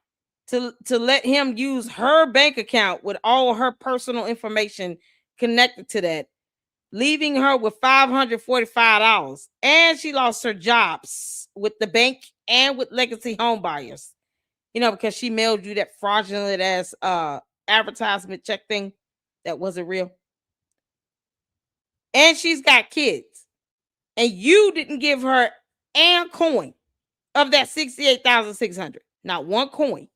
to let him use her bank account with all her personal information connected to that, leaving her with $545, and she lost her jobs with the bank and with legacy home buyers. You know, because she mailed you that fraudulent ass advertisement check thing that wasn't real. And she's got kids. And you didn't give her a coin of that $68,600. Not one coin.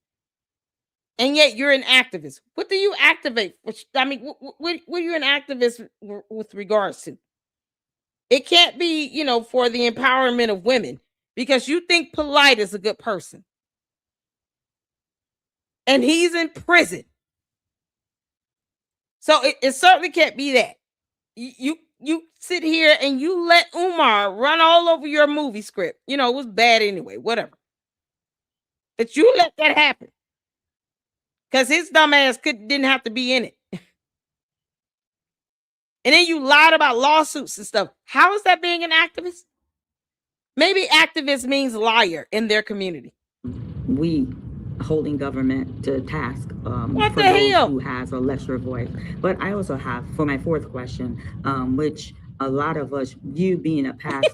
And yet you're an activist. What do you activate? I mean, what are you an activist with regards to? It can't be, you know, for the empowerment of women because you think Polite is a good person. And he's in prison. So it certainly can't be that. You sit here and you let Umar run all over your movie script. You know, it was bad anyway, whatever. But you let that happen. Because his dumb ass didn't have to be in it. And then you lied about lawsuits and stuff. How is that being an activist? Maybe activist means liar in their community. We holding government to task what for the those hell? who has a lesser voice. But I also have, for my fourth question, which a lot of us, you being a past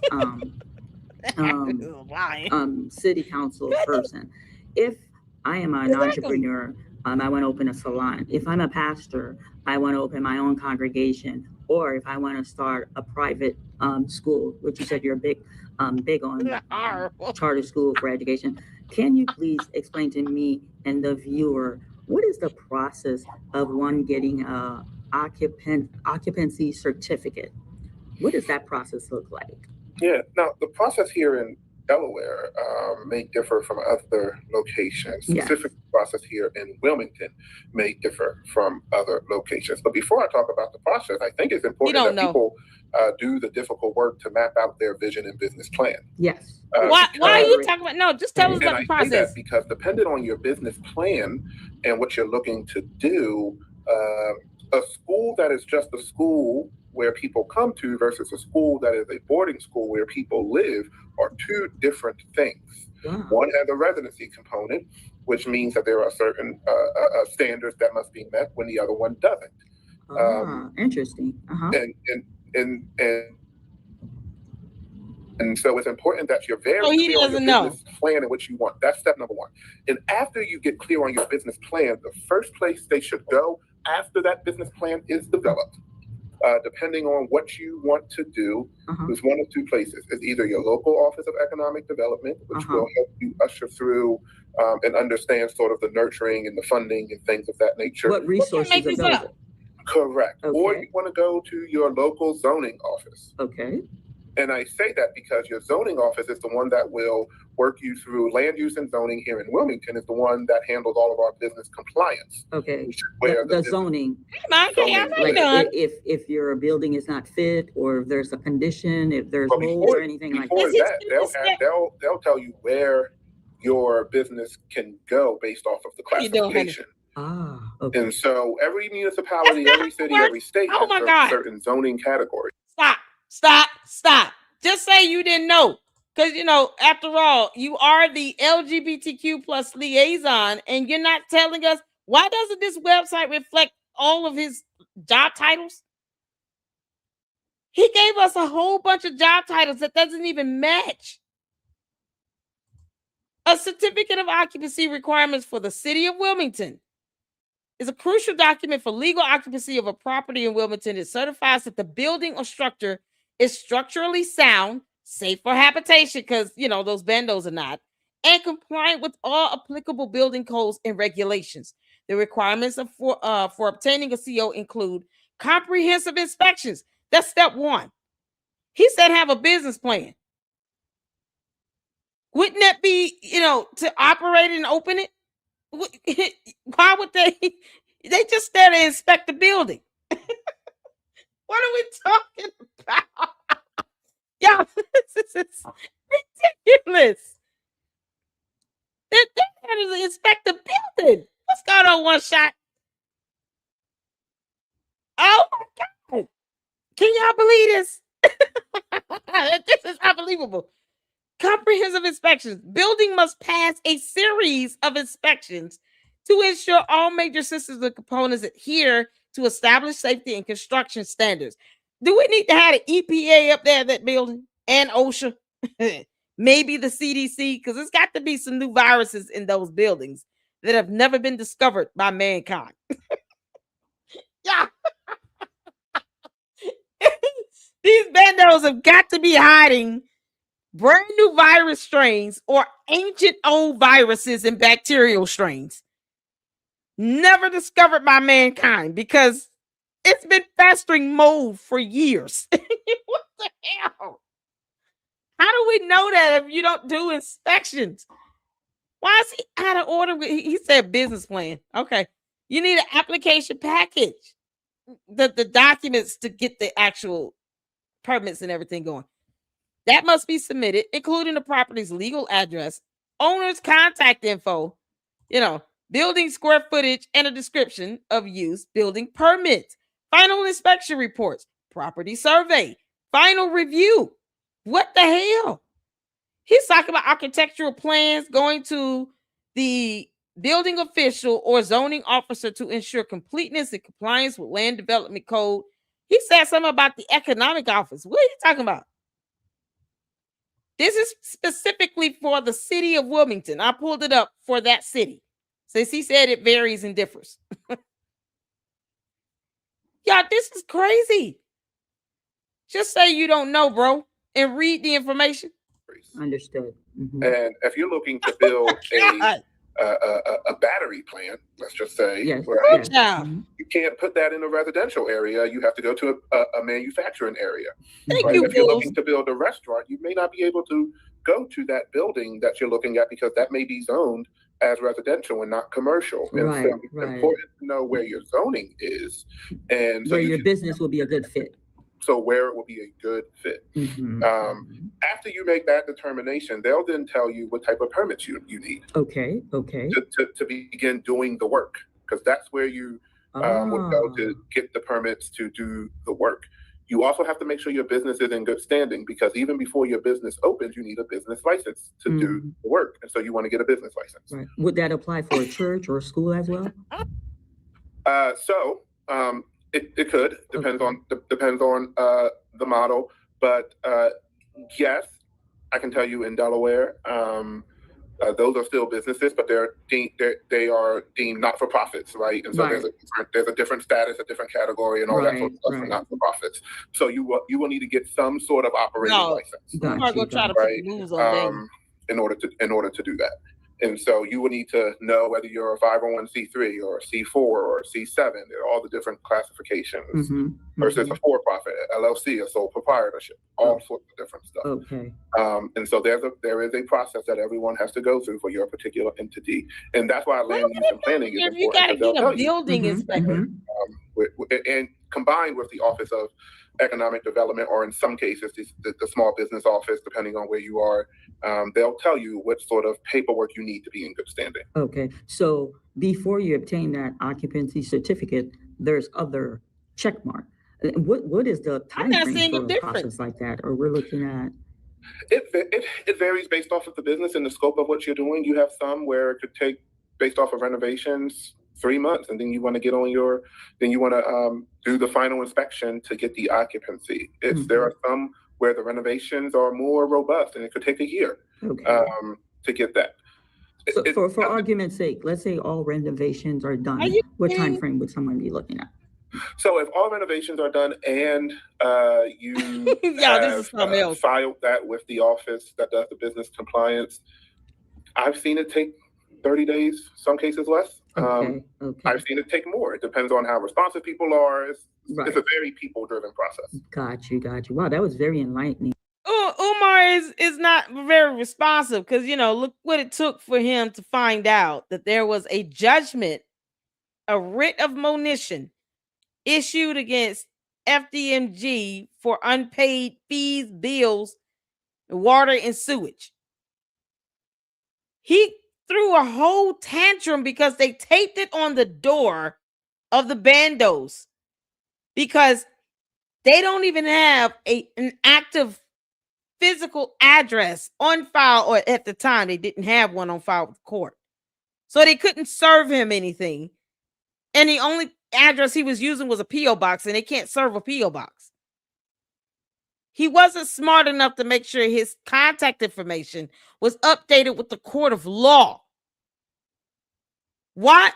city council person, if I am an entrepreneur, I want to open a salon. If I'm a pastor, I want to open my own congregation. Or if I want to start a private school, which you said you're big on charter school for education. Can you please explain to me and the viewer, what is the process of one getting a occupancy certificate? What does that process look like? Yeah, now the process here in Delaware may differ from other locations. Specific process here in Wilmington may differ from other locations. But before I talk about the process, I think it's important that people do the difficult work to map out their vision and business plan. Yes. Why are you talking about? No, just tell us about the process. Say that because depending on your business plan and what you're looking to do, a school that is just a school where people come to versus a school that is a boarding school where people live are two different things. Wow. One has a residency component, which means that there are certain standards that must be met when the other one doesn't. Interesting. And And so it's important that you're very So he clear on your doesn't know. business plan and what you want. That's step number one. And after you get clear on your business plan, the first place they should go after that business plan is developed, depending on what you want to do, is one of two places. It's either your local Office of Economic Development, which will help you usher through and understand sort of the nurturing and the funding and things of that nature. What resources available? Correct. Okay. Or you want to go to your local zoning office. Okay. And I say that because your zoning office is the one that will work you through land use and zoning here in Wilmington, is the one that handles all of our business compliance. Okay. Where the zoning. Like if your building is not fit, or if there's a condition, if there's mold or anything like that. They'll tell you where your business can go based off of the classification. Okay. And so every municipality, every city, every state has certain zoning categories. Stop. Just say you didn't know. Because, after all, you are the LGBTQ plus liaison, and you're not telling us, why doesn't this website reflect all of his job titles? He gave us a whole bunch of job titles that doesn't even match. A certificate of occupancy requirements for the city of Wilmington is a crucial document for legal occupancy of a property in Wilmington. It certifies that the building or structure is structurally sound, safe for habitation, because, those bandos are not, and compliant with all applicable building codes and regulations. The requirements for obtaining a CO include comprehensive inspections. That's step one. He said have a business plan. Wouldn't that be, to operate and open it? Why would they just there to inspect the building? What are we talking about? Y'all, this is ridiculous. They're there to inspect the building. What's going on, One Shot? Oh my God. Can y'all believe this? This is unbelievable. Comprehensive inspections. Building must pass a series of inspections to ensure all major systems and components adhere to established safety and construction standards. Do we need to have an EPA up there in that building, and OSHA? Maybe the CDC, because there's got to be some new viruses in those buildings that have never been discovered by mankind. Yeah. These bandos have got to be hiding brand new virus strains or ancient old viruses and bacterial strains never discovered by mankind, because it's been festering mold for years. What the hell? How do we know that if you don't do inspections? Why is he out of order? He said business plan. Okay. You need an application package. The documents to get the actual permits and everything going. That must be submitted, including the property's legal address, owner's contact info, building square footage, and a description of use, building permits, final inspection reports, property survey, final review. What the hell? He's talking about architectural plans going to the building official or zoning officer to ensure completeness and compliance with land development code. He said something about the economic office. What are you talking about? This is specifically for the city of Wilmington. I pulled it up for that city, since he said it varies and differs. Y'all, this is crazy. Just say you don't know, bro, and read the information. Understood. Mm-hmm. And if you're looking to build a battery plant, let's just say, you can't put that in a residential area. You have to go to a manufacturing area. If you're looking to build a restaurant, you may not be able to go to that building that you're looking at, because that may be zoned as residential and not commercial. And so it's important to know where your zoning is, and so where your business will be a good fit. So where it will be a good fit. Mm-hmm. After you make that determination, they'll then tell you what type of permits you need. Okay. To begin doing the work, because that's where you would go to get the permits to do the work. You also have to make sure your business is in good standing, because even before your business opens, you need a business license to do the work. And so you want to get a business license. Right. Would that apply for a church or a school as well? It could depends on the model, but yes, I can tell you in Delaware, those are still businesses, but they are deemed not for profits, right? And so Right. there's a different status, a different category, and all that sort of stuff for not for profits. So you will need to get some sort of operating license, Got you, try to put right? the moves on Daniel. In order to do that. And so you will need to know whether you're a 501c3 or a C4 or a C7. There are all the different classifications versus a for-profit, LLC, a sole proprietorship, all sorts of different stuff. Okay. And so there is a process that everyone has to go through for your particular entity, and that's why land use and planning is important. You got to get a building inspector, and combined with the Office of Economic Development, or in some cases the Small Business Office, depending on where you are, they'll tell you what sort of paperwork you need to be in good standing. Okay, so before you obtain that occupancy certificate, there's other check mark. What is the time frame for a process like that? Or we're looking at? It varies based off of the business and the scope of what you're doing. You have some where it could take, based off of renovations, 3 months, and then you want to do the final inspection to get the occupancy. There are some where the renovations are more robust, and it could take a year to get that. So for argument's sake, let's say all renovations are done. What time frame would someone be looking at? So if all renovations are done and you have filed that with the office that does the business compliance, I've seen it take 30 days, some cases less. I've seen it take more. It depends on how responsive people are. It's a very people-driven process. Got you. Wow, that was very enlightening. Umar is not very responsive because, look what it took for him to find out that there was a judgment, a writ of monition issued against FDMG for unpaid fees, bills, water, and sewage. He threw a whole tantrum because they taped it on the door of the bandos because they don't even have an active physical address on file, or at the time they didn't have one on file with the court. So they couldn't serve him anything. And the only address he was using was a P.O. box, and they can't serve a P.O. box. He wasn't smart enough to make sure his contact information was updated with the court of law. Why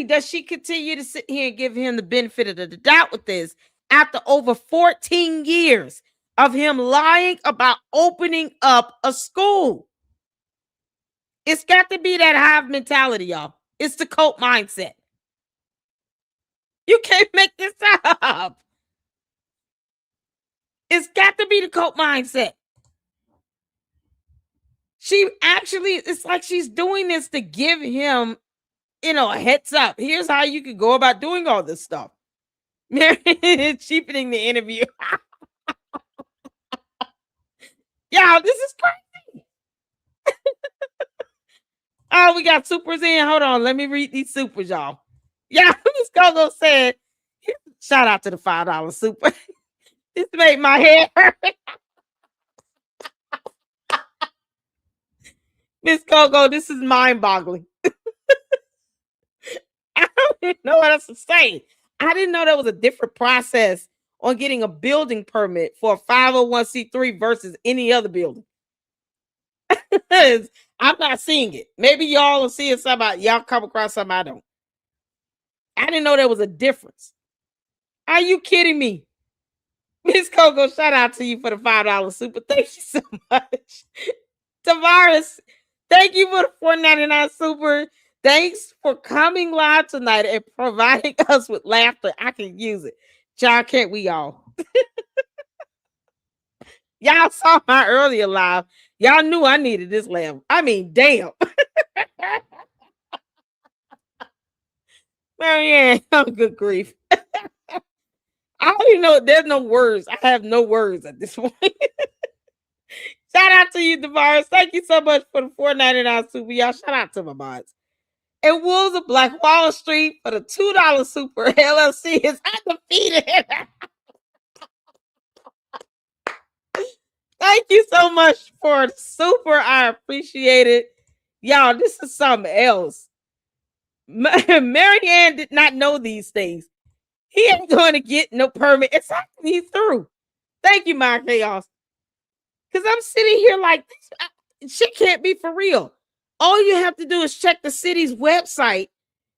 does she continue to sit here and give him the benefit of the doubt with this after over 14 years of him lying about opening up a school? It's got to be that hive mentality, y'all. It's the cult mindset. You can't make this up. It's got to be the cult mindset. It's like she's doing this to give him, a heads up. Here's how you could go about doing all this stuff. Cheapening the interview. Y'all, this is crazy. Oh, we got supers in. Hold on. Let me read these supers, y'all. Yeah, Miss Gogo said, shout out to the $5 super. This made my head hurt. Miss Gogo, this is mind-boggling. I don't even know what else to say. I didn't know there was a different process on getting a building permit for a 501c3 versus any other building. I'm not seeing it. Maybe y'all are seeing something. Y'all come across something I don't. I didn't know there was a difference. Are you kidding me? Miss Coco, shout out to you for the $5 super. Thank you so much. Tavares, thank you for the $4.99 super. Thanks for coming live tonight and providing us with laughter. I can use it. John, can't we all? Y'all saw my earlier live. Y'all knew I needed this laugh. I mean, damn. Marianne, oh, good grief. I don't even know. There's no words. I have no words at this point. Shout out to you, Tavares. Thank you so much for the $4.99 super. Y'all, shout out to my mods. And Wolves of Black Wall Street for the $2 super. LLC is undefeated. Thank you so much for the super. I appreciate it. Y'all, this is something else. Marianne did not know these things. He ain't going to get no permit. It's he's through. Thank you, my chaos. Because I'm sitting here like, shit can't be for real. All you have to do is check the city's website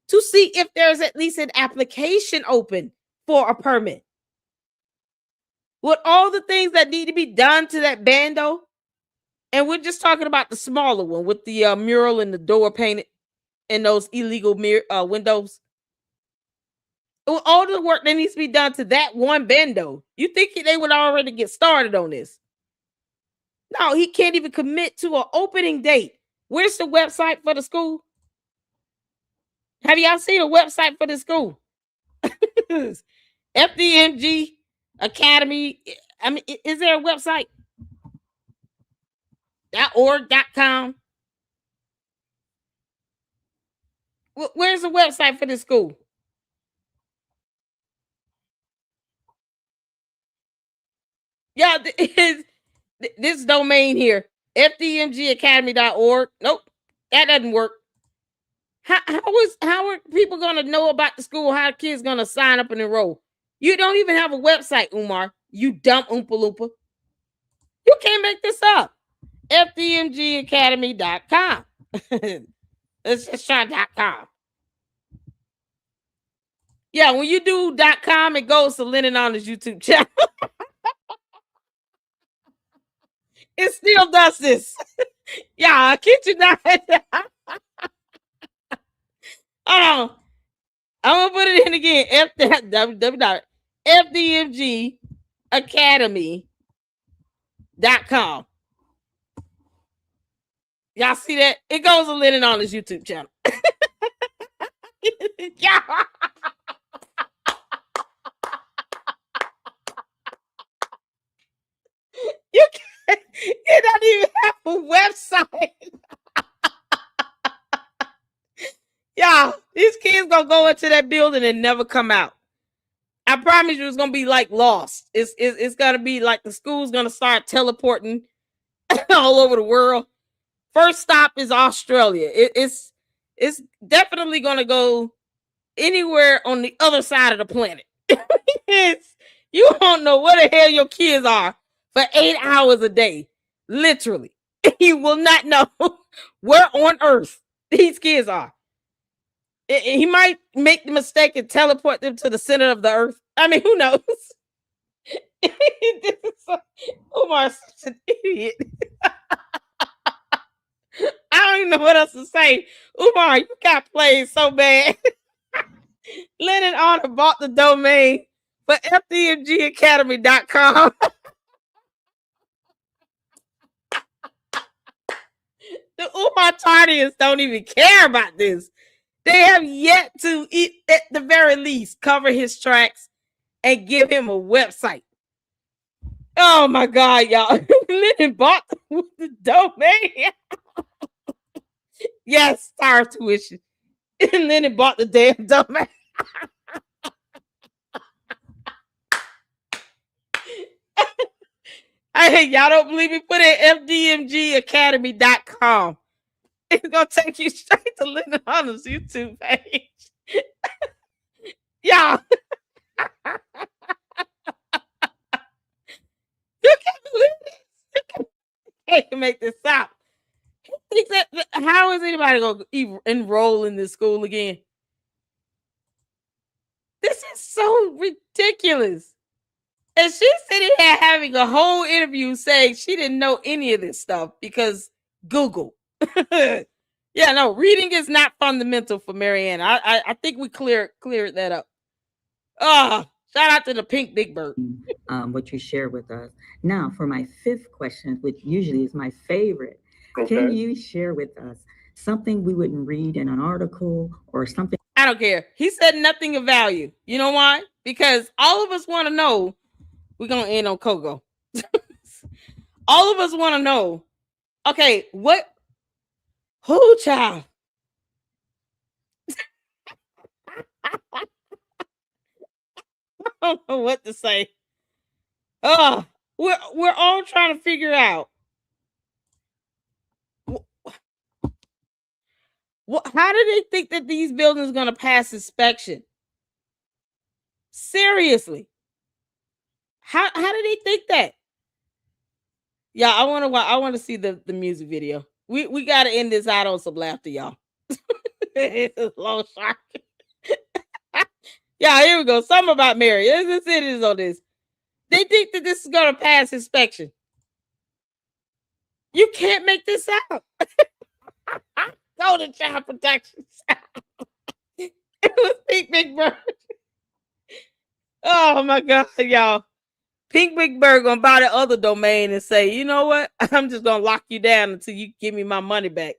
to see if there's at least an application open for a permit. With all the things that need to be done to that bando, and we're just talking about the smaller one with the mural and the door painted and those illegal windows. With all the work that needs to be done to that one bando, you think they would already get started on this? No, he can't even commit to an opening date. Where's the website for the school? Have y'all seen a website for the school? FDMG Academy. I mean, is there a website? .org.com. Where's the website for this school? Yeah, this domain here, fdmgacademy.org. Nope, that doesn't work. How are people gonna know about the school? How are kids gonna sign up and enroll? You don't even have a website, Umar. You dumb Oompa Loompa. You can't make this up. fdmgacademy.com. Let's just try .com. Yeah, when you do .com, it goes to Lennon on his YouTube channel. It still does this. Yeah, kid you not. Hold on. I'm gonna put it in again. www.fdmgacademy.com. Y'all see that? It goes to Lennon on his YouTube channel. Yeah. You don't even have a website. Yeah, these kids gonna go into that building and never come out. I promise you, it's gonna be like Lost. It's gonna be like the school's gonna start teleporting all over the world. First stop is Australia. It's definitely gonna go anywhere on the other side of the planet. You don't know where the hell your kids are for 8 hours a day. Literally. You will not know where on earth these kids are. He might make the mistake and teleport them to the center of the earth. I mean, who knows? Omar's such an idiot. I don't even know what else to say. Umar, you got played so bad. Lennon Honor bought the domain for fdmgacademy.com. The Umar Tardians don't even care about this. They have yet to, at the very least, cover his tracks and give him a website. Oh my God, y'all. Lennon bought the domain. Yes, Star Tuition. Lennon bought the damn domain. Hey, y'all don't believe me? Put in fdmgacademy.com. It's gonna take you straight to Linda Hunter's YouTube page. Y'all. You can't believe this. You can't make this up. How is anybody gonna enroll in this school again? This is so ridiculous. And she's sitting here having a whole interview saying she didn't know any of this stuff because Google. Yeah, no, reading is not fundamental for Marianne. I think we cleared that up. Shout out to the pink big bird. What you shared with us. Now, for my fifth question, which usually is my favorite, can you share with us something we wouldn't read in an article or something? I don't care. He said nothing of value. You know why? Because all of us want to know. We're going to end on Kogo. All of us want to know, okay, who child? I don't know what to say. We're all trying to figure out how do they think that these buildings are going to pass inspection? Seriously. How do they think that? Yeah, I want to see the music video. We got to end this out on some laughter, y'all. It's a long shot. Yeah, here we go. Something about Mary. Let's see this on this. They think that this is gonna pass inspection. You can't make this out. Go to child protection. It was Pink Big Bird. Oh my god, y'all. Pink Big Bird gonna buy the other domain and say, you know what? I'm just gonna lock you down until you give me my money back.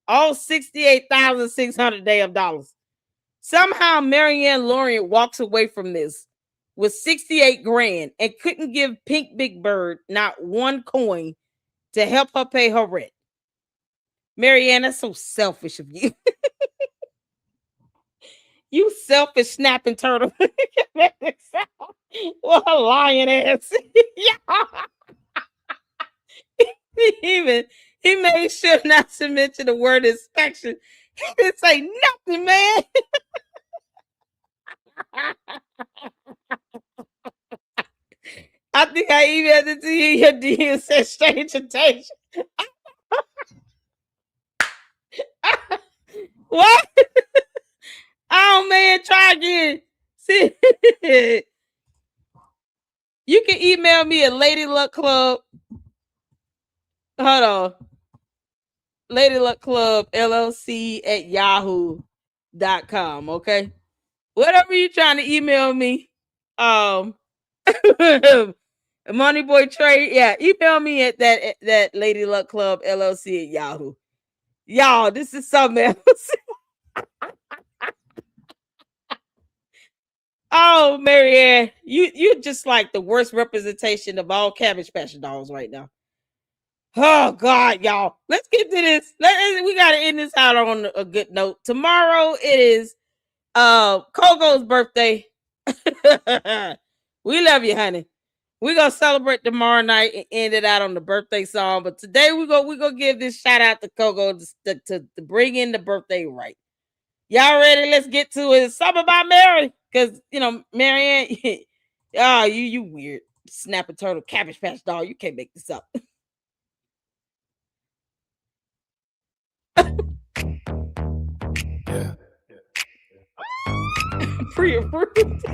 All $68,600 damn dollars. Somehow Marianne Lorient walks away from this with 68 grand and couldn't give Pink Big Bird not one coin to help her pay her rent. Marianne, that's so selfish of you. You selfish snapping turtle. What a lying ass. He made sure not to mention the word inspection. He didn't say nothing, man. I think I emailed it to you. Your DM said strange attention. What? Oh man, try again. See, you can email me at Lady Luck Club. Hold on. Lady Luck Club LLC at yahoo.com. Okay. Whatever you're trying to email me. Money Boy Trade. Yeah, email me at that Lady Luck Club LLC at Yahoo. Y'all, this is something else. Oh, Marianne, you're just like the worst representation of all Cabbage Patch dolls right now. Oh God, y'all. Let's get to this. We gotta end this out on a good note. Tomorrow it is Kogo's birthday. We love you, honey. We're gonna celebrate tomorrow night and end it out on the birthday song. But today we're gonna give this shout out to Kogo to bring in the birthday right. Y'all ready? Let's get to it. It's something about Mary. Because, you know, Marianne, oh, you weird. Snapper turtle, Cabbage Patch doll. You can't make this up. Yeah. Pre-approved.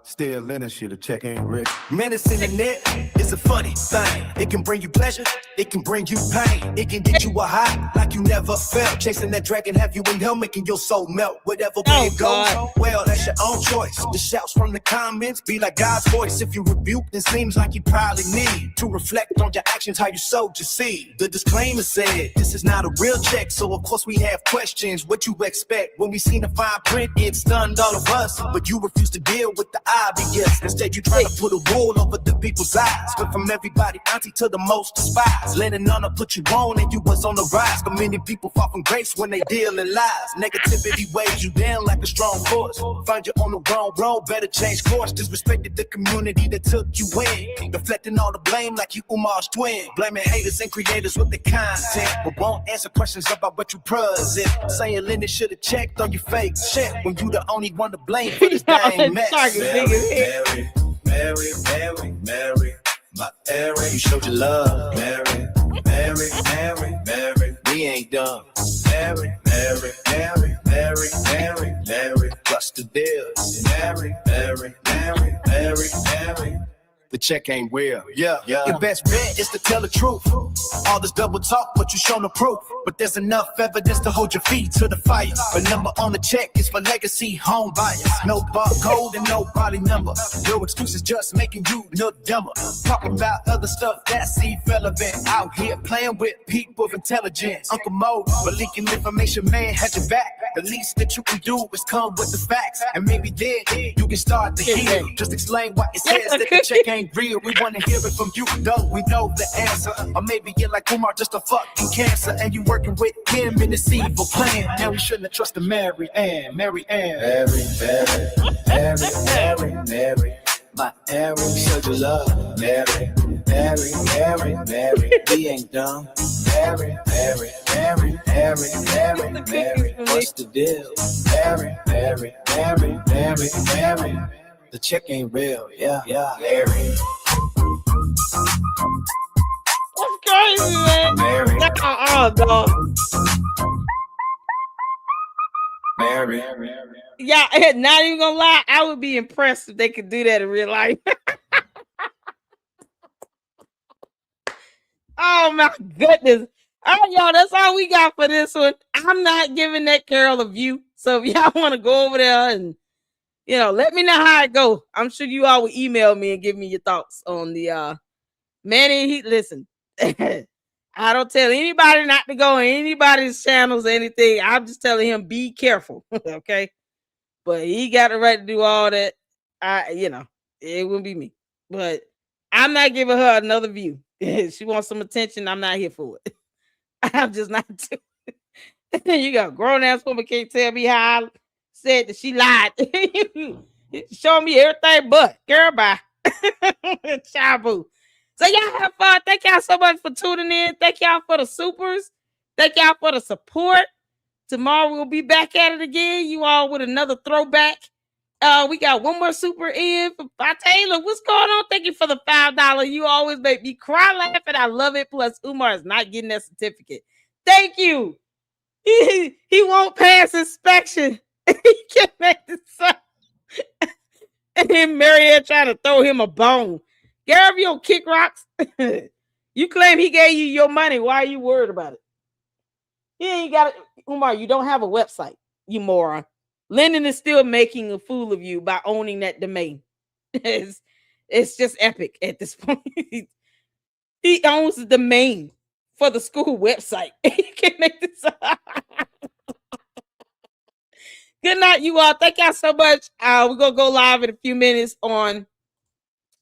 Still in this shit, a check ain't rich. Menace in the net is a funny thing. It can bring you pleasure, it can bring you pain. It can get you a high like you never felt. Chasing that dragon, have you in hell, making your soul melt. Whatever way it goes, well, that's your own choice. The shouts from the comments be like God's voice. If you rebuke, then seems like you probably need to reflect on your actions, how you sowed your seed. The disclaimer said, this is not a real check, so of course we have questions. What you expect? When we seen the fine print, it stunned all of us. But you refuse to deal with the obvious. Instead, you try to put a rule over the people's eyes. But from everybody, auntie to the most despised. Letting none of put you on and you was on the rise. But many people fall from grace when they deal in lies. Negativity weighs you down like a strong force. Find you on the wrong road, better change course. Disrespected the community that took you in. Deflecting all the blame like you Umar's twin. Blaming haters and creators with the content. But won't answer questions about what you present. Saying Linda should have checked on your fake shit. When you the only one to blame for this dang mess. Mary, Mary, Mary, Mary, my Mary, you showed your love. Mary, Mary, Mary, Mary, we ain't done. Mary, Mary, Mary, Mary, Mary, Mary, plus the deal. Mary, Mary, Mary, Mary, Mary. The check ain't real. Yeah. Your best bet is to tell the truth. All this double talk, but you show no proof. But there's enough evidence to hold your feet to the fire. The number on the check is for legacy home buyers. No barcode and no body number. No excuses, just making you look dumber. Talking about other stuff that's irrelevant. Out here playing with people of intelligence. Uncle Mo, but leaking information, man, had your back. The least that you can do is come with the facts. And maybe then you can start to heal. Just explain why it says that the check ain't real. We want to hear it from you, though we know the answer. Or maybe you're like Umar, just a fucking cancer, and you working with him in this evil plan. Now we shouldn't have trusted Mary Ann. Mary Ann. Mary, Mary, Mary, Mary, Mary. My Mary, show your love. Mary, Mary, Mary, Mary. We ain't dumb. Mary, Mary, Mary, Mary, Mary, Mary. What's the deal? Mary, Mary, Mary, Mary, Mary. The check ain't real, yeah, Mary. crazy, man. Mary, Oh, dog. Mary. Yeah, not even gonna lie, I would be impressed if they could do that in real life. Oh my goodness. All right, y'all, that's all we got for this one. I'm not giving that Carol a view. So if y'all want to go over there and let me know how it go. I'm sure you all will email me and give me your thoughts on the Manni. Listen. I don't tell anybody not to go on anybody's channels or anything. I'm just telling him be careful. Okay. But he got the right to do all that. It wouldn't be me. But I'm not giving her another view. She wants some attention. I'm not here for it. I'm just not doing it. You got a grown ass woman can't tell me how I said that she lied. Show me everything but girl bye. Chabu. So y'all have fun. Thank y'all so much for tuning in. Thank y'all for the supers. Thank y'all for the support. Tomorrow we'll be back at it again. You all with another throwback. We got one more super in for Taylor. What's going on? Thank you for the $5. You always make me cry laughing. I love it. Plus, Umar is not getting that certificate. Thank you. He won't pass inspection. He can't make this up. And then Marianne trying to throw him a bone. Gary, if you don't kick rocks, you claim he gave you your money. Why are you worried about it? You ain't got it. Umar, you don't have a website, you moron. Lyndon is still making a fool of you by owning that domain. It's just epic at this point. He owns the domain for the school website. You can't make this up. Good night, you all. Thank y'all so much. We're gonna go live in a few minutes on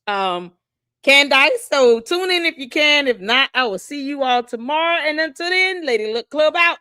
Candice. So tune in if you can. If not, I will see you all tomorrow. And until then, Lady Look Club out.